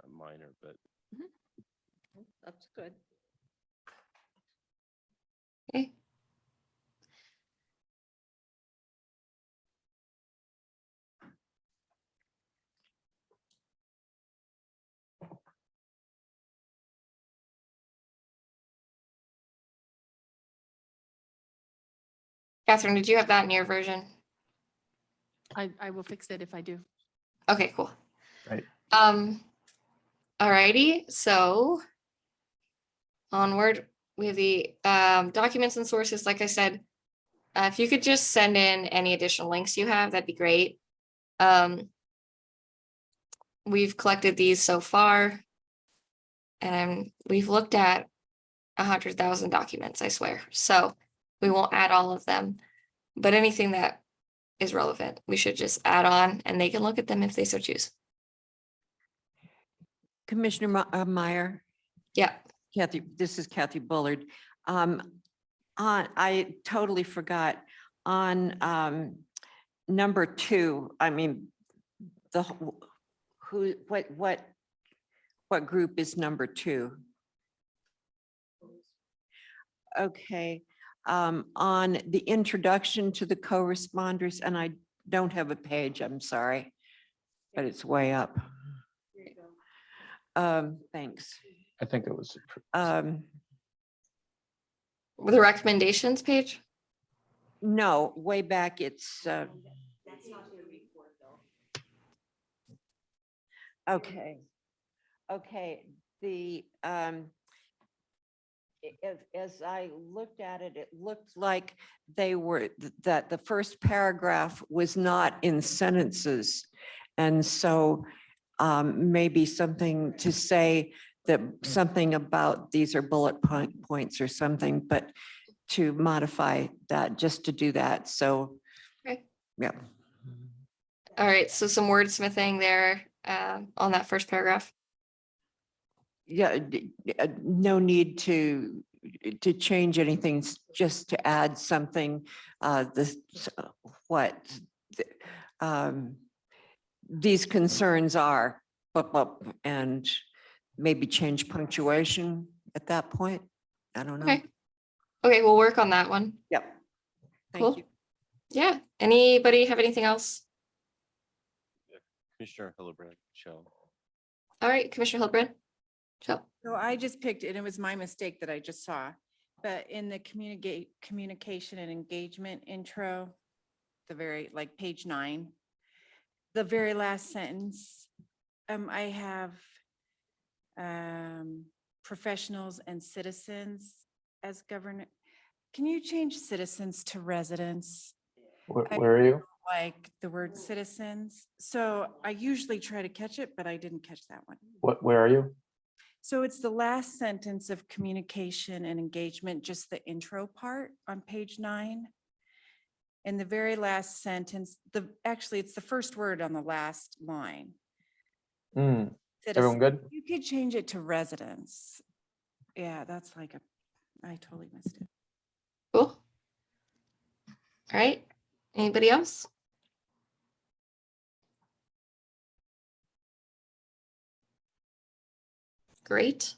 minor, but That's good. Okay. Catherine, did you have that in your version? I will fix it if I do. Okay, cool. Right. Alrighty, so onward, we have the documents and sources, like I said. If you could just send in any additional links you have, that'd be great. We've collected these so far. And we've looked at 100,000 documents, I swear. So we won't add all of them, but anything that is relevant, we should just add on and they can look at them if they so choose. Commissioner Meyer, Yeah. Kathy, this is Kathy Bullard. I totally forgot on number 2, I mean, what group is number 2? Okay, on the introduction to the co-responders, and I don't have a page, I'm sorry, but it's way up. Thanks. I think it was. The recommendations page? No, way back, it's. Okay. Okay, as I looked at it, it looked like that the first paragraph was not in sentences. And so maybe something to say that something about these are bullet points or something, but to modify that, just to do that. So, Okay. yeah. All right, so some wordsmithing there on that first paragraph. Yeah, no need to change anything, just to add something, these concerns are, and maybe change punctuation at that point. I don't know. Okay. Okay, we'll work on that one. Yep. Cool. Thank you. Yeah. Anybody have anything else? Commissioner Hillebrand, Shell. All right, Commissioner Hildebrand. So, So I just picked it, and it was my mistake that I just saw, but in the communication and engagement intro, like page 9, the very last sentence, I have professionals and citizens as government. Can you change citizens to residents? Where are you? Like the word citizens. So I usually try to catch it, but I didn't catch that one. Where are you? So it's the last sentence of communication and engagement, just the intro part on page 9. And the very last sentence, actually, it's the first word on the last line. Everyone Citizen. good? You could change it to residents. Yeah, that's like I totally missed it. Cool. All right. Anybody else? Great.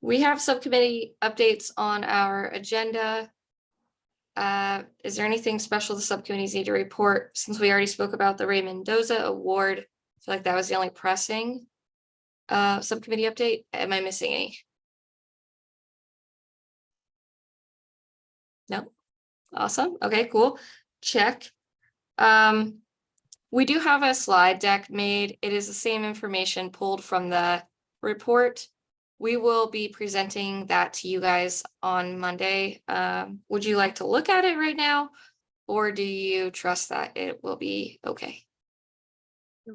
We have subcommittee updates on our agenda. Is there anything special the subcommittees need to report? Since we already spoke about the Raymond Mendoza Award, I feel like that was the only pressing subcommittee update. Am I missing any? No? Awesome. Okay, cool. Check. We do have a slide deck made. It is the same information pulled from the report. We will be presenting that to you guys on Monday. Would you like to look at it right now? Or do you trust that it will be okay?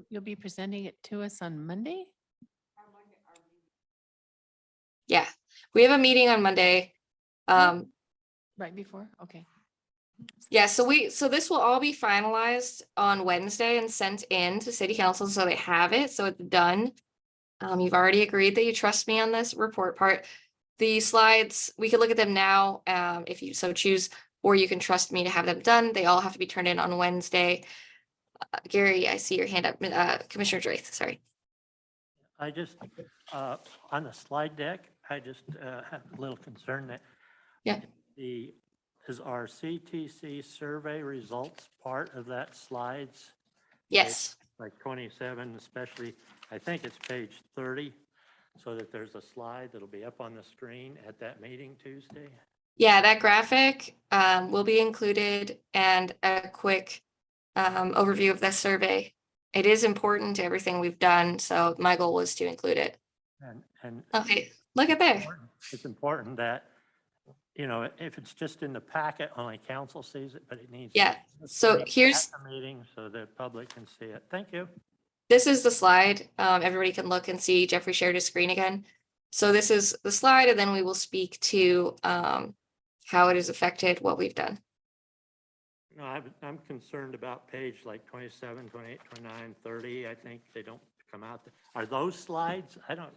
You'll be presenting it to us on Monday? Yeah, we have a meeting on Monday. Right before? Okay. Yeah, so this will all be finalized on Wednesday and sent in to city council so they have it, so it's done. You've already agreed that you trust me on this report part. The slides, we can look at them now, if you so choose, or you can trust me to have them done. They all have to be turned in on Wednesday. Gary, I see your hand up. Commissioner Drake, sorry. I just, on the slide deck, I just have a little concern that Yeah. is our CTC survey results part of that slides? Yes. Like 27, especially, I think it's page 30, so that there's a slide that'll be up on the screen at that meeting Tuesday. Yeah, that graphic will be included and a quick overview of the survey. It is important to everything we've done, so my goal was to include it. And Okay, look at there. it's important that, you know, if it's just in the packet, only council sees it, but it needs. Yeah, so here's, at the meeting so the public can see it. Thank you. this is the slide. Everybody can look and see. Jeffrey shared his screen again. So this is the slide, and then we will speak to how it has affected what we've done. No, I'm concerned about page like 27, 28, 29, 30. I think they don't come out. Are those slides? I don't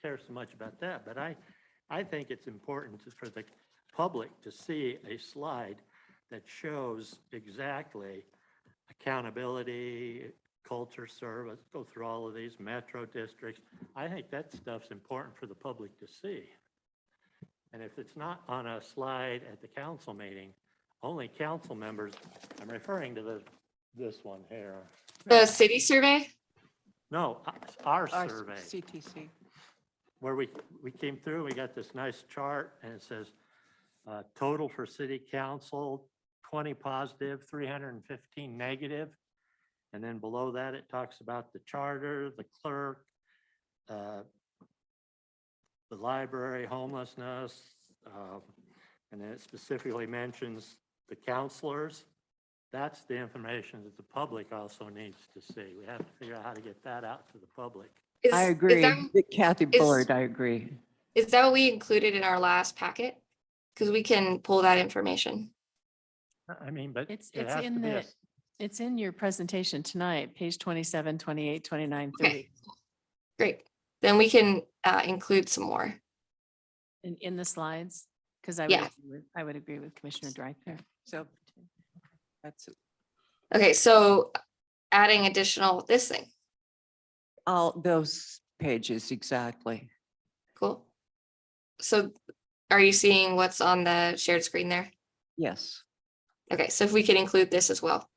care so much about that, but I think it's important for the public to see a slide that shows exactly accountability, culture service, go through all of these metro districts. I think that stuff's important for the public to see. And if it's not on a slide at the council meeting, only council members, I'm referring to this one here. The city survey? No, our survey, CTC. where we came through, we got this nice chart and it says total for city council, 20 positive, 315 negative. And then below that, it talks about the charter, the clerk, the library, homelessness, and then it specifically mentions the counselors. That's the information that the public also needs to see. We have to figure out how to get that out to the public. I agree. Kathy Bullard, I agree. Is that what we included in our last packet? Because we can pull that information. I mean, but It's it has to in be a. it's in your presentation tonight, page 27, 28, 29, 30. Okay. Great. Then we can include some more. In the slides, because Yeah. I would agree with Commissioner Drake there. So that's Okay, so adding additional this thing. all those pages, exactly. Cool. So are you seeing what's on the shared screen there? Yes. Okay, so if we could include this as well.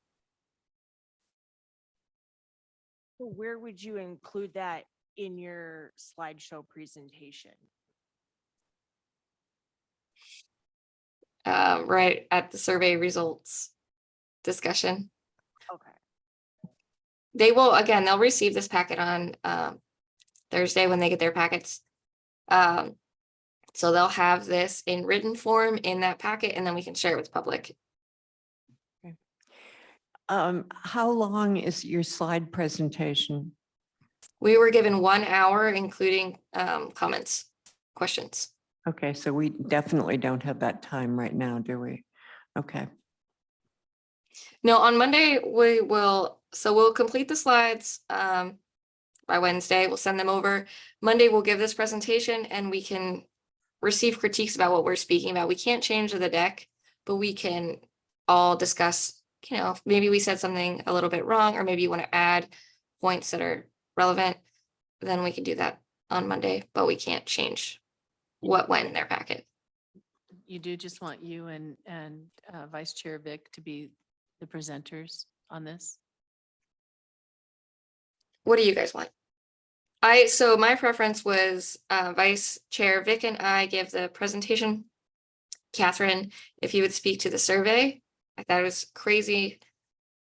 So where would you include that in your slideshow presentation? Right at the survey results discussion. Okay. They will, again, they'll receive this packet on Thursday when they get their packets. So they'll have this in written form in that packet, and then we can share it with the public. How long is your slide presentation? We were given 1 hour, including comments, questions. Okay, so we definitely don't have that time right now, do we? Okay. No, on Monday, we will, so we'll complete the slides. by Wednesday. We'll send them over. Monday, we'll give this presentation and we can receive critiques about what we're speaking about. We can't change the deck, but we can all discuss, maybe we said something a little bit wrong, or maybe you want to add points that are relevant. Then we can do that on Monday, but we can't change what went in their packet. You do just want you and Vice Chair Vic to be the presenters on this? What do you guys want? So my preference was Vice Chair Vic and I give the presentation. Catherine, if you would speak to the survey, I thought it was crazy,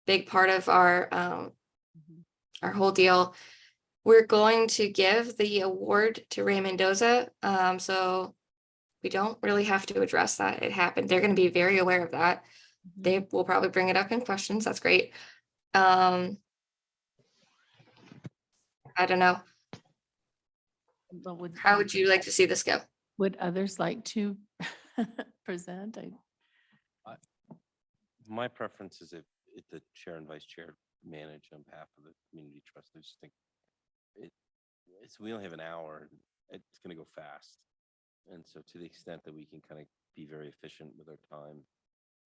big part of our whole deal. We're going to give the award to Ray Mendoza, so we don't really have to address that. It happened. They're going to be very aware of that. They will probably bring it up in questions. That's great. I don't know. But How would you like to see this go? would others like to present? My preference is if the chair and vice chair manage on behalf of the community trust. I just think we only have an hour. It's going to go fast. And so to the extent that we can kind of be very efficient with our time,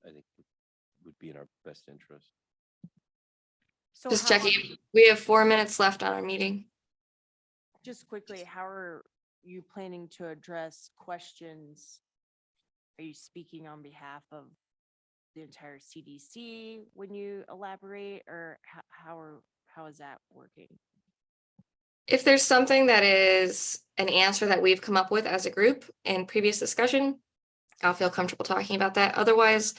I think would be in our best interest. So Just how- checking. We have 4 minutes left on our meeting. Just quickly, how are you planning to address questions? Are you speaking on behalf of the entire CDC when you elaborate, or how is that working? If there's something that is an answer that we've come up with as a group in previous discussion, I'll feel comfortable talking about that. Otherwise,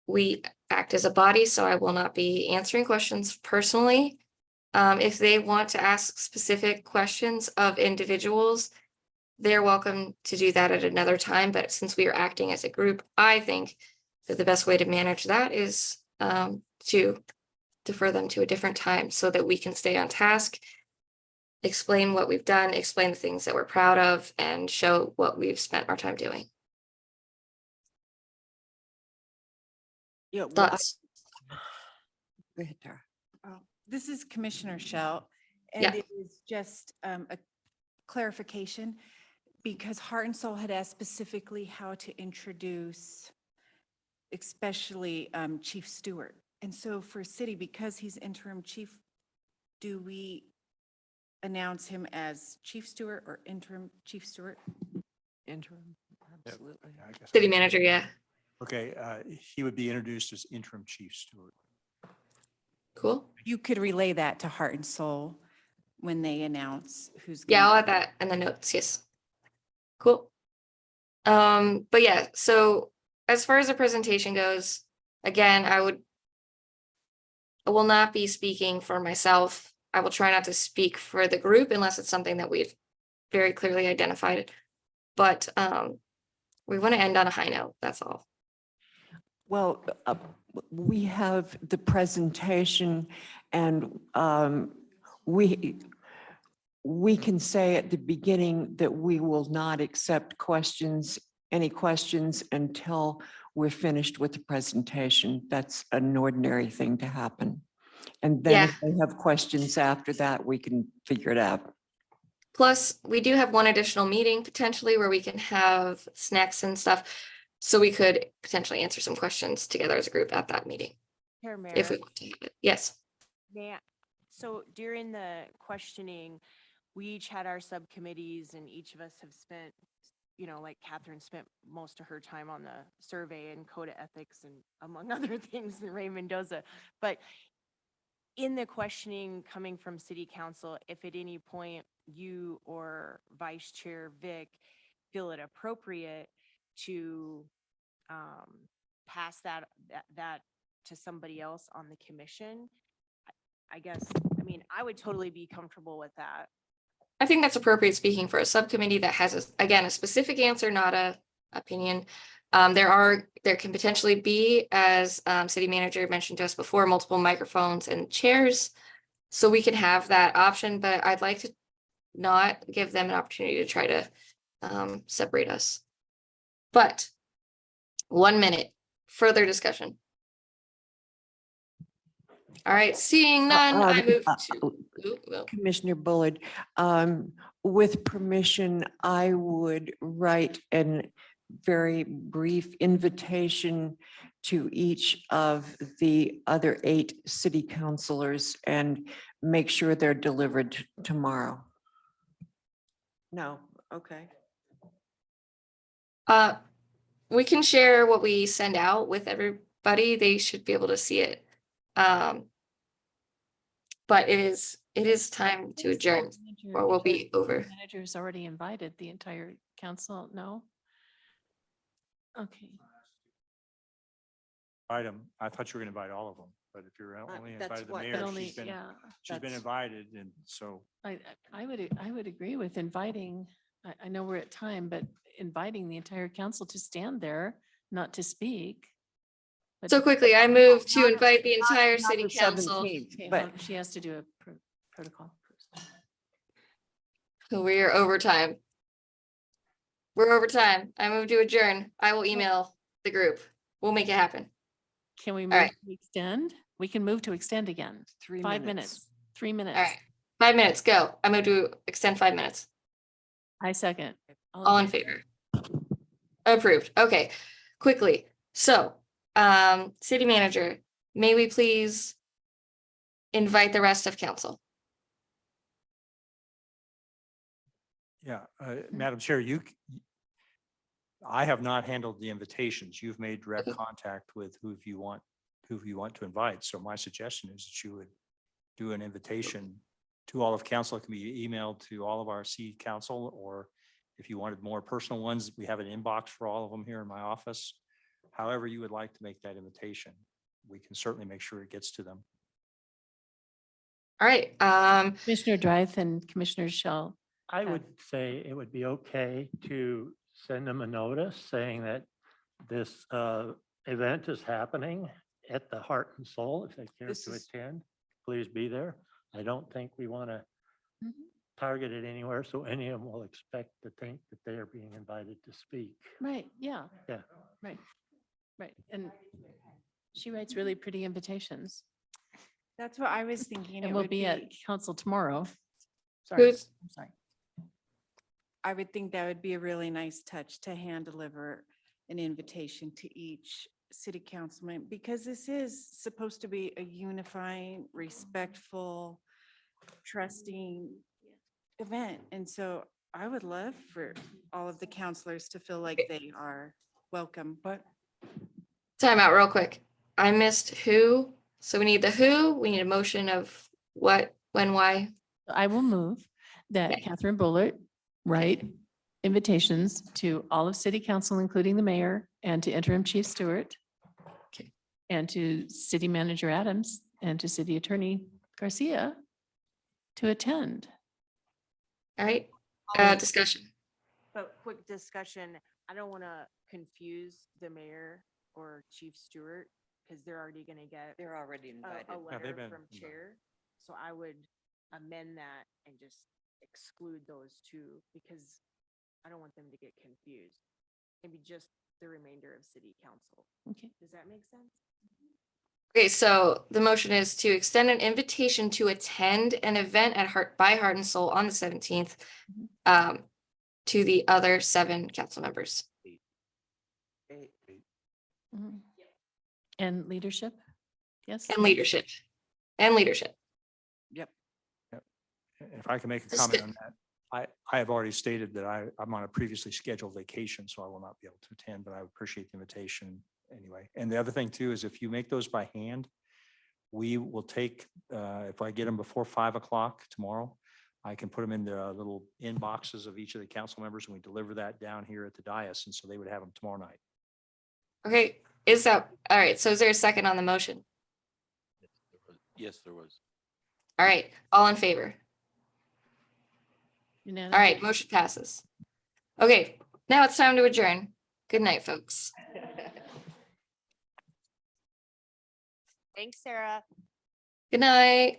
we act as a body, so I will not be answering questions personally. If they want to ask specific questions of individuals, they're welcome to do that at another time. But since we are acting as a group, I think that the best way to manage that is to defer them to a different time so that we can stay on task, explain what we've done, explain the things that we're proud of, and show what we've spent our time doing. Yeah, well, Thoughts? Go ahead, Tara. this is Commissioner Shell, Yeah. and it is just a clarification, because Heart and Soul had asked specifically how to introduce especially Chief Stewart. And so for city, because he's interim chief, do we announce him as Chief Stewart or interim Chief Stewart? Interim, absolutely. I guess City I'll- manager, yeah. Okay, he would be introduced as interim chief steward. Cool. You could relay that to Heart and Soul when they announce who's. Yeah, gonna I'll be- add that in the notes. Yes. Cool. But yeah, so as far as the presentation goes, again, I will not be speaking for myself. I will try not to speak for the group unless it's something that we've very clearly identified. But we want to end on a high note. That's all. Well, we have the presentation, and we can say at the beginning that we will not accept any questions until we're finished with the presentation. That's an ordinary thing to happen. And then if they have questions after that, we can figure it out. Plus, we do have one additional meeting potentially where we can have snacks and stuff. So we could potentially answer some questions together as a group at that meeting Chair Mayor, if we want to have it. Yes. so during the questioning, we each had our subcommittees and each of us have spent, like Catherine spent most of her time on the survey and code of ethics and among other things in Ray Mendoza. But in the questioning coming from city council, if at any point you or Vice Chair Vic feel it appropriate to pass that to somebody else on the commission, I guess, I would totally be comfortable with that. I think that's appropriate speaking for a subcommittee that has, again, a specific answer, not a opinion. There can potentially be, as city manager mentioned to us before, multiple microphones and chairs. So we can have that option, but I'd like to not give them an opportunity to try to separate us. But 1 minute, further discussion. All right, seeing none, I move to. Commissioner Bullard, with permission, I would write a very brief invitation to each of the other 8 city councilors and make sure they're delivered tomorrow. No, okay. We can share what we send out with everybody. They should be able to see it. But it is time to adjourn or we'll be over. Manager's already invited the entire council, no? Okay. Item, I thought you were going to invite all of them, but if you're only that's invited the what- mayor, But only, she's been yeah, she's been invited, and so I would agree with inviting, I know we're at time, but inviting the entire council to stand there, not to speak. But- So quickly, I move to Not- invite the entire Not city the council. 17th, Okay, but she has to do a protocol first. We're over time. We're over time. I move to adjourn. I will email the group. We'll make it happen. Can we move right. to extend? We can move to extend again. 3 5 minutes. minutes, 3 minutes. All right. 5 minutes, go. I move to extend 5 minutes. I second. All in favor? Approved. Okay, quickly. So, city manager, may we please invite the rest of council? yeah, Madam Chair, I have not handled the invitations. You've made direct contact with who you want to invite. So my suggestion is that you would do an invitation to all of council. It can be emailed to all of our city council, or if you wanted more personal ones, we have an inbox for all of them here in my office. However you would like to make that invitation, we can certainly make sure it gets to them. All right, Commissioner Drive and Commissioner Shell. I would say it would be okay to send them a notice saying that this event is happening at the Heart and Soul. If they care This to is- attend, please be there. I don't think we want to target it anywhere, so any of them will expect to think that they are being invited to speak. Right, yeah. Yeah. Right, right. And she writes really pretty invitations. That's what I was thinking. And It we'll would be at be, council tomorrow. Sorry, who's, I'm sorry. I would think that would be a really nice touch to hand deliver an invitation to each city councilman, because this is supposed to be a unifying, respectful, trusting event. And so I would love for all of the counselors to feel like they are welcome. But time out real quick. I missed who, so we need the who, we need a motion of what, when, why. I will move that Okay. Catherine Bullard write invitations to all of city council, including the mayor, and to interim chief Stewart. Okay. And to city manager Adams and to city attorney Garcia to attend. All right, discussion. But quick discussion, I don't want to confuse the mayor or Chief Stewart because they're already going to get they're already invited. a letter been from invited. chair. So I would amend that and just exclude those two because I don't want them to get confused. Maybe just the remainder of city council. Okay. Does that make sense? Okay, so the motion is to extend an invitation to attend an event at by Heart and Soul on the 17th to the other 7 council members. Mhm. And leadership? Yes? And leadership. And leadership. Yep. if I can make a That's comment good. on that, I have already stated that I'm on a previously scheduled vacation, so I will not be able to attend, but I appreciate the invitation anyway. And the other thing too is if you make those by hand, we will take, if I get them before 5 o'clock tomorrow, I can put them in the little inboxes of each of the council members and we deliver that down here at the dais. And so they would have them tomorrow night. Okay, is that, all right, so is there a second on the motion? Yes, there was. All right, all in favor? Unanimous? All right, motion passes. Okay, now it's time to adjourn. Good night, folks. Thanks, Sarah. Good night.